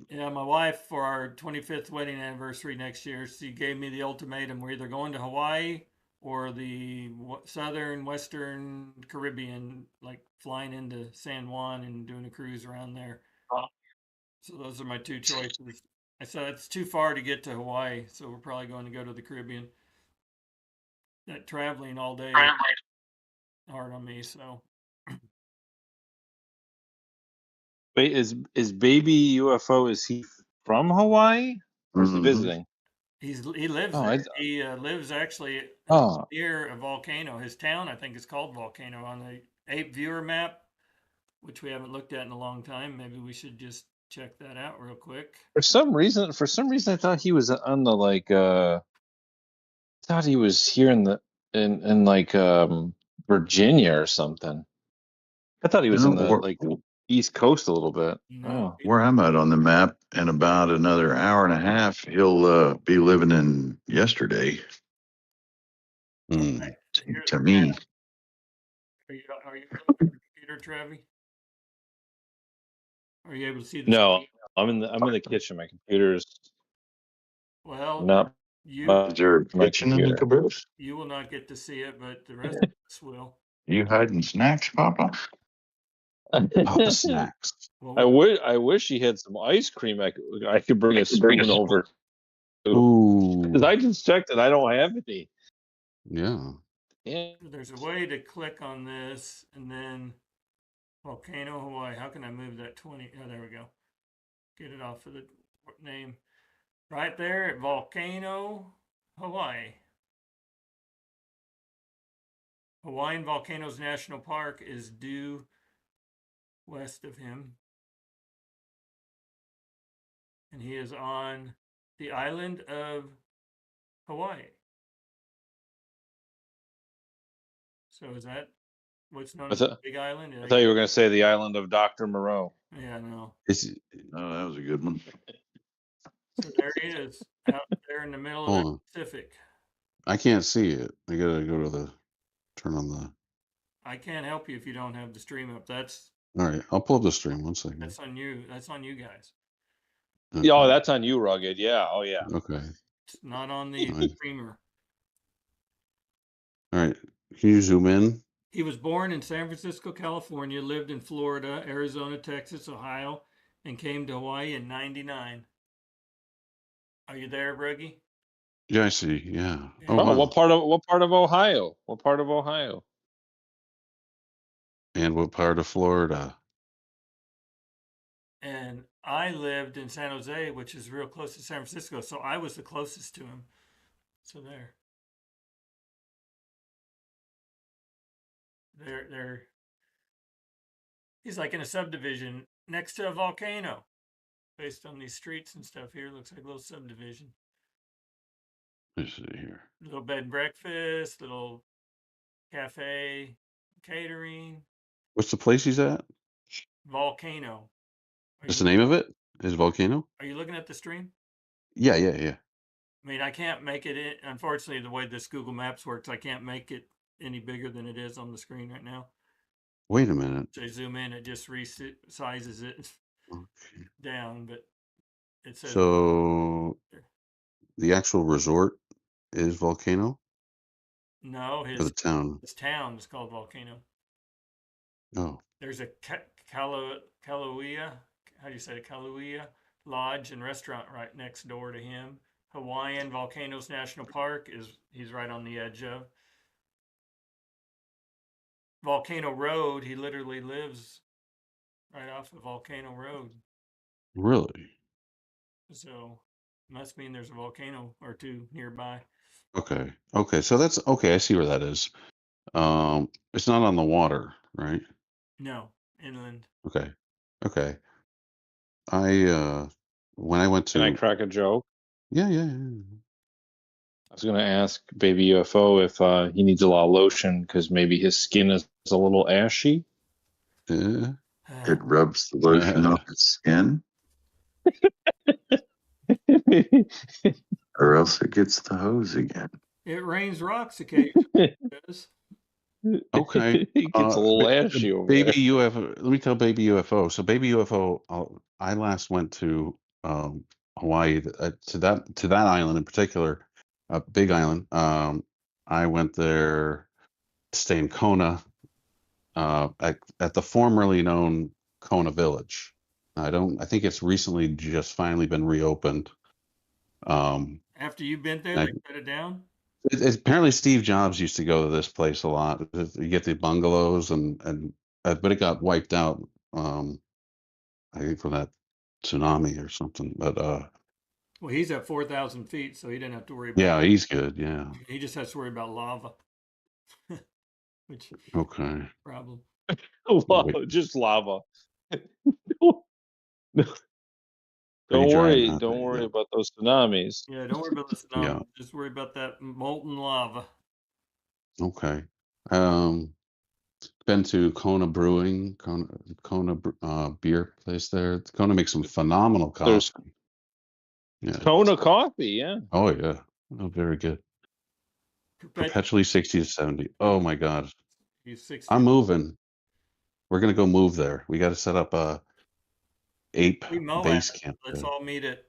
Yeah, my wife, for our 25th wedding anniversary next year, she gave me the ultimatum: we're either going to Hawaii or the southern, western Caribbean, like flying into San Juan and doing a cruise around there. So those are my two choices. I said it's too far to get to Hawaii, so we're probably going to go to the Caribbean. That traveling all day is hard on me, so. Wait, is Baby UFO, is he from Hawaii or is he visiting? He lives there. He lives actually near a volcano. His town, I think, is called Volcano on the Ape Viewer map, which we haven't looked at in a long time. Maybe we should just check that out real quick. For some reason, I thought he was on the thought he was here in like Virginia or something. I thought he was in the East Coast a little bit. No. Where I'm at on the map, in about another hour and a half, he'll be living in yesterday. To me. Are you on the computer, Trevi? Are you able to see the No, screen? I'm in the kitchen. My computer's well. Is there a kitchen in the caboose? You will not get to see it, but the rest of us will. You hiding snacks, Papa? Papa snacks. I wish he had some ice cream. I could bring a spoon over. Ooh. Because I just checked it. I don't have any. Yeah. There's a way to click on this and then Volcano, Hawaii. How can I move that 20? Oh, there we go. Get it off of the name. Right there at Volcano, Hawaii. Hawaiian Volcanoes National Park is due west of him. And he is on the island of Hawaii. So is that what's known as the Big Island? I thought you were going to say the island of Dr. Moreau. Yeah, I know. Oh, that was a good one. So there he is, out there in the middle of Hold the on. Pacific. I can't see it. I gotta go to turn on the. I can't help you if you don't have the stream up. That's All right, I'll pull up the stream. 1 second. that's on you. That's on you guys. Yeah, oh, that's on you, Rugged. Yeah. Oh, yeah. Okay. It's not on the Fine. streamer. All right. Can you zoom in? He was born in San Francisco, California, lived in Florida, Arizona, Texas, Ohio, and came to Hawaii in '99. Are you there, Bruggy? Yeah, I see. Yeah. Yeah. Oh, Oh, wow. what part of Ohio? What part of Ohio? And what part of Florida? And I lived in San Jose, which is real close to San Francisco, so I was the closest to him. So there. He's like in a subdivision next to a volcano. Based on these streets and stuff here, looks like a little subdivision. Let's see here. Little bed and breakfast, little cafe, catering, What's the place he's at? volcano. What's the name of it? Is Volcano? Are you looking at the stream? Yeah, yeah, yeah. I mean, I can't make it in. Unfortunately, the way this Google Maps works, I can't make it any bigger than it is on the screen right now. Wait a minute. So I zoom in, it just resizes it down, but it says So the actual resort is Volcano? no. Or the town? His town is called Volcano. Oh. There's a Kaluia, how do you say it? Kaluia Lodge and restaurant right next door to him. Hawaiian Volcanoes National Park he's right on the edge of. Volcano Road, he literally lives right off of Volcano Road. Really? So must mean there's a volcano or two nearby. Okay. Okay. So that's okay. I see where that is. It's not on the water, right? No, inland. Okay. Okay. When I went to. Can I crack a joke? Yeah. I was going to ask Baby UFO if he needs a lot of lotion because maybe his skin is a little ashy. Yeah. It rubs the lotion off its skin, or else it gets the hose again. It rains rocks occasionally. Okay. He gets a little ashy over Baby there. UFO. Let me tell Baby UFO. So Baby UFO. I last went to Hawaii to that island in particular, Big Island. I went there to stay in Kona, at the formerly known Kona Village. I think it's recently just finally been reopened. After you've been there, they shut it down? Apparently Steve Jobs used to go to this place a lot. You get the bungalows but it got wiped out. I think from that tsunami or something. But Well, he's at 4,000 feet, so he didn't have to worry about. yeah, he's good. Yeah. He just has to worry about lava. Which Okay. problem. Lava, just lava. Pretty Don't dry worry. and Don't happy, worry yeah. about those tsunamis. Yeah, don't worry about the tsunami. Yeah. Just worry about that molten lava. Okay. Been to Kona Brewing, Kona beer place there. Kona makes some phenomenal coffee. There's Yeah. Kona coffee, yeah. Oh yeah. Oh, very good. Perpetually 60 to 70. Oh my God. He's 60. I'm moving. We're gonna go move there. We got to set up a ape We mow base at it. camp. Let's there. all meet at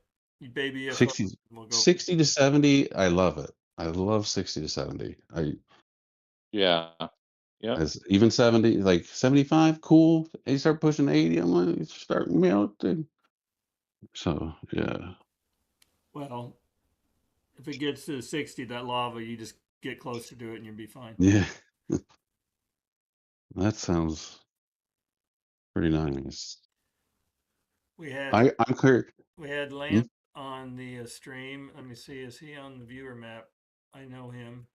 Baby UFO. 60, We'll go. 60 to 70. I love it. I love 60 to 70. Yeah. Even 70, like 75, cool. You start pushing 80, I'm like, start melting. So yeah. Well, if it gets to 60, that lava, you just get closer to it and you'll be fine. Yeah. That sounds pretty nice. I'm clear. We had Lance on the stream. Let me see. Is he on the viewer map? I know him.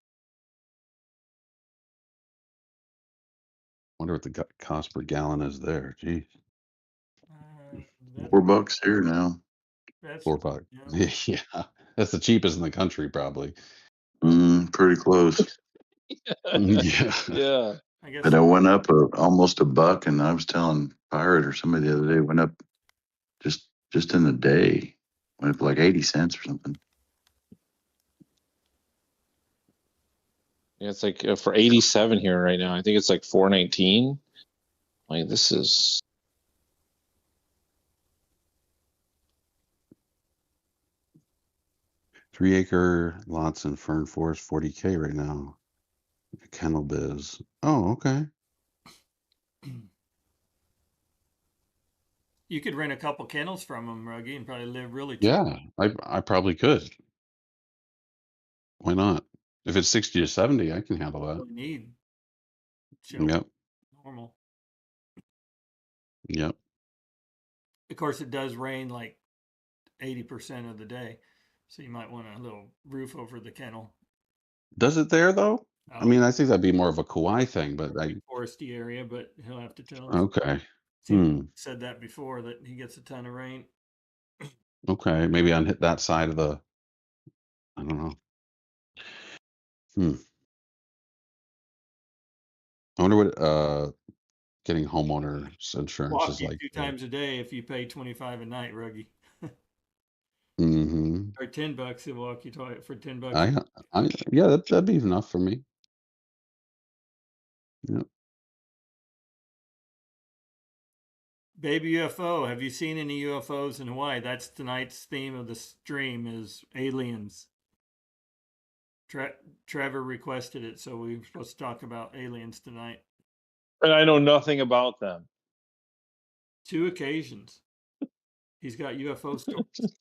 Wonder what the cost per gallon is there. Gee. $4 here now. That's $4. Yeah. That's the cheapest in the country, probably. Pretty close. Yeah. Yeah. I guess But I went up almost $1, and I was telling Pirate or somebody the other day, went up just in a day, went up like 80 cents or something. Yeah, it's like for 87 here right now. I think it's like 419. Like this is 3-acre lots in Fern Forest, 40K right now. Kennel Biz. Oh, okay. you could rent a couple kennels from them, Ruggy, and probably live really cheap. Yeah, I probably could. Why not? If it's 60 to 70, I can handle that. You need shelter, Yep. normal. Yep. Of course, it does rain like 80% of the day, so you might want a little roof over the kennel. Does it there though? I Oh, mean, I think that'd be more of a Kauai thing, but foresty area, but he'll have to tell us. okay. Seems said that before, that he gets a ton of rain. Okay, maybe on that side of the, I don't know. I wonder what getting homeowners insurance Walk is you like 2 there. times a day if you pay 25 a night, Ruggy. Mm-hmm. Or $10, he'll walk you for $10. Yeah, that'd be enough for me. Yep. Baby UFO, have you seen any UFOs in Hawaii? That's tonight's theme of the stream is aliens. Trevor requested it, so we're supposed to talk about aliens tonight. And I know nothing about them. 2 occasions. He's got UFO stories.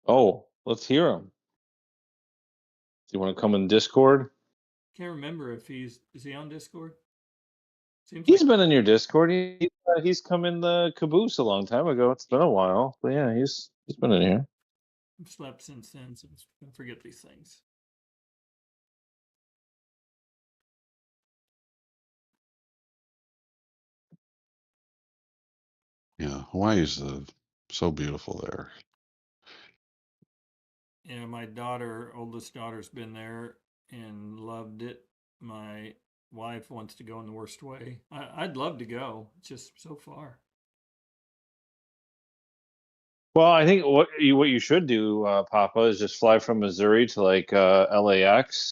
Oh, let's hear them. Do you want to come in Discord? Can't remember if is he on Discord? Seems He's like been in your Discord. He's come in the caboose a long time ago. It's been a while, but yeah, he's been in here. I've slept since then, so I forget these things. Yeah, Hawaii's so beautiful there. You know, my oldest daughter's been there and loved it. My wife wants to go in the worst way. I'd love to go. It's just so far. Well, I think what you should do, Papa, is just fly from Missouri to like LAX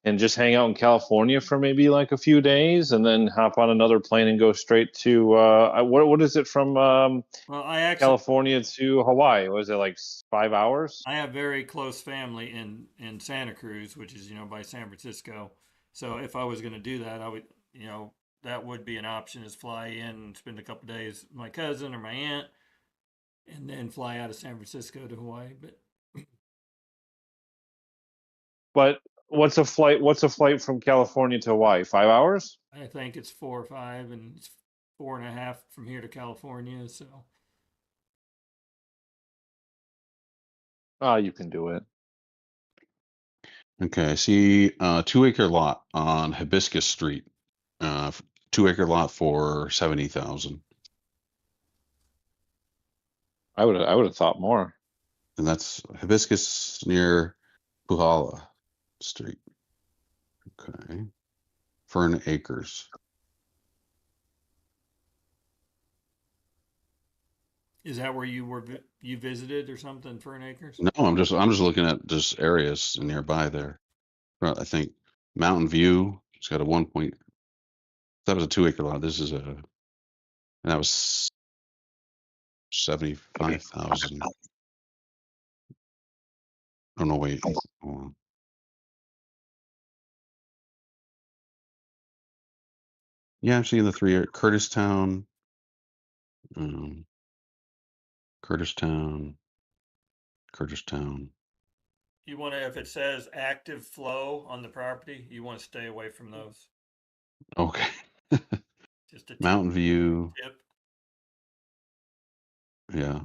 and just hang out in California for maybe like a few days, and then hop on another plane and go straight to what is it from Well, I actually California to Hawaii? Was it like 5 hours? I have very close family in Santa Cruz, which is by San Francisco. So if I was going to do that, I would that would be an option, is fly in and spend a couple days with my cousin or my aunt, and then fly out of San Francisco to Hawaii. But what's a flight? What's a flight from California to Hawaii? 5 hours? I think it's 4 or 5, and it's 4.5 from here to California. So You can do it. Okay, I see 2-acre lot on Hibiscus Street. 2-acre lot for 70,000. I would have thought more. And that's Hibiscus near Puhala Street. Okay. Fern Acres. is that where you visited or something, Fern Acres? No, I'm just looking at just areas nearby there. I think Mountain View. It's got a 1 point. That was a 2-acre lot. This is and that was 75,000. Oh no, wait. Hold on. Yeah, I'm seeing the 3 Curtistown. Curtistown. You want to, if it says active flow on the property, you want to stay away from those. Okay. Just a Mountain View. tip. Yeah.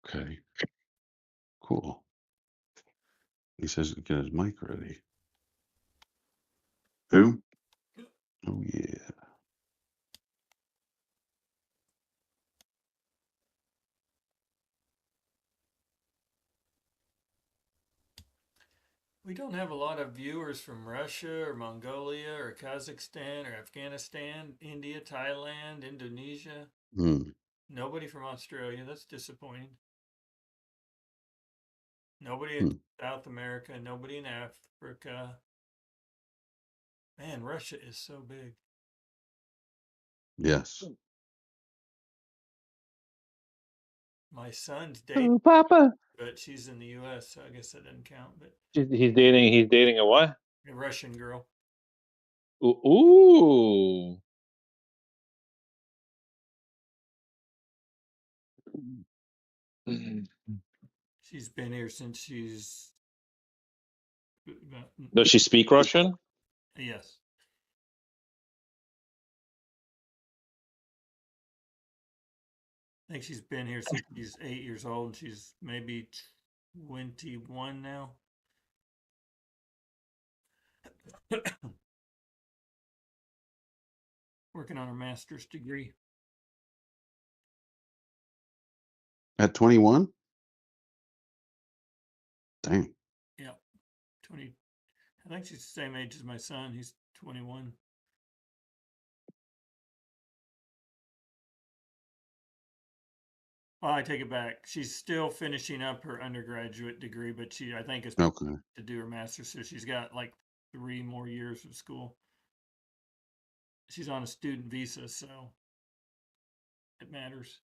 Okay. Cool. He says get his mic ready. Who? Oh yeah. We don't have a lot of viewers from Russia or Mongolia or Kazakhstan or Afghanistan, India, Thailand, Indonesia. Hmm. Nobody from Australia. That's disappointing. Nobody Hmm. in South America. Nobody in Africa. Man, Russia is so big. Yes. My son's dating, Oh, Papa. but she's in the U.S., so I guess that doesn't count. But He's dating. He's dating a what? a Russian girl. Ooh. She's been here since she's. Does she speak Russian? Yes. I think she's been here since she's 8 years old, and she's maybe 21 now. Working on her master's degree. At 21? Dang. Yeah. 20. I think she's the same age as my son. He's 21. Well, I take it back. She's still finishing up her undergraduate degree, but I think, is Okay. to do her master's. So she's got like 3 more years of school. She's on a student visa, so it matters.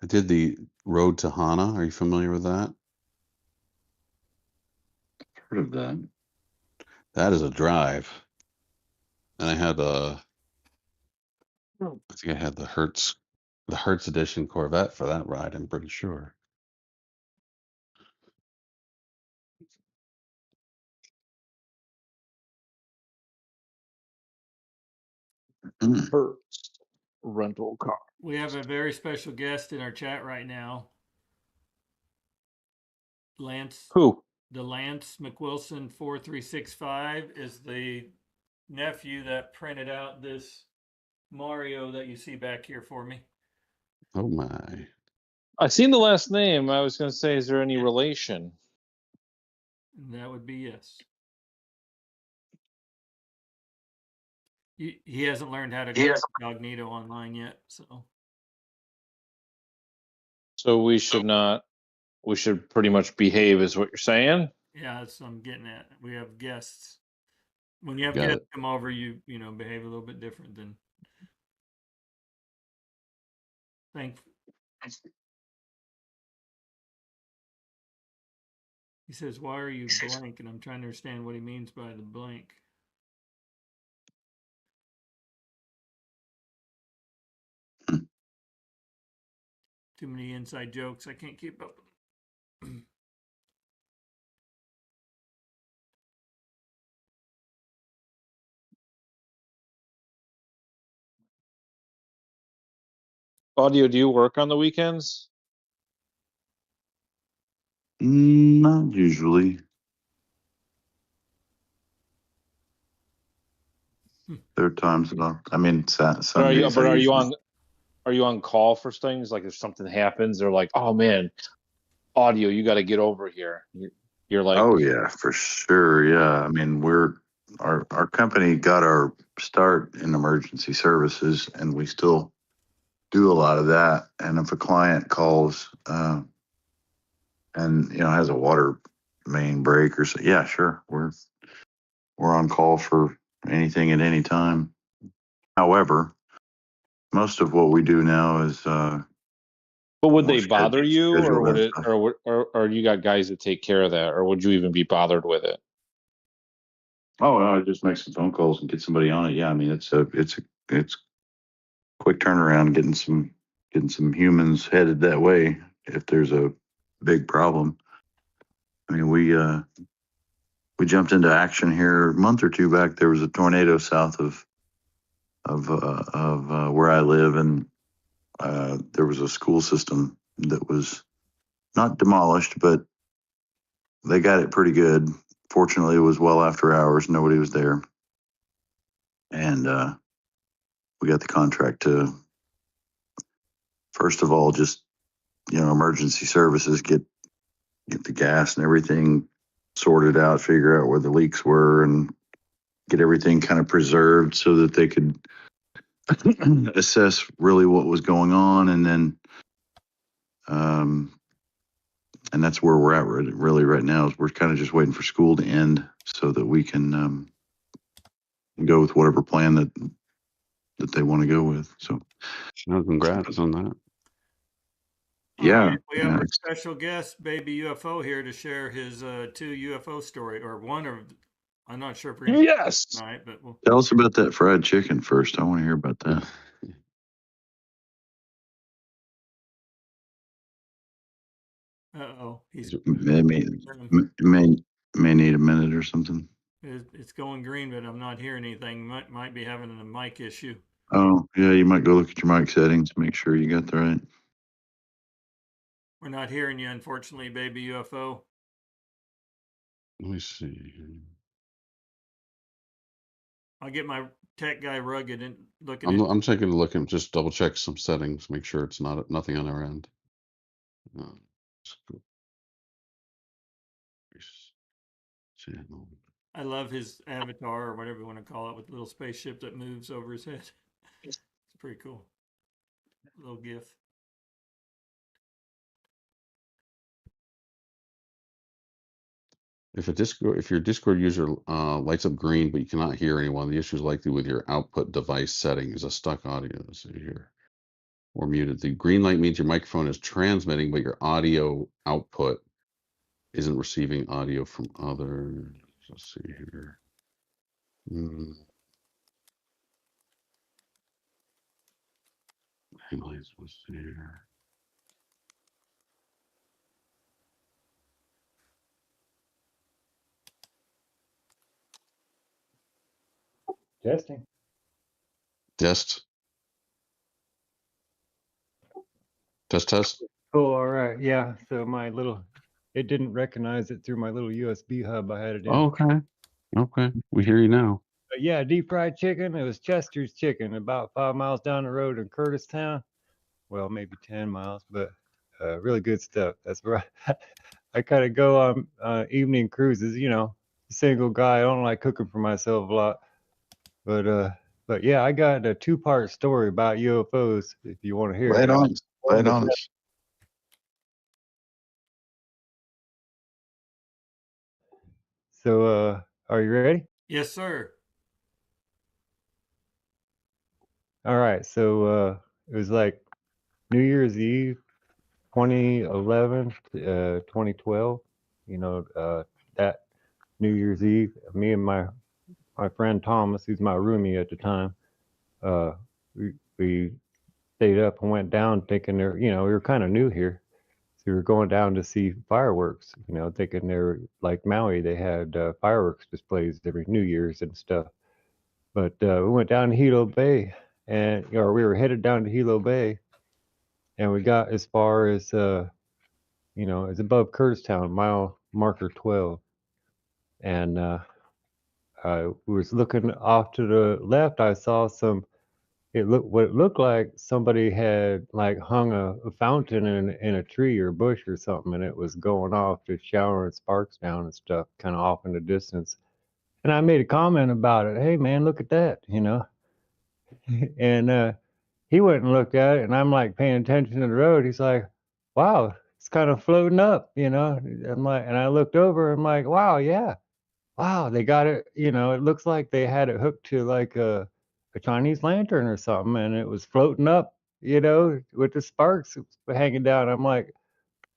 I did the road to Hana. Are you familiar with that? Heard of that? That is a drive. And I had I think I had the Hertz edition Corvette for that ride, I'm pretty sure. Hertz rental car. We have a very special guest in our chat right now. Lance. Who? The Lance McWilson 4365 is the nephew that printed out this Mario that you see back here for me. Oh my. I seen the last name. I was going to say, is there any relation? And that would be yes. He hasn't learned how to do incognito online yet, so. So we should not. We should pretty much behave, is what you're saying. Yeah, that's what I'm getting at. We have guests. When you have Got guests it. come over, you behave a little bit different than. He says, "Why are you blank?" And I'm trying to understand what he means by the blank. Too many inside jokes. I can't keep up. Audio, do you work on the weekends? Not usually. There are times that I mean, Sundays. Are you? But I are you usually, on? Are you on call for things? Like if something happens, they're like, "Oh man, Audio, you got to get over here." You're like, oh yeah, for sure. Yeah, I mean, our company got our start in emergency services, and we still do a lot of that. And if a client calls and has a water main break or so, yeah, sure, we're on call for anything at any time. However, most of what we do now is but would more they bother you, or would scheduled it, stuff. or you got guys that take care of that, or would you even be bothered with it? Oh no, just make some phone calls and get somebody on it. Yeah, I mean it's quick turnaround getting some humans headed that way if there's a big problem. I mean we jumped into action here a month or two back. There was a tornado south of where I live, and there was a school system that was not demolished, but they got it pretty good. Fortunately, it was well after hours. Nobody was there. And we got the contract to, first of all, just, emergency services, get the gas and everything sorted out, figure out where the leaks were, and get everything kind of preserved so that they could assess really what was going on. And then, and that's where we're at really right now, is we're kind of just waiting for school to end so that we can go with whatever plan that they want to go with. So, congrats on that. Yeah, we have a special guest, Baby UFO, here to share his 2 UFO story, or one of. I'm not sure if we're going to tonight, but we'll tell us about that fried chicken first. I want to hear about that. he's may need a minute or something. It's going green, but I'm not hearing anything. Might be having a mic issue. Oh, yeah, you might go look at your mic settings, make sure you got the right. We're not hearing you, unfortunately, Baby UFO. Let me see. I'll get my tech guy Rugged and look at I'm taking a look and just double check some settings, make sure it's nothing on our end. Channel. I love his avatar, or whatever you want to call it, with the little spaceship that moves over his head. It's pretty cool. Little GIF. If your Discord user lights up green but you cannot hear anyone, the issue is likely with your output device settings. A stuck audio. Let's see here. Or muted. The green light means your microphone is transmitting, but your audio output isn't receiving audio from others. Let's see here. Let's see here. Testing. Test. Oh, all right. Yeah. So it didn't recognize it through my little USB hub. I had it in. Okay. We hear you now. But yeah, deep fried chicken. It was Chester's Chicken, about 5 miles down the road in Curtistown. Well, maybe 10 miles, but really good stuff. That's right. I kind of go on evening cruises. Single guy. I don't like cooking for myself a lot, but yeah, I got a 2-part story about UFOs. If you want to hear Right it. on. Right on. So, are you ready? Yes, sir. All right. So, it was like New Year's Eve, 2011, 2012. That New Year's Eve, me and my friend Thomas, who's my roomie at the time, we stayed up and went down thinking we were kind of new here. So we were going down to see fireworks, thinking they're like Maui, they had fireworks displays every New Year's and stuff. But we went down to Hilo Bay, we were headed down to Hilo Bay, and we got as far as, it's above Curtistown, mile marker 12. And we was looking off to the left. I saw what it looked like somebody had like hung a fountain in a tree or bush or something, and it was going off, just showering sparks down and stuff, kind of off in the distance. And I made a comment about it. Hey man, look at that, And he went and looked at it, and I'm like paying attention to the road. He's like, wow, it's kind of floating up, I'm like, and I looked over, I'm like, wow, yeah. Wow, they got it, it looks like they had it hooked to like a Chinese lantern or something, and it was floating up, with the sparks hanging down. I'm like,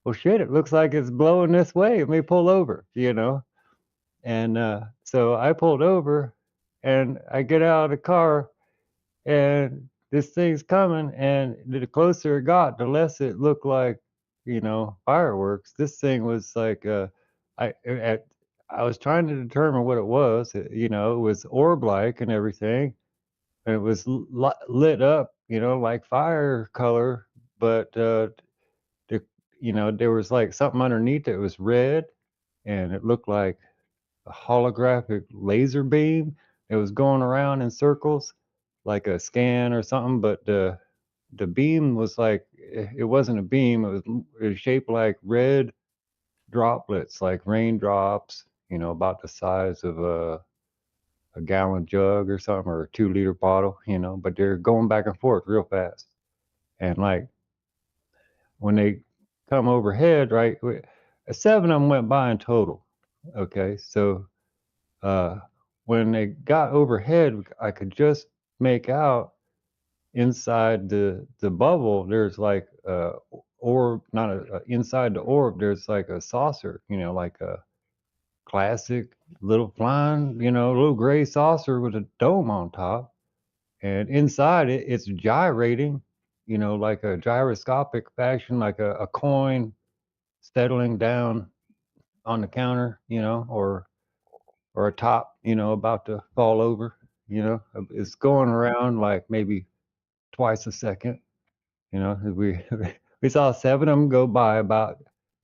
well, shit, it looks like it's blowing this way. Let me pull over, And so I pulled over, and I get out of the car, and this thing's coming, and the closer it got, the less it looked like, fireworks. This thing was like, I was trying to determine what it was. It was orb-like and everything, and it was lit up, like fire color, but there was like something underneath it was red, and it looked like a holographic laser beam. It was going around in circles, like a scan or something. But the beam was like it wasn't a beam. It was shaped like red droplets, like raindrops. About the size of a gallon jug or something, or a 2 liter bottle. But they're going back and forth real fast. And like when they come overhead, right? 7 of them went by in total. Okay, so uh, when they got overhead, I could just make out inside the bubble. There's like orb, not inside the orb. There's like a saucer, like a classic little flying, little gray saucer with a dome on top, and inside it, it's gyrating, like a gyroscopic fashion, like a coin settling down on the counter, or a top, about to fall over, it's going around like maybe twice a second. We we saw 7 of them go by.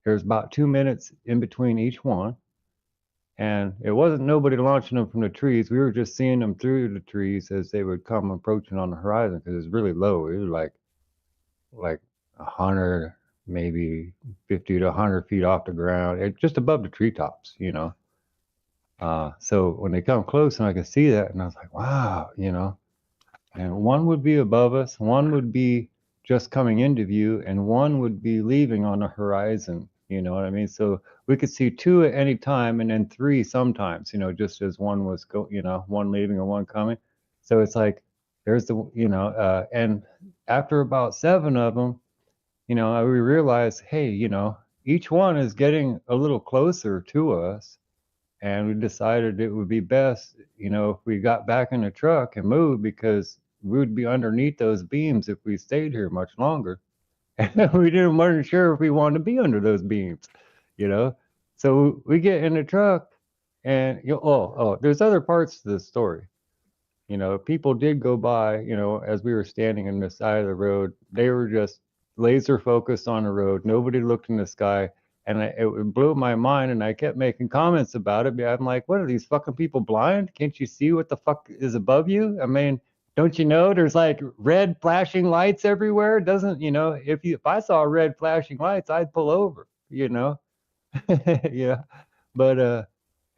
There's about 2 minutes in between each one, and it wasn't nobody launching them from the trees. We were just seeing them through the trees as they would come approaching on the horizon, because it's really low. It was like 100, maybe 50 to 100 feet off the ground, just above the treetops. So when they come close and I could see that, and I was like, wow. And one would be above us, one would be just coming into view, and one would be leaving on the horizon. You know what I mean? So we could see 2 at any time, and then 3 sometimes, just as one was one leaving and one coming. So it's like there's and after about 7 of them, we realized, hey, each one is getting a little closer to us, and we decided it would be best, if we got back in the truck and moved, because we would be underneath those beams if we stayed here much longer. And weren't sure if we wanted to be under those beams, you know. So we get in the truck, and there's other parts to this story. People did go by, as we were standing on the side of the road. They were just laser focused on the road. Nobody looked in the sky. And it blew my mind, and I kept making comments about it. I'm like, what are these fucking people blind? Can't you see what the fuck is above you? I mean, don't you know there's like red flashing lights everywhere? Doesn't, if I saw red flashing lights, I'd pull over, yeah. But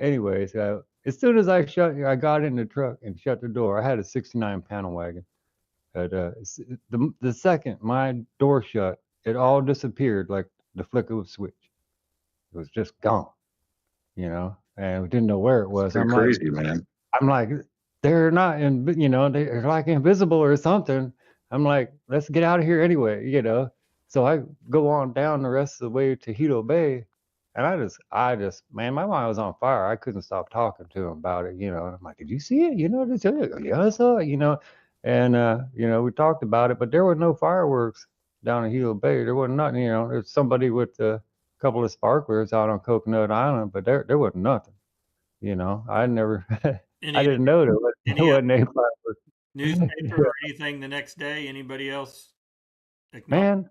anyways, as soon as I got in the truck and shut the door. I had a 69 panel wagon. But the second my door shut, it all disappeared like the flick of a switch. It was just gone, and we didn't know where it was. Pretty crazy, man. I'm like, they're not they're like invisible or something. I'm like, let's get out of here anyway. So I go on down the rest of the way to Hilo Bay, and I just, man, my mind was on fire. I couldn't stop talking to him about it. I'm like, did you see it? Did you? Yeah, I saw it. And we talked about it, but there were no fireworks down in Hilo Bay. There wasn't nothing. There's somebody with a couple of sparklers out on Coconut Island, but there wasn't nothing. I never, I didn't know there wasn't any fireworks. Newspaper or anything the next day? Anybody else? Man,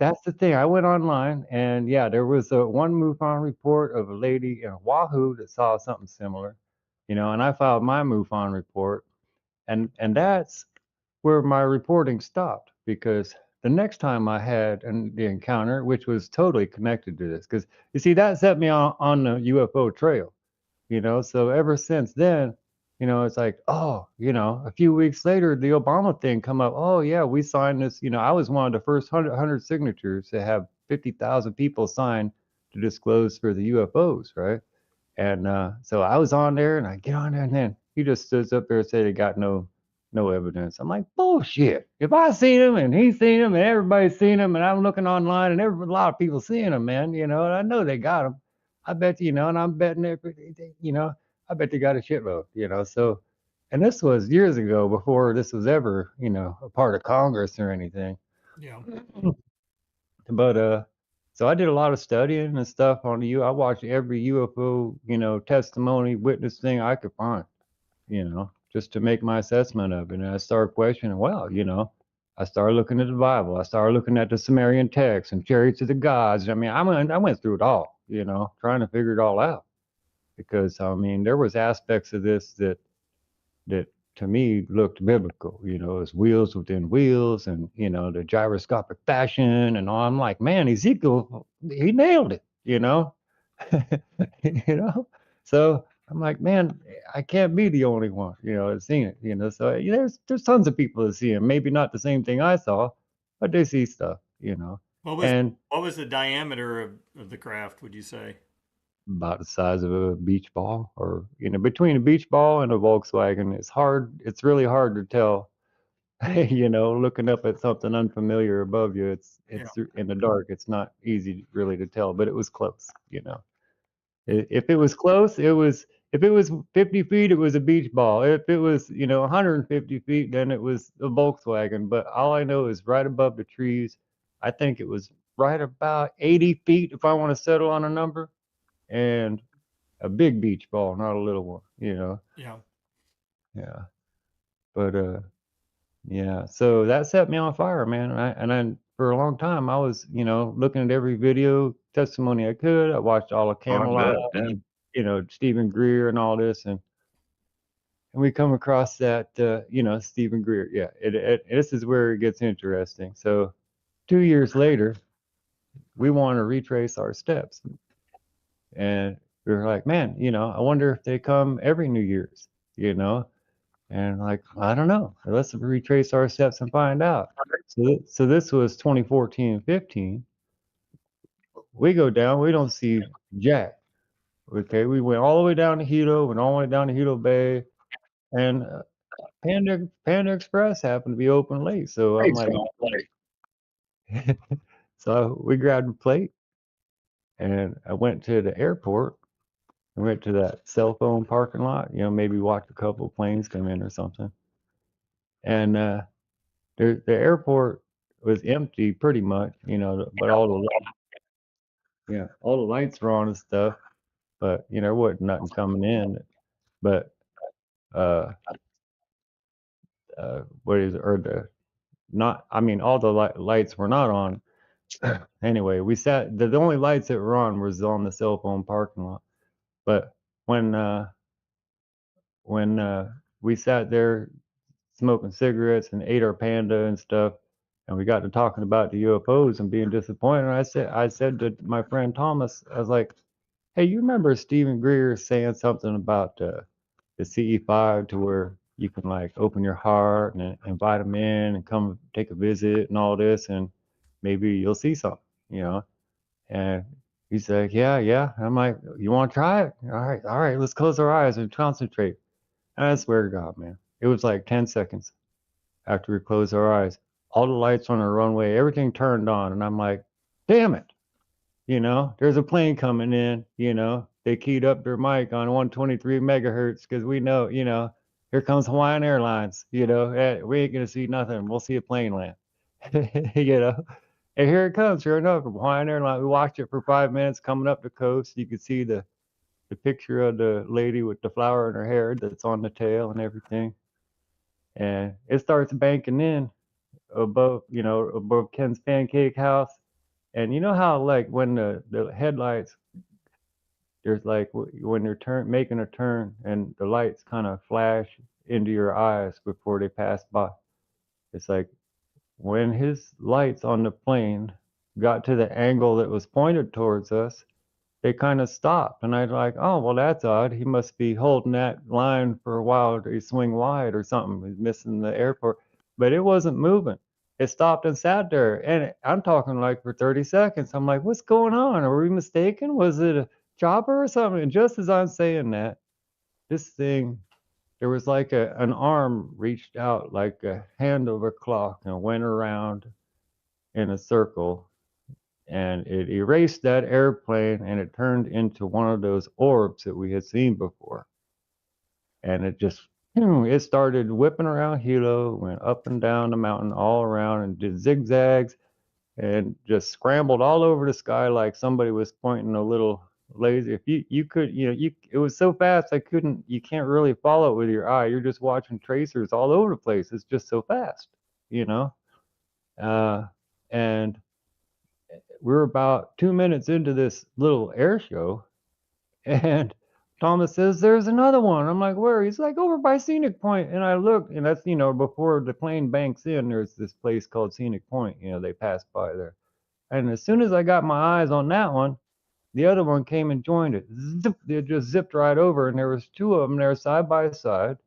that's the thing. I went online, and yeah, there was one MUFON report of a lady in Oahu that saw something similar, and I filed my MUFON report, and that's where my reporting stopped, because the next time I had the encounter, which was totally connected to this, because you see, that set me on the UFO trail, so ever since then, it's like, a few weeks later, the Obama thing come up. Oh yeah, we signed this. I was one of the first 100 signatures to have 50,000 people sign to disclose for the UFOs, right? And so I was on there, and I get on there, and then he just stood up there and said he got no evidence. I'm like, bullshit. If I seen him, and he's seen him, and everybody's seen him, and I'm looking online, and there's a lot of people seeing him, man, and I know they got him. I bet, and I'm betting I bet they got a shitload, so, and this was years ago, before this was ever, a part of Congress or anything. Yeah. But so I did a lot of studying and stuff on I watched every UFO, testimony, witness thing I could find, just to make my assessment of it. And I started questioning, well, I started looking at the Bible. I started looking at the Sumerian text and chariots of the gods. I mean, I went through it all, trying to figure it all out because I mean, there was aspects of this that to me looked biblical, as wheels within wheels and, the gyroscopic fashion and all. I'm like, man, Ezekiel, he nailed it, you know? So I'm like, man, I can't be the only one, that's seen it, So there's tons of people that see him. Maybe not the same thing I saw, but they see stuff. What was And what was the diameter of the craft, would you say? about the size of a beach ball, or between a beach ball and a Volkswagen, it's really hard to tell. Looking up at something unfamiliar above you, Yeah. it's in the dark. It's not easy really to tell, but it was close. If it was close, if it was 50 feet, it was a beach ball. If it was, 150 feet, then it was a Volkswagen. But all I know is right above the trees, I think it was right about 80 feet, if I want to settle on a number, and a big beach ball, not a little one. Yeah. Yeah. But yeah, so that set me on fire, man. And I for a long time I was, looking at every video testimony I could. I watched all of Oh, I Camelot, bet. Stephen Greer and all this, and we come across that, Stephen Greer. Yeah, this is where it gets interesting. So 2 years later, we want to retrace our steps, and we were like, man, I wonder if they come every New Year's, And like, I don't know. Let's retrace our steps and find out. So this was 2014 and 15. We go down, we don't see Jack. Okay, we went all the way down to Hilo, went all the way down to Hilo Bay, and Panda Express happened to be open late. So I'm like, so we grabbed a plate, and I went to the airport. I went to that cell phone parking lot, maybe watch a couple of planes come in or something. And the airport was empty pretty much, but all the lights were on and stuff, but there wasn't nothing coming in. But uh what is it, or the not I mean all the lights were not on. Anyway, we sat the only lights that were on was on the cell phone parking lot. But when we sat there smoking cigarettes and ate our panda and stuff, and we got to talking about the UFOs and being disappointed. I said to my friend Thomas, I was like, "Hey, you remember Stephen Greer saying something about the CE5 to where you can like open your heart and invite them in and come take a visit and all this, and maybe you'll see something, you know?" And he's like, "Yeah, yeah." And I'm like, "You want to try it? All right, let's close our eyes and concentrate." And I swear to God, man, it was like 10 seconds after we closed our eyes. All the lights on the runway, everything turned on. And I'm like, damn it. There's a plane coming in, they keyed up their mic on 123 megahertz because we know, here comes Hawaiian Airlines, we ain't going to see nothing. We'll see a plane land, you know, and here it comes. Sure enough, from Hawaiian Airlines. We watched it for 5 minutes coming up the coast. You could see the picture of the lady with the flower in her hair that's on the tail and everything. And it starts banking in above Ken's pancake house. And you know how like when the headlights, there's like when they're making a turn and the lights kind of flash into your eyes before they pass by. It's like when his lights on the plane got to the angle that was pointed towards us, they kind of stopped. And I was like, oh, well, that's odd. He must be holding that line for a while to swing wide or something. He's missing the airport. But it wasn't moving. It stopped and sat there. And I'm talking like for 30 seconds. I'm like, what's going on? Are we mistaken? Was it a chopper or something? And just as I'm saying that, this thing, there was like an arm reached out like a hand of a clock and went around in a circle, and it erased that airplane and it turned into one of those orbs that we had seen before. And it started whipping around Hilo, went up and down the mountain all around and did zigzags and just scrambled all over the sky like somebody was pointing a little laser. If you could, it was so fast you can't really follow it with your eye. You're just watching tracers all over the place. It's just so fast, you know? And we're about 2 minutes into this little air show, and Thomas says, "There's another one." I'm like, "Where?" He's like, "Over by Scenic Point." And I look, and that's, before the plane banks in, there's this place called Scenic Point. They pass by there. And as soon as I got my eyes on that one, the other one came and joined it. Zip, it just zipped right over, and there was two of them there side by side.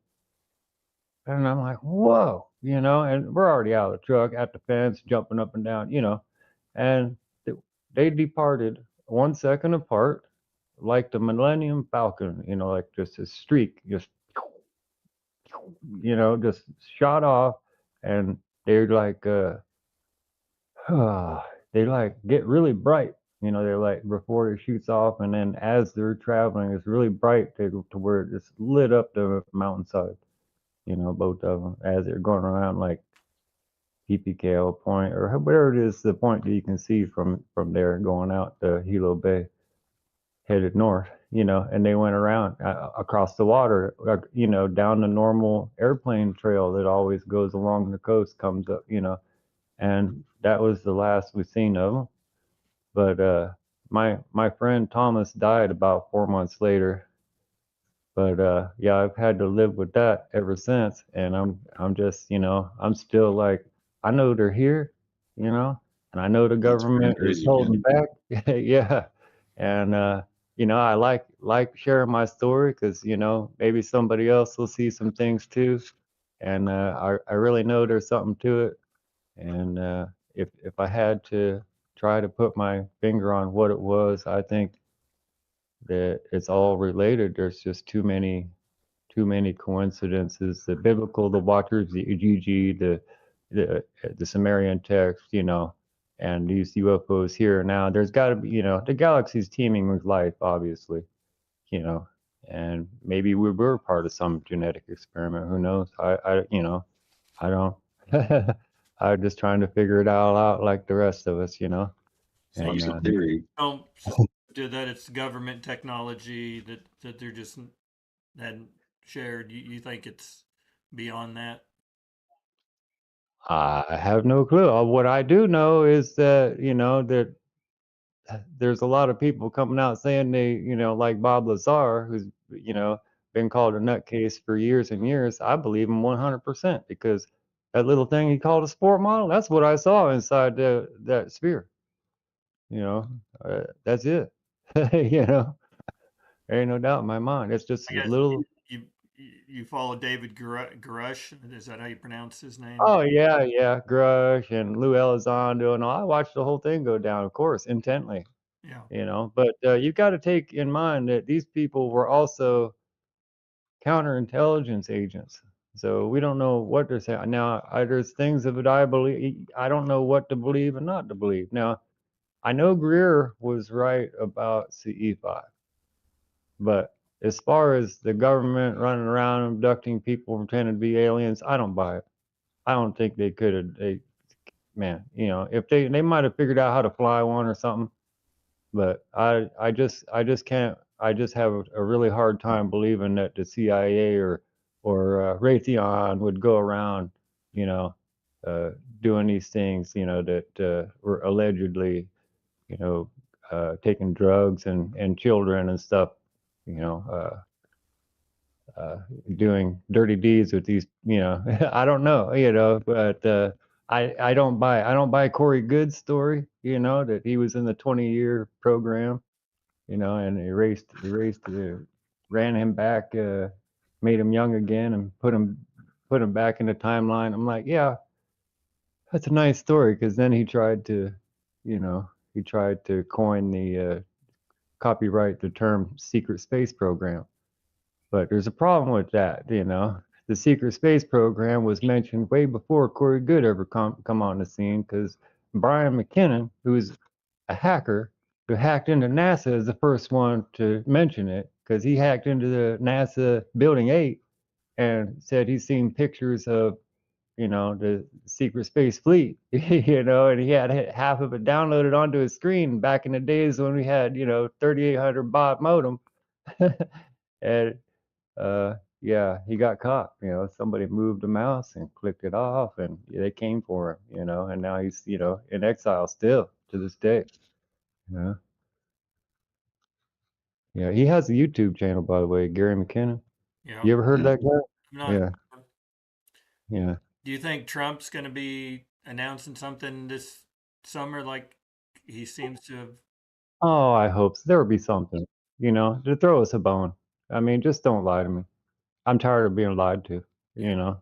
And I'm like, "Whoa," and we're already out of the truck, at the fence, jumping up and down, and they departed 1 second apart, like the Millennium Falcon, like just a streak, just shot off, and they're like, they like get really bright. They're like before it shoots off, and then as they're traveling, it's really bright to where it just lit up the mountainside. Both of them as they're going around like PPKL Point or whatever it is, the point that you can see from there going out to Hilo Bay, headed north. And they went around across the water, down the normal airplane trail that always goes along the coast, comes up, and that was the last we've seen of them. But my friend Thomas died about 4 months later. But yeah, I've had to live with that ever since, and I'm just, I'm still like, I know they're here, and I know the That's pretty government is crazy, holding man. back. Yeah. And I like sharing my story because, maybe somebody else will see some things too. And I really know there's something to it. And if I had to try to put my finger on what it was, I think that it's all related. There's just too many coincidences. The biblical, the Watchers, the Ujiji, the Sumerian text, and these UFOs here now. There's got to be, the galaxy's teeming with life, obviously, you know, and maybe we were part of some genetic experiment. Who knows? I don't. I'm just trying to figure it all out like the rest of us, So And That's the theory. don't do that. It's government technology that they're just hadn't shared. You think it's beyond that? I have no clue. What I do know is that, that there's a lot of people coming out saying they, like Bob Lazar, who's, been called a nutcase for years and years. I believe him 100% because that little thing he called a sport model, that's what I saw inside that sphere. That's it. you know, there ain't no doubt in my mind. It's just I a guess little. you follow David Grush. Is that how you pronounce his name? Oh yeah, yeah, Grush and Lou Elizondo and all. I watched the whole thing go down, of course, intently. Yeah. But you've got to take in mind that these people were also counterintelligence agents. So we don't know what they're saying. Now, there's things of it I believe. I don't know what to believe and not to believe. Now, I know Greer was right about CE5, but as far as the government running around abducting people pretending to be aliens, I don't buy it. I don't think they could have. Man, if they might have figured out how to fly one or something, but I just can't. I just have a really hard time believing that the CIA or Raytheon would go around, you know, doing these things, that were allegedly, taking drugs and children and stuff, you know, doing dirty deeds with these, I don't know, but I don't buy Corey Good's story, that he was in the 20-year program, and ran him back, made him young again, and put him back in the timeline. I'm like, yeah, that's a nice story, because then he tried to coin the copyright the term secret space program. But there's a problem with that, The secret space program was mentioned way before Corey Goode ever come on the scene, because Brian McKinnon, who's a hacker who hacked into NASA, is the first one to mention it, because he hacked into the NASA Building 8 and said he's seen pictures of, the secret space fleet, and he had half of it downloaded onto his screen back in the days when we had, 3800 baud modem. And Yeah, he got caught. Somebody moved a mouse and clicked it off, and they came for him. And now he's in exile still to this day. You know. Yeah, he has a YouTube channel, by the way, Gary McKinnon. Yeah. You ever heard of that guy? I'm not. Yeah, yeah. Do you think Trump's going to be announcing something this summer like he seems to have? Oh, I hope so. There will be something, to throw us a bone. I mean, just don't lie to me. I'm tired of being lied to, you know.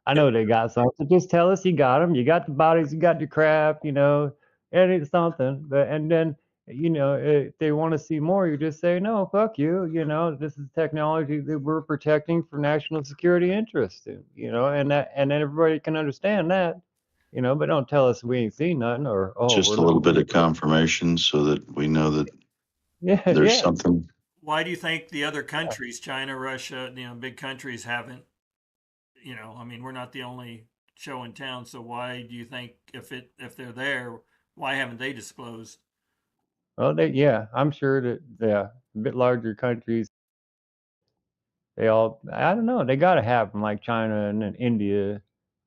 I know they got something. Just tell us you got them. You got the bodies, you got the crap, and it's something. And then, if they want to see more, you just say, no, fuck you. This is technology that we're protecting for national security interests, and then everybody can understand that, but don't tell us we ain't seen nothing or, oh, we're Just a little looking. bit of confirmation so that we know that Yeah, there's yeah. something. Why do you think the other countries, China, Russia, big countries haven't, I mean, we're not the only show in town, so why do you think if they're there, why haven't they disclosed? Well, yeah, I'm sure that, yeah, a bit larger countries, I don't know, they got to have them like China and then India.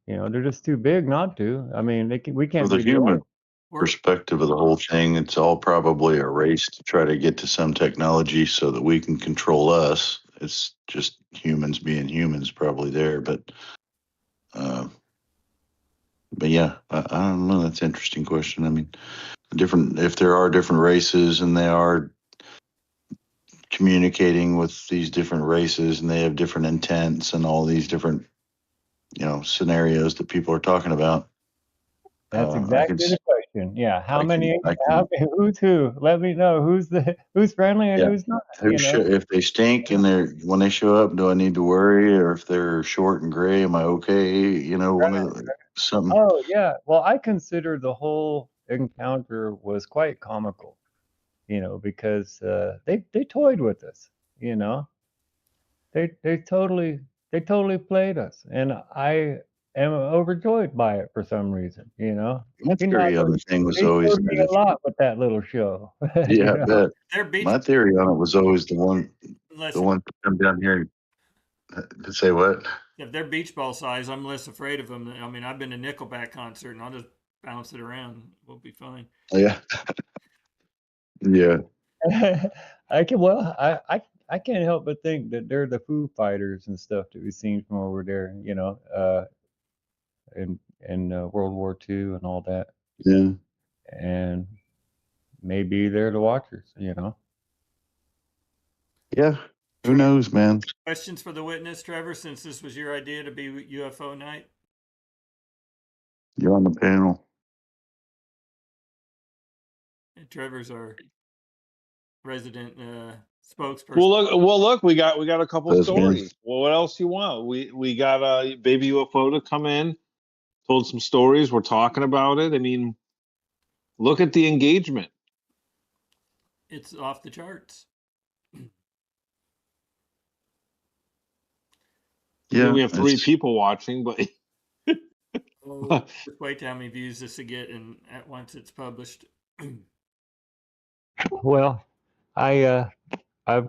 They're just too big not to. I mean, we From can't the be the human only. perspective of the whole thing, it's all probably a race to try to get to some technology so that we can control us. It's just humans being humans probably there, uh, but yeah, I don't know. That's an interesting question. I mean, if there are different races and they are communicating with these different races and they have different intents and all these different, scenarios that people are talking about. That's I can, exactly the question. Yeah, how I can, many? I can, Who's who? Let me know who's friendly and yeah. who's not. You know. If they stink and when they show up, do I need to worry? Or if they're short and gray, am I okay? Something. Oh yeah. Well, I consider the whole encounter was quite comical. Because they toyed with us. You know. They totally played us, and I am overjoyed by it for some reason. My theory on the thing was They always showed me that a lot with that little show. yeah, I bet. Their beach, My theory on it was always the one listen, to come down here to say what? if they're beach ball size, I'm less afraid of them. I mean, I've been to Nickelback concert and I'll just bounce it around. We'll be fine. Yeah. Yeah. I can't help but think that they're the Foo Fighters and stuff that we've seen from over there, in World War II and all that, Yeah. and maybe they're the Watchers. Yeah. Who knows, man? Questions for the witness, Trevor, since this was your idea to be UFO night? You're on the panel. And Trevor's our resident spokesperson. Well, look, we got a couple That's stories. me. Well, what else you want? We got a baby UFO to come in, told some stories. We're talking about it. I mean, look at the engagement. It's off the charts. Yeah, we have 3 people watching, but Just wait till how many views this will get, and at once it's published. Well, I've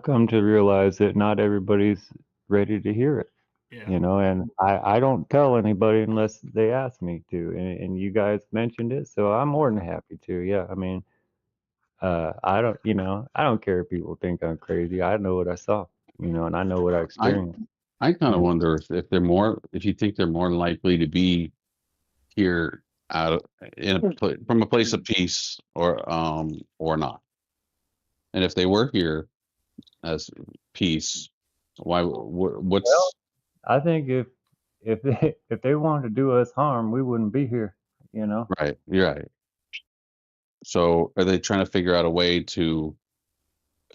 come to realize that not everybody's ready to hear it. Yeah. And I don't tell anybody unless they ask me to. And you guys mentioned it, so I'm more than happy to. Yeah, I mean, I don't care if people think I'm crazy. I know what I saw, and I know what I experienced. I kind of wonder if you think they're more likely to be here from a place of peace or not. And if they were here as peace, what's Well, I think if they wanted to do us harm, we wouldn't be here. right? You're right. So are they trying to figure out a way to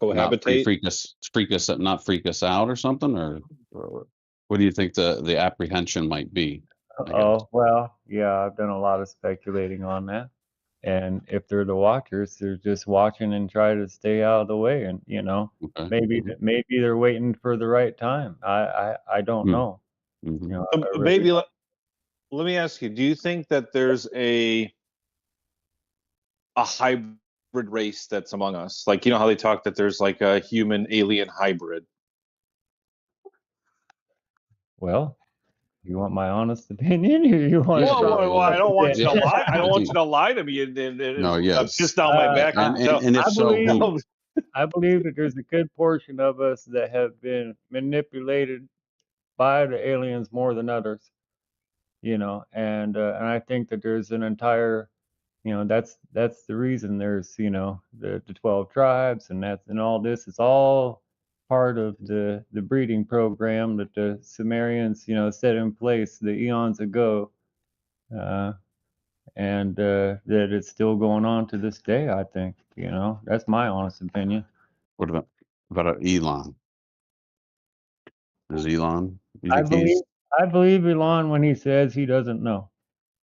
not cohabitate. not freak us out or something? Or what do you think the apprehension might be? Oh, well, yeah, I've done a lot of speculating on that. And if they're the watchers, they're just watching and try to stay out of the way. And Okay. maybe they're waiting for the right time. I don't know. Mhm. I really Baby, don't. let me ask you: do you think that there's a hybrid race that's among us? Like, how they talk that there's like a human alien hybrid. Well, you want my honest opinion, or you want to Well, strong well, I don't want you to lie. I don't want you Do- to lie to me no, and piss yes. down my back. I, Tell, And if I so, believe who? tell, I believe that there's a good portion of us that have been manipulated by the aliens more than others, and I think that there's an entire, that's the reason there's, the 12 tribes, and all this. It's all part of the breeding program that the Sumerians, set in place the eons ago, uh, and that it's still going on to this day. I think, that's my honest opinion. What about Elon? Is Elon? You I think believe he's I believe Elon when he says he doesn't know,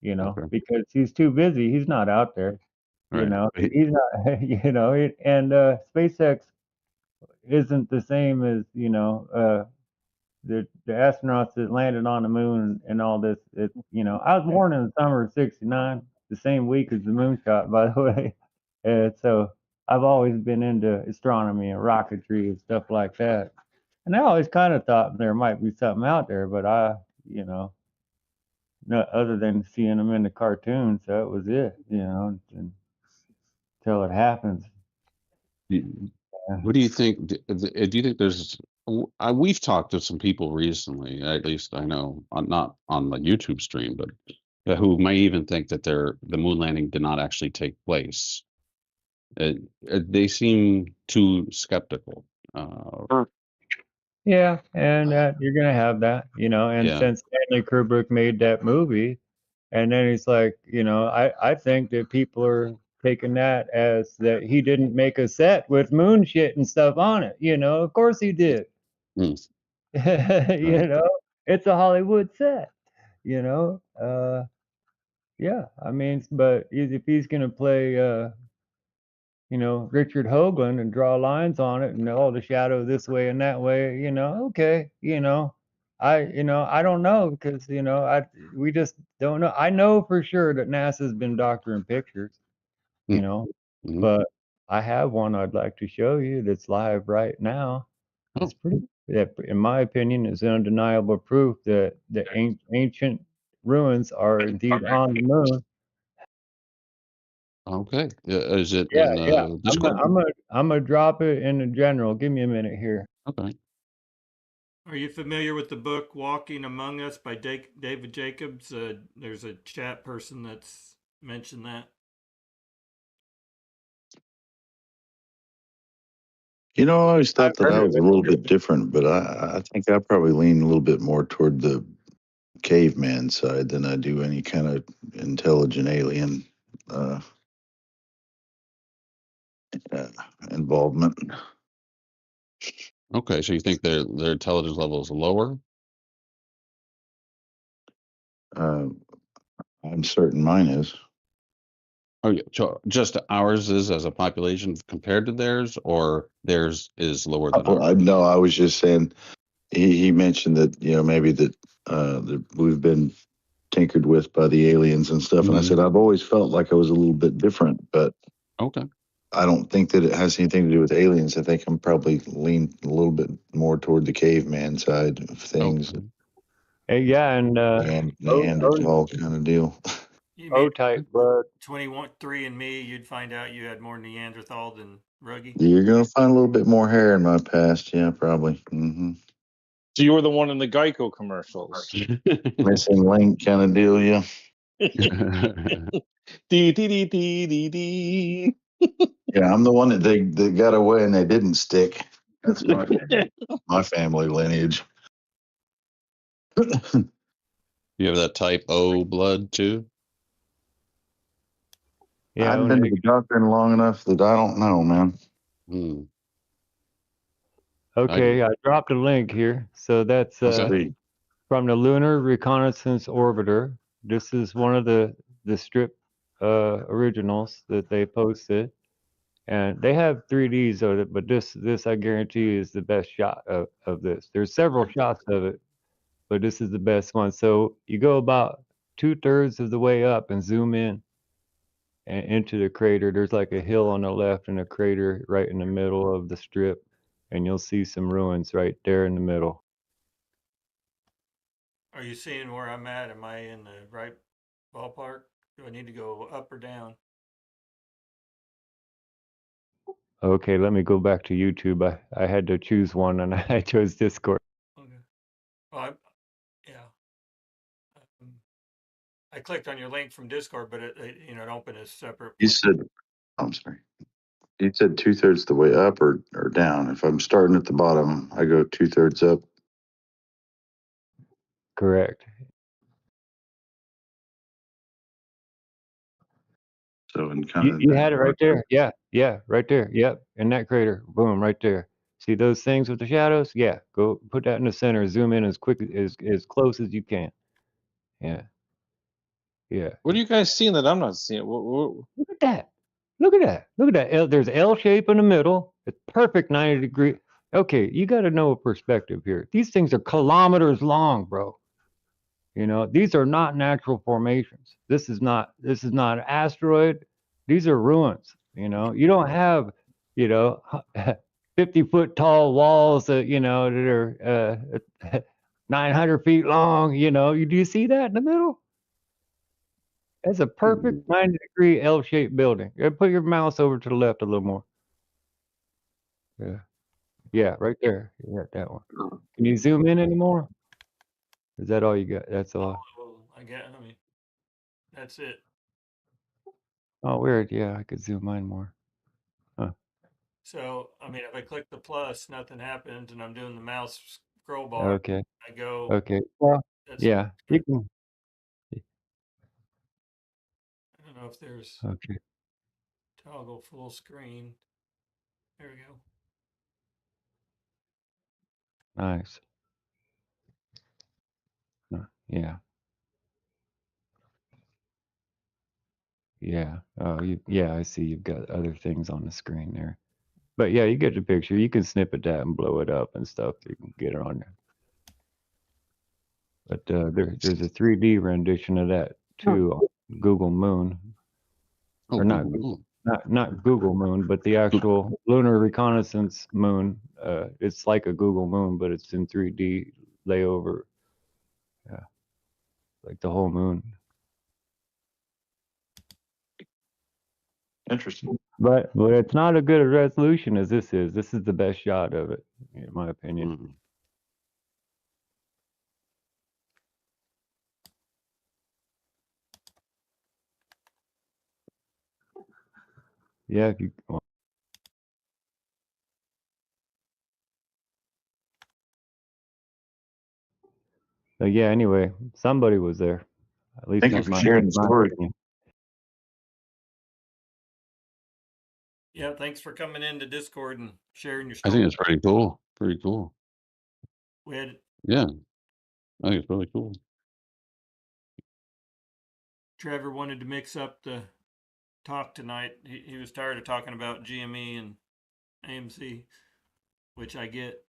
okay? because he's too busy. He's not out there, Right. He's not, and SpaceX isn't the same as, the astronauts that landed on the moon and all this. I was born in the summer of '69, the same week as the moonshot, by the way. And so I've always been into astronomy and rocketry and stuff like that. And I always kind of thought there might be something out there, but you know, no, other than seeing them in the cartoons, that was it, until it happens. Yeah. What do you think? Do you think there's? We've talked to some people recently, at least I know, not on the YouTube stream, but who may even think that the moon landing did not actually take place. They seem too skeptical. Yeah, and you're gonna have that, and Yeah. since Stanley Kubrick made that movie, and then he's like, I think that people are taking that as that he didn't make a set with moon shit and stuff on it. Of course he did. Mm, You right. know, it's a Hollywood set. Yeah. I mean, but if he's gonna play, Richard Hoagland and draw lines on it and all the shadow this way and that way, okay, I don't know because, we just don't know. I know for sure that NASA's been doctoring pictures, you Mm, know, mhm. but I have one I'd like to show you that's live right now. Oh, That, in my opinion, is undeniable proof that the ancient ruins are indeed on the moon. okay. Is it Yeah, in yeah. Discord? I'm gonna drop it in the general. Give me a minute here. Okay. Are you familiar with the book Walking Among Us by David Jacobs? There's a chat person that's mentioned that. I always I've thought that heard I of was a it. little bit different, but I think I probably lean a little bit more toward the caveman side than I do any kind of intelligent alien uh, uh, involvement. Okay. So you think their intelligence level is lower? Uh, I'm certain mine is. Oh, yeah. So just ours is as a population compared to theirs, or theirs is lower than ours? No, I was just saying he mentioned that maybe that we've been tinkered with by the aliens and stuff, and I Mhm. said I've always felt like I was a little bit different, but Okay. I don't think that it has anything to do with aliens. I think I'm probably lean a little bit more toward the caveman side of things, Okay. Yeah, and Neanderthal kind of deal. You O mean type blood. 23andMe? You'd find out you had more Neanderthal than Ruggy. You're gonna find a little bit more hair in my past, yeah, probably. So you were the one in the Geico commercials. Missing link kind of deal, yeah. Dee, dee, dee, dee, dee, dee. Yeah, I'm the one that they got away and they didn't stick. That's my family lineage. You have that type O blood too? Yeah, I've been to the doctor long enough that I don't know, man. Hmm. okay, I dropped a link here. So that's Okay. from the Lunar Reconnaissance Orbiter. This is one of the strip originals that they posted, and they have 3Ds of it, but this I guarantee is the best shot of this. There's several shots of it, but this is the best one. So you go about 2/3 of the way up and zoom in and into the crater. There's like a hill on the left and a crater right in the middle of the strip, and you'll see some ruins right there in the middle. Are you seeing where I'm at? Am I in the right ballpark? Do I need to go up or down? Okay, let me go back to YouTube. I had to choose one and I chose Discord. Okay. Well, yeah. I clicked on your link from Discord, but it opened as separate. You said, I'm sorry. You said 2/3 the way up or down. If I'm starting at the bottom, I go 2/3 up. Correct. So in kind of You had it right there. Yeah, yeah, right there. Yep, in that crater. Boom, right there. See those things with the shadows? Yeah, go put that in the center. Zoom in as quick as close as you can. Yeah, yeah. What are you guys seeing that I'm not seeing? Look at that. Look at that. Look at that. There's L shape in the middle. It's perfect 90 degree. Okay, you got to know a perspective here. These things are kilometers long, bro. You know, these are not natural formations. This is not an asteroid. These are ruins. You know, you don't have, you know, 50-foot tall walls that, that are 900 feet long. You know, do you see that in the middle? That's a perfect 90-degree L-shaped building. Put your mouse over to the left a little more. Yeah. Yeah, right there. Yeah, that one. Can you zoom in anymore? Is that all you got? That's all. I mean, that's it. Oh, weird. Yeah, I could zoom mine more. Huh. So, I mean, if I click the plus, nothing happens, and I'm doing the mouse scroll bar. Okay. I go. Okay. Well, That's yeah, you can. I don't know if there's Okay. toggle full screen. There we go. Nice. Yeah. Yeah. Oh, yeah, I see you've got other things on the screen there. But yeah, you get the picture. You can snippet that and blow it up and stuff. You can get it on there. But there's a 3D rendition of that too on Google Moon. Oh, Or not Google Moon. not Google Moon, but the actual Lunar Reconnaissance Moon. It's like a Google Moon, but it's in 3D layover. Yeah. Like the whole moon. Interesting. But it's not a good resolution as this is. This is the best shot of it, in my opinion. Yeah, if you. But yeah, anyway, somebody was there. At least Thank you for sharing the story. opinion. Yeah, thanks for coming into Discord and sharing your I story. think it's pretty cool. Pretty cool. We had Yeah. I think it's really cool. Trevor wanted to mix up the talk tonight. He was tired of talking about GME and AMC, which I get.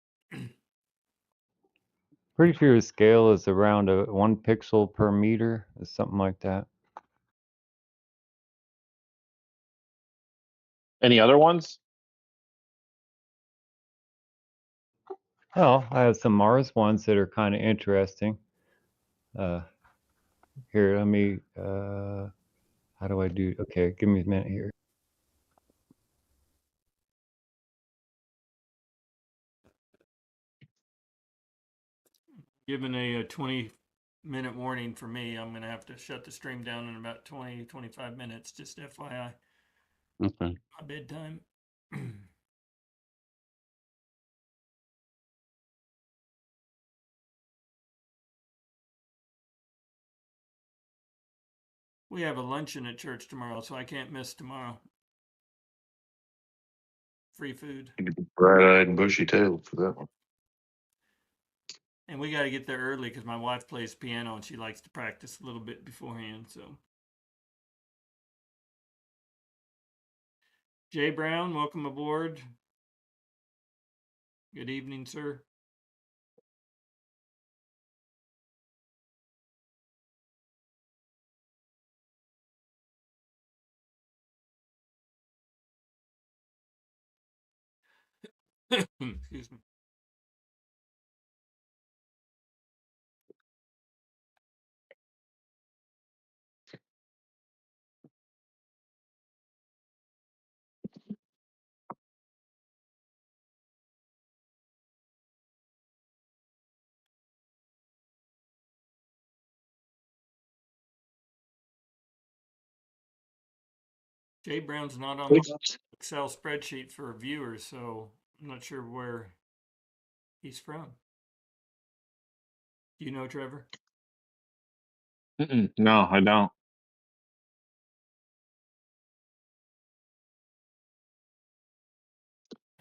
Pretty sure his scale is around 1 pixel per meter, or something like that. Any other ones? Well, I have some Mars ones that are kind of interesting. Here, let me. How do I do? Okay, give me a minute here. Given a 20-minute warning for me, I'm going to have to shut the stream down in about 20-25 minutes, just FYI. Okay. My bedtime. We have a luncheon at church tomorrow, so I can't miss tomorrow. Free food. Bright-eyed and bushy-tailed for that one. And we got to get there early because my wife plays piano and she likes to practice a little bit beforehand. So, Jay Brown, welcome aboard. Good evening, sir. Excuse me. Jay Brown's not on the Excel spreadsheet for viewers, so I'm not sure where he's from. Do you know, Trevor? No, I don't.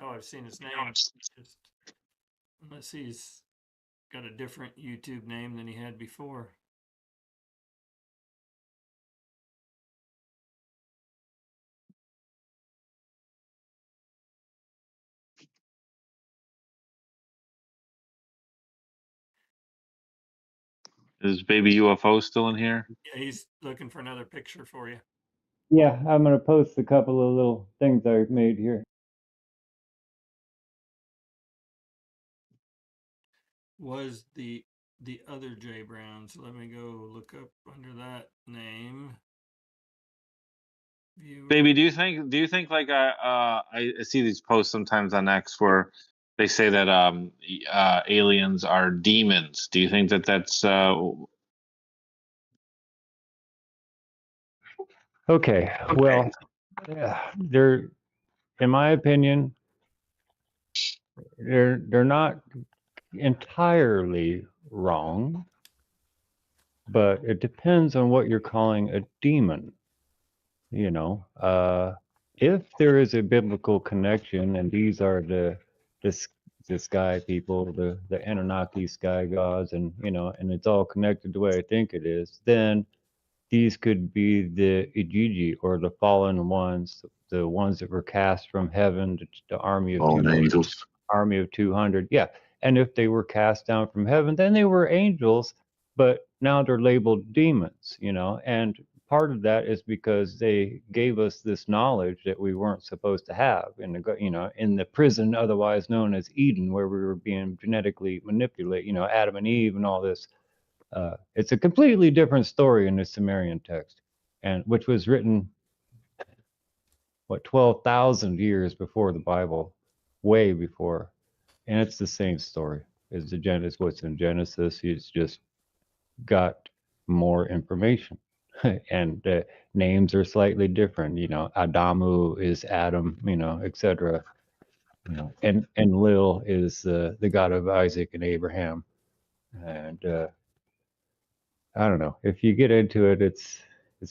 Oh, I've seen his name. Just unless he's got a different YouTube name than he had before. Is baby UFO still in here? Yeah, he's looking for another picture for you. Yeah, I'm gonna post a couple of little things I've made here. Was the other Jay Brown? So let me go look up under that name. Viewer. Baby, do you think like I see these posts sometimes on X where they say that aliens are demons. Do you think that that's Okay, well, yeah, they're, in my opinion, they're not entirely wrong, but it depends on what you're calling a demon. You know, if there is a biblical connection, and these are the sky people, the Anunnaki sky gods, and you know, and it's all connected the way I think it is, then these could be the Ijiji, or the fallen ones, the ones that were cast from heaven, the army of Fallen angels. army of 200. Yeah. And if they were cast down from heaven, then they were angels, but now they're labeled demons, you know. And part of that is because they gave us this knowledge that we weren't supposed to have in the, you know, in the prison otherwise known as Eden, where we were being genetically manipulated, you know, Adam and Eve and all this. It's a completely different story in the Sumerian text, and which was written, what, 12,000 years before the Bible, way before. And it's the same story as the Genesis, what's in Genesis. It's just got more information. And the names are slightly different. You know, Adamu is Adam, you know, etc. You know, and Lil is the God of Isaac and Abraham. And I don't know. If you get into it, it's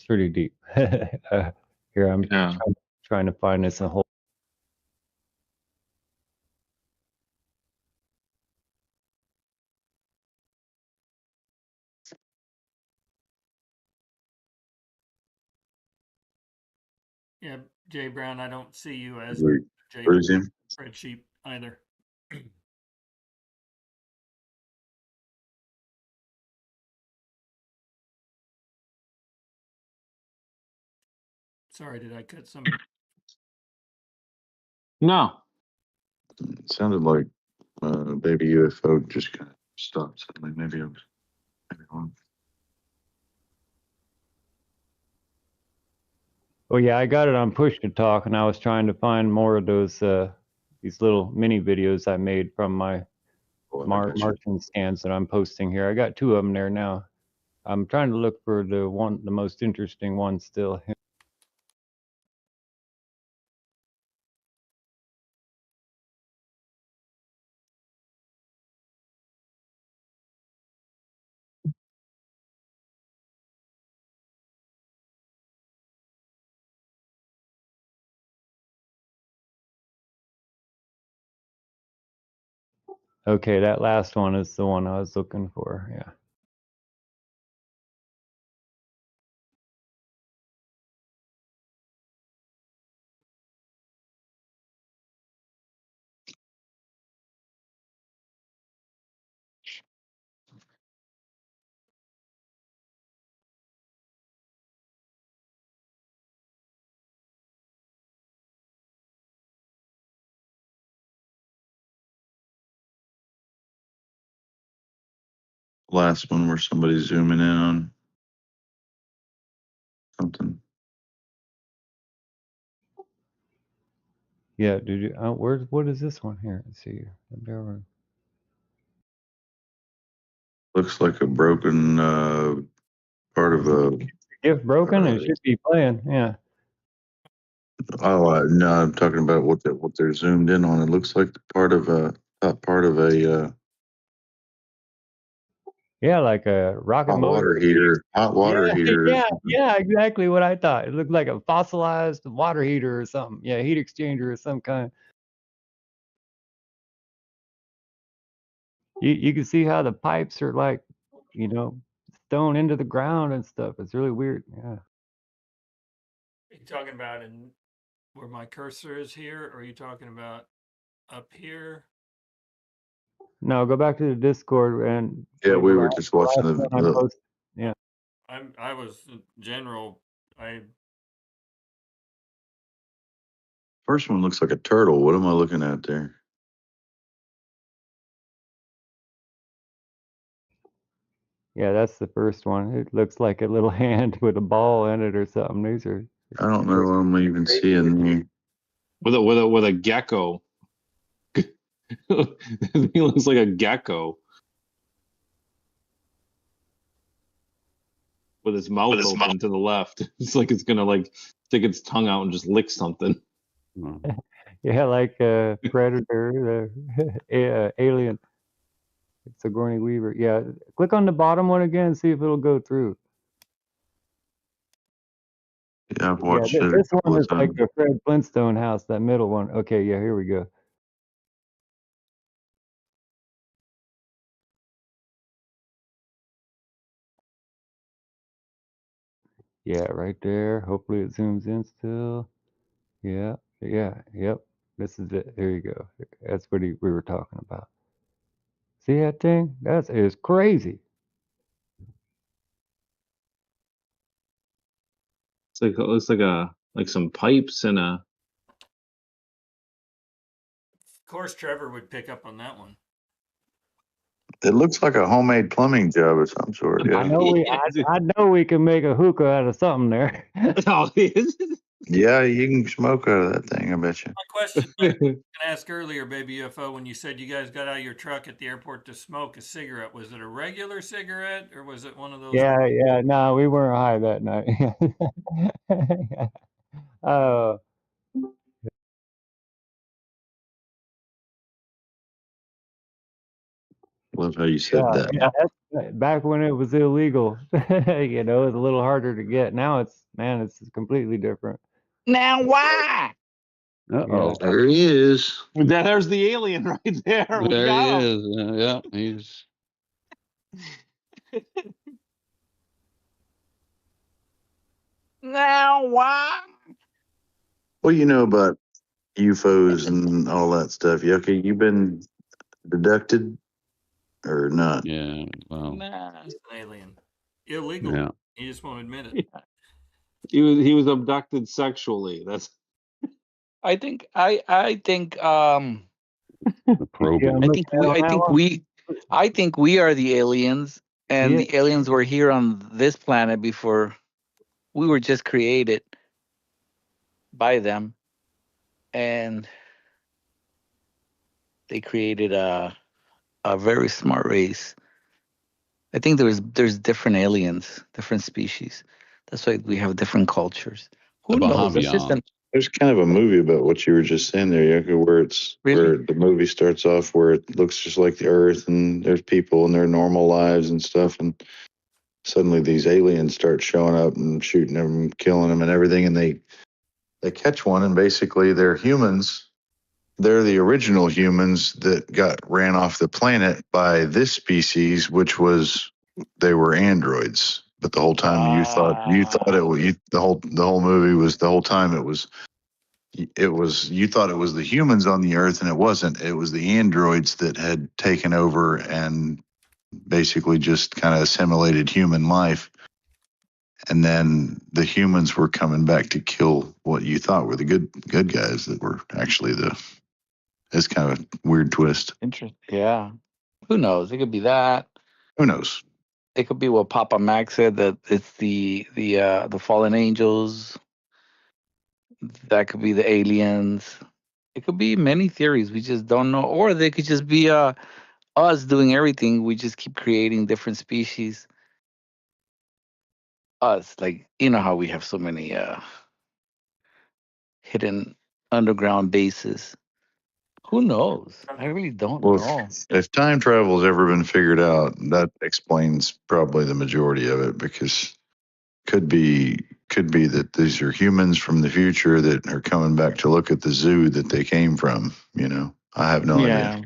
pretty deep. Here I'm trying to find this a whole. Yeah, Jay Brown, I don't see you as Jay Where's him? spreadsheet either. Sorry, did I cut somebody? No. It sounded like baby UFO just kind of stopped suddenly. Maybe I was wrong. Oh yeah, I got it on push to talk, and I was trying to find more of those these little mini videos I made from my Martian scans that I'm posting here. I got 2 of them there now. I'm trying to look for the most interesting one still. Okay, that last one is the one I was looking for. Yeah. Last one where somebody's zooming in on something. Yeah, did you? What is this one here? Let's see. Looks like a broken part of a If broken, it should be playing. Yeah. Oh no, I'm talking about what they're zoomed in on. It looks like part of a Yeah, like a rocket hot motor. water heater. Hot water Yeah, heater or yeah, something. yeah, exactly what I thought. It looked like a fossilized water heater or something. Yeah, heat exchanger of some kind. You can see how the pipes are like, you know, stone into the ground and stuff. It's really weird. Yeah. Are you talking about in where my cursor is here, or are you talking about up here? No, go back to the Discord and Yeah, play the we were last, just the watching last one I the posted. Yeah. I was general. first one looks like a turtle. What am I looking at there? Yeah, that's the first one. It looks like a little hand with a ball in it or something. These are I don't know what I'm even seeing here. With a gecko. He looks like a gecko with his mouth open to the left. It's like it's gonna like stick its tongue out and just lick something. yeah, like Predator, the Alien, Sigourney Weaver. Yeah, click on the bottom one again and see if it'll go through. Yeah, I've Yeah, watched it a this couple one of is like times. the Fred Flintstone house, that middle one. Okay, yeah, here we go. Yeah, right there. Hopefully it zooms in still. Yeah, yeah, yep. This is it. There you go. That's what we were talking about. See that thing? That is crazy. It looks like some pipes and a. Of course, Trevor would pick up on that one. It looks like a homemade plumbing job of some sort. I Yeah. know we can make a hookah out of something there. Yeah, you can smoke out of that thing. I bet you. My question I was going to ask earlier, Baby UFO, when you said you guys got out of your truck at the airport to smoke a cigarette, was it a regular cigarette or was it one of those? Yeah, yeah. No, we weren't high that night. Oh, Love how you said yeah, that. yeah. That's back when it was illegal. You know, it's a little harder to get. Now it's completely different. Now why? Yeah. There he is. There's the alien right there. We There he got him. is. Yeah, he's. Now why? What do you know about UFOs and all that stuff? Yucky, you been abducted or not? Yeah. Well. Nah. He's an alien. Illegal. Yeah. He just won't admit it. He was abducted sexually. That's. I think I think Probing. I think we are the aliens, and Yeah. the aliens were here on this planet before we were just created by them, and they created a very smart race. I think there's different aliens, different species. That's why we have different cultures. Who knows? It's just There's kind of a movie about what you were just saying there, Yucca, where where the movie starts off where it looks just like the Earth and there's people in their normal lives and stuff, and suddenly these aliens start showing up and shooting them, killing them, and everything, and they catch one, and basically they're humans. They're the original humans that got ran off the planet by this species, which was they were androids. But the whole time you thought it was the whole movie was the whole time it was you thought it was the humans on the Earth, and it wasn't. It was the androids that had taken over and basically just kind of assimilated human life. And then the humans were coming back to kill what you thought were the good guys that were actually it's kind of a weird twist. interesting. Yeah. Who knows? It could be that. Who knows? It could be what Papa Mac said, that it's the fallen angels. That could be the aliens. It could be many theories. We just don't know. Or they could just be us doing everything. We just keep creating different species. Us, like, you know how we have so many hidden underground bases. Who knows? I really don't Well, know. if time travel has ever been figured out, that explains probably the majority of it, because could be that these are humans from the future that are coming back to look at the zoo that they came from. I have no idea.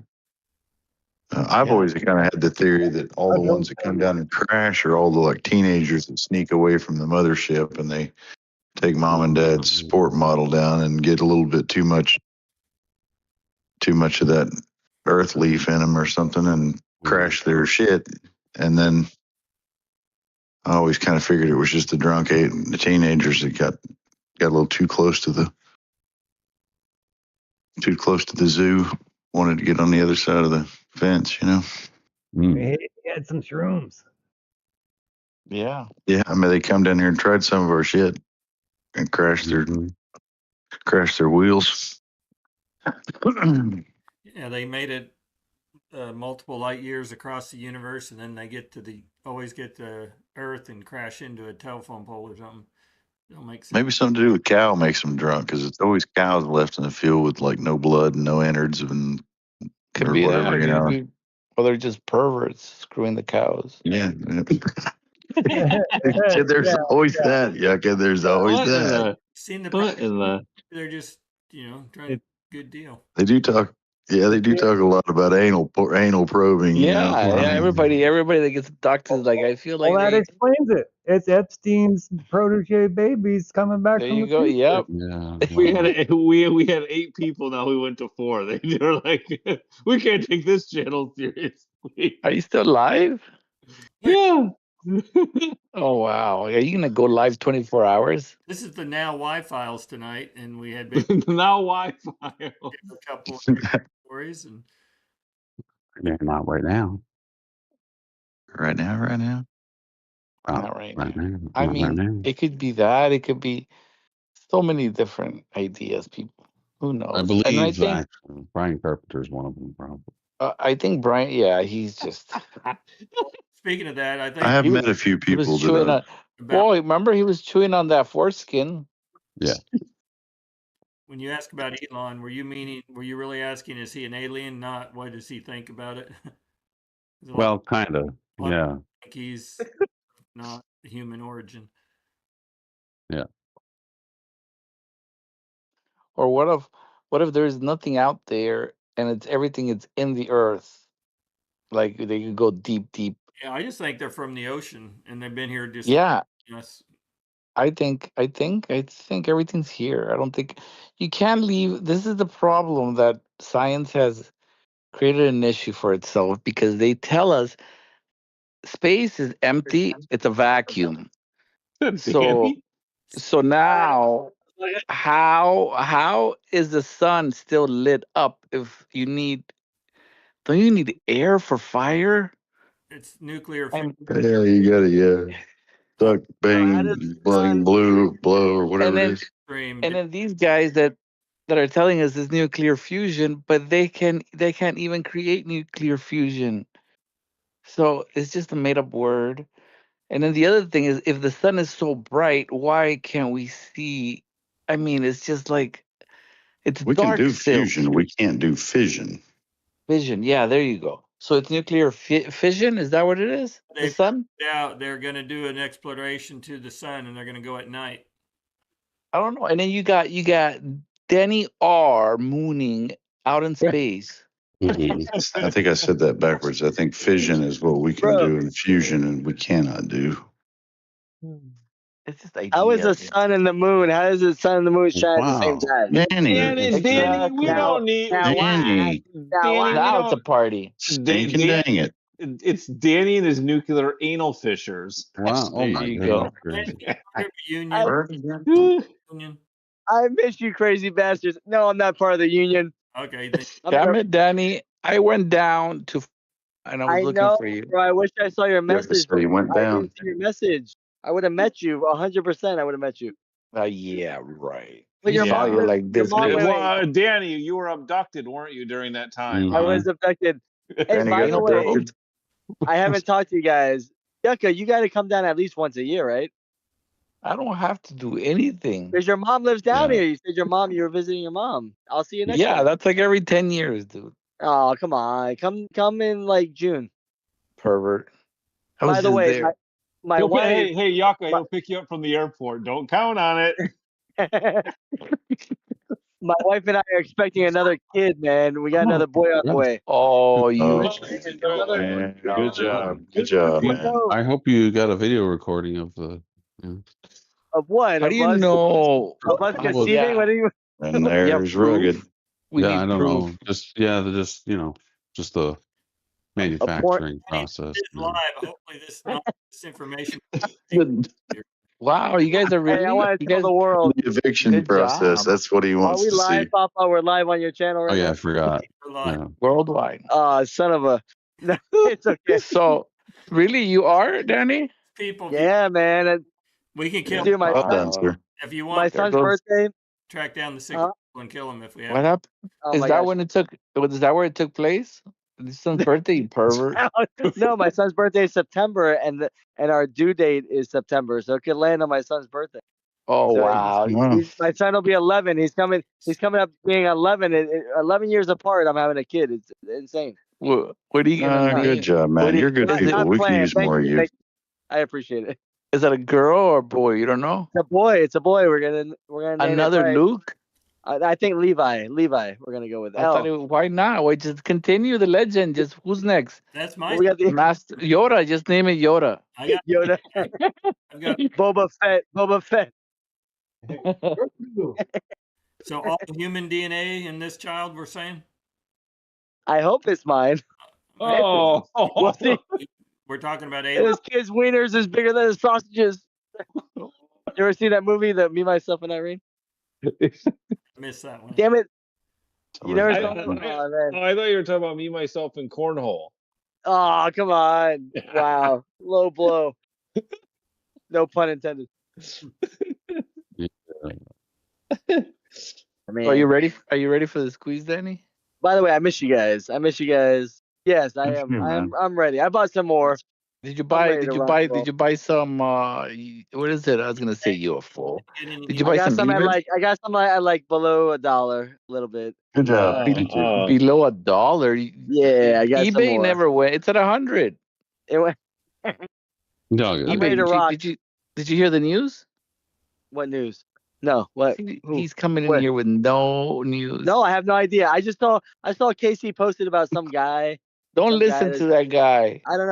I've always kind of had the theory that all the ones that come down and crash are all the like teenagers that sneak away from the mothership, and they take mom and dad's sport model down and get a little bit too much of that earth leaf in them or something and crash their shit. And then I always kind of figured it was just the teenagers that got a little too close to the zoo, wanted to get on the other side of the fence, He had some shrooms. Yeah. Yeah, I mean, they come down here and tried some of our shit and crashed their wheels. Yeah, they made it multiple light years across the universe, and then they always get to Earth and crash into a telephone pole or something. Don't make sense. Maybe something to do with cow makes them drunk, because it's always cows left in the field with like no blood and no innards and Could or be whatever, that. Could be, or they're just perverts screwing the cows. Yeah. There's always that. Yeah, okay, there's always that. Seen the they're just trying to good deal. They do talk. Yeah, they do talk a lot about anal probing. Yeah, everybody that gets abducted, like I feel like that explains it. It's Epstein's protege babies coming back there from you the go. future. Yep. Yeah. We had 8 people. Now we went to 4. They're like, we can't take this channel seriously. Are you still live? Yeah. Oh wow. Are you gonna go live 24 hours? This is the Now Y Files tonight, and we had been Now Y Files. a couple of stories, and Yeah, not right now. Right now. Not right now. now. I Not mean, right now. it could be that. It could be so many different ideas. People, who knows? I And believe think actually, Brian Carpenter is one of them, probably. I think Brian. Yeah, he's just. speaking of that, I think I have met a few He was people chewing that on. Well, remember he was chewing on that foreskin. Yeah. when you ask about Elon, were you really asking, is he an alien? Not what does he think about it? Well, kind of. Yeah. I think he's not human origin. Yeah. Or what if there's nothing out there and everything is in the earth? Like they could go deep. Yeah, I just think they're from the ocean and they've been here just. Yeah. Yes. I think everything's here. I don't think you can't leave. This is the problem that science has created an issue for itself, because they tell us space is empty, it's a vacuum. So now how is the sun still lit up if don't you need air for fire? It's nuclear. yeah, you got it. Suck, bang, bling, blue, blow, or whatever it is. And then these guys that are telling us it's nuclear fusion, but they can't even create nuclear fusion. So it's just a made up word. And then the other thing is, if the sun is so bright, why can't we see? I mean, it's just like it's We dark can do still. fusion. We can't do fission. Fission, yeah, there you go. So it's nuclear fission. Is that what it is? The sun? Yeah, they're going to do an exploration to the sun, and they're going to go at night. I don't know. And then you got Denny R mooning out in space. I think I said that backwards. I think fission is what we can do, and fusion and we cannot do. It's just ideas. How is the sun and the moon? How does the sun and the moon shine at the same time? Danny, we don't need. Danny. Now it's a party. Stinking dang it. It's Danny and his nuclear anal fishers. Wow. Oh my go. Union. I miss you, crazy bastards. No, I'm not part of the union. Okay. Damn it, Danny. I went down to, and I was looking for you. Bro, I wish I saw your message. So you went I down. didn't see your message. I would have met you 100%. I would have met you. Yeah, right. But your saw mom you was- like your this. mom big. was- Well, Danny, you were abducted, weren't you, during that time? I was abducted. Hey, by the way, I haven't talked to you guys. Yucca, you got to come down at least once a year, right? I don't have to do anything. Because your mom lives down Yeah. here. You said you were visiting your mom. I'll see you next Yeah, time. that's like every 10 years, dude. Oh, come on. Come in like June. Pervert. I was By the just way, there. my wife. Hey, Yaka, he'll pick you up from the airport. Don't count on it. My wife and I are expecting another kid, man. We got another boy on the way. Oh, you. Man, good job. Good job, man. I hope you got a video recording of the. Yeah. Of what? How do you know? Of us Well, conceiving? What do you? And Yeah, there's rugged. proof. We yeah, need I don't proof. know. Just just the manufacturing process. It's live. Hopefully, this information. Wow, you guys are Hey, I really. want to You tell guys. the world. The eviction Good process. job. That's what he Are wants we to live, see. Papa? We're live on your channel right Oh yeah, now. I forgot. We're live. Yeah. Worldwide. Son of a. No, it's okay. So, really, you are, Danny? People, Yeah, man. we can kill. Dude, my Well son, done, sir. If you my want, son's goes- birthday. track down the sick Huh? people and kill them if we have. What happened? Oh Is my that gosh. when it took? Is that where it took place? This son's birthday, you pervert. No, my son's birthday is September, and our due date is September, so it could land on my son's birthday. Oh So wow. Wow. my son will be 11. He's coming up being 11. 11 years apart. I'm having a kid. It's insane. What are you gonna name? Good job, man. You're good Not people. We can planned. use Thank more of you. you. Thank you. I appreciate it. Is that a girl or a boy? You don't know. It's a boy. It's a boy. We're gonna name Another it right. Luke? I think Levi. We're gonna go with I L. thought, why not? Why just continue the legend? Just who's next? That's my. We got the Master Yoda. Just name it Yoda. I got. Yoda. I've got. Boba Fett. Boba Fett. So all the human DNA in this child, we're saying. I hope it's mine. Oh, We'll see. We're talking about aliens. This kid's wieners is bigger than his sausages. You ever see that movie, Me, Myself, and Irene? I missed that one. Damn it! You never I, saw it? Oh, man. I thought you were talking about me, myself, and cornhole. Oh, come on! Wow, low blow. No pun intended. Are you ready? Are you ready for the squeeze, Danny? By the way, I miss you guys. Yes, I am. man. I'm ready. I bought some more. Did you I'm buy? ready Did to you rock buy? and roll. Did you buy some? What is it? I was gonna say UFO. Did you I buy got some? some at Even? I got some at like below $1, a little bit. Good job. Below $1. Yeah, I got some eBay more. never went. It's at 100. It went. No, I'm ready to rock. Did you hear the news? What news? No. What? He's coming in What? here with no news. No, I have no idea. I saw Casey posted about some guy. Don't some listen guy to that guy. I don't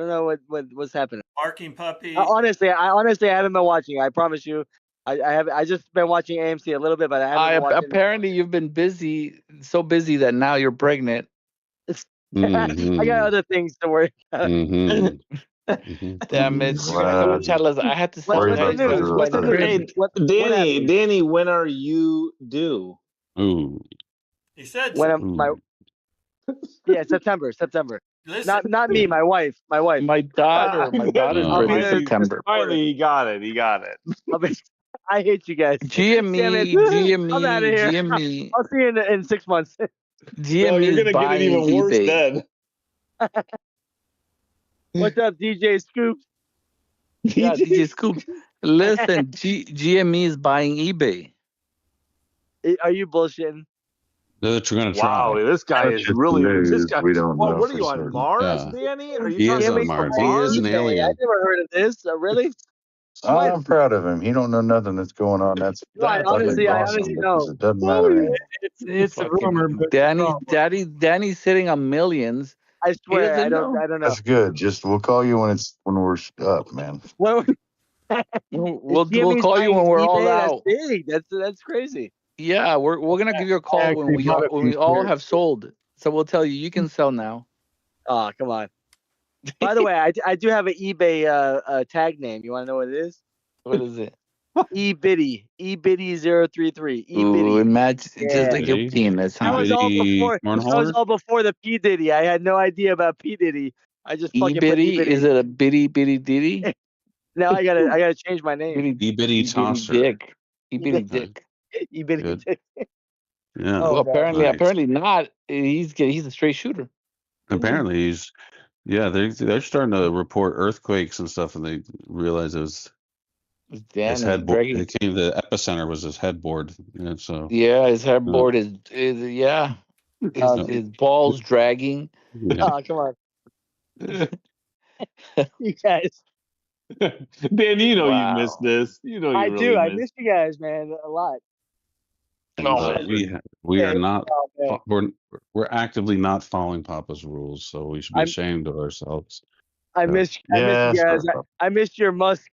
know what's happening. Barking puppy. Honestly, I haven't been watching. I promise you, I just been watching AMC a little bit, but I haven't been watching. Apparently, you've been busy, so busy that now you're pregnant. I got other things to worry about. Damn it! You gotta tell us. I had to say. What's the news? What's the news? Danny, Danny, when are you due? Ooh. He said. When am Yeah, September. Listen. Not me. My wife. My daughter's birthday September. Finally, he got it. I hate you guys. GME, I'm out of here. GME. I'll see you in 6 months. GME you're is gonna get it even buying worse eBay. then. What's up, DJ Scoop? Yeah, DJ Scoop. Listen, GME is buying eBay. Are you bullshitting? That you're gonna try. Wow, this guy That's is just really. news. This guy. We don't know What are for you on certain. Mars, Yeah. Danny? Are you He is trying to on go Mars. to He Mars? is an alien. I never heard of this. Really? I'm proud of him. He don't know nothing that's going on. That's I honestly awesome because know. it doesn't matter. It's a rumor, but Danny's sitting on millions. I swear, I doesn't don't know. That's good. Just we'll call you when we're up, man. Well, We'll call you when we're all out. That's big. That's crazy. Yeah, we're gonna give you a call when we all have sold. So we'll tell you can sell now. Oh, come on. By the way, I do have an eBay tag name. You want to know what it is? What is it? eBitty 033. Ooh, imagine Yeah. just like your penis. That was all before the P Diddy. I had no idea about P Diddy. I just fucking put E-bitty? eBitty. Is it a bitty ditty? Now I gotta change my name. E-bitty tosser. Dick. E-bitty dick. eBitty Good. dick. Yeah. Oh, Well, apparently, nice. apparently not. He's a straight shooter. Apparently he's. Yeah, they're starting to report earthquakes and stuff, and they realize it was Danny headboard. dragging. It came. The epicenter was his headboard. And so. Yeah, his headboard is yeah. His balls dragging. Yeah. Oh, come on. You guys. Dan, you know you missed Wow. this. You know I you really do. I missed. miss you guys, man, a lot. And Oh, we Yeah, are not. oh, man. We're actively not following Papa's rules, so we should be I'm- ashamed of ourselves. I miss you Yes, guys. Papa. I miss your musk.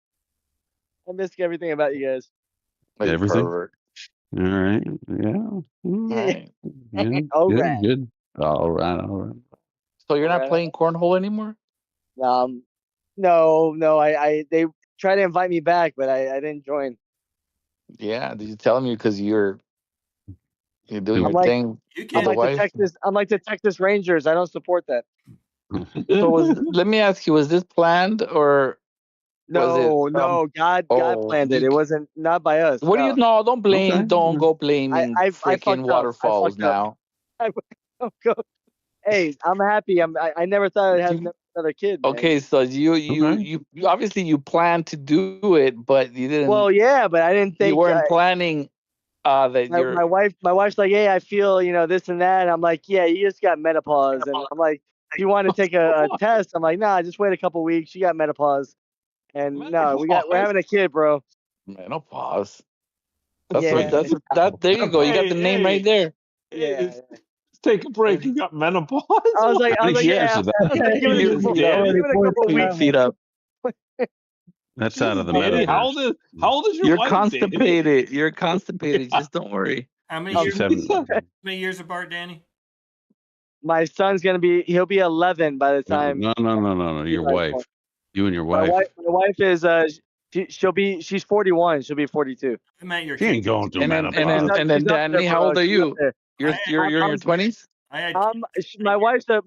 I miss everything about you guys. like Everything. pervert. All right. Yeah. Yeah. Yeah. All Good. right. Good. All right. All right. So you're not Alright. playing cornhole anymore? No. I they tried to invite me back, but I didn't join. Yeah. Did you tell me because you're doing I'm your like- thing You with can. the wife? I'm like the Texas Rangers. I don't support that. So let me ask you, was this planned or was it No. God Oh, planned it. It wasn't not by us. What do you know? Don't blame. Okay. Don't go blaming I freaking fucked up. waterfalls I fucked up. now. Hey, I'm happy. I never thought I'd have another kid. Man. Okay, so you obviously you planned to do it, but you didn't. Well, yeah, but I didn't think you weren't planning that you're. my wife's like, hey, I feel this and that. And I'm like, yeah, you just got menopause, and I'm like, do you want to take a test? I'm like, nah, just wait a couple weeks. You got menopause, and no, we're having a kid, bro. Menopause. That's Yeah. that. There you go. You got the name right there. Yeah. Take a break. You got menopause. I was like, years is that? give it a couple Put your weeks. feet up. That's out of the Danny, metaverse. how old is your You're wife, Danny? constipated. You're constipated. Just don't worry. How many Oh, years? Seven. How many years apart, Danny? My son's he'll be 11 by the time. No. Your Right. wife. You and your My wife. wife is she's 41. She'll be 42. I met your She ain't kid. going through And then menopause. and then She's up Danny, there, how bro. old are She's you? up there. You're in your 20s. I had My wife's a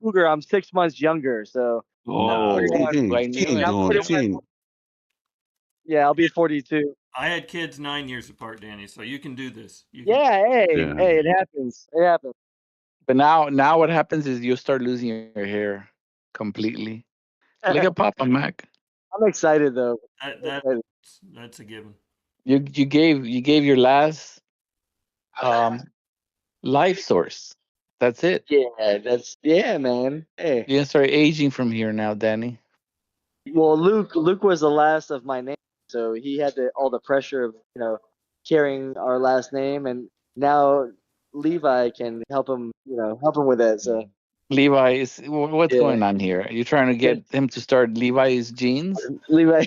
cougar. I'm 6 months younger, so Oh, She I ain't knew it. going. She ain't. yeah, I'll be 42. I had kids 9 years apart, Danny. So you can do this. You can, Yeah, hey, Yeah. hey, it happens. It happens. But now what happens is you start losing your hair completely. Look at Papa Mac. I'm excited though. that's a given. You gave your last life source. That's it. Yeah, man. Hey. You're gonna start aging from here now, Danny. Well, Luke was the last of my name, so he had all the pressure of carrying our last name, and now Levi can help him with that. So Levi what's Yeah. going on here? Are you trying to get him to start Levi's jeans? Levi,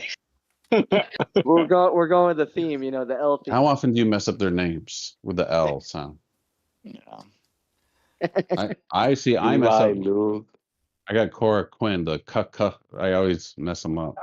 we're going with the theme, the L theme. How often do you mess up their names with the L sound? Yeah. I see. I mess Levi, up. Luke. I got Cora Quinn. The cuh. I always mess them up.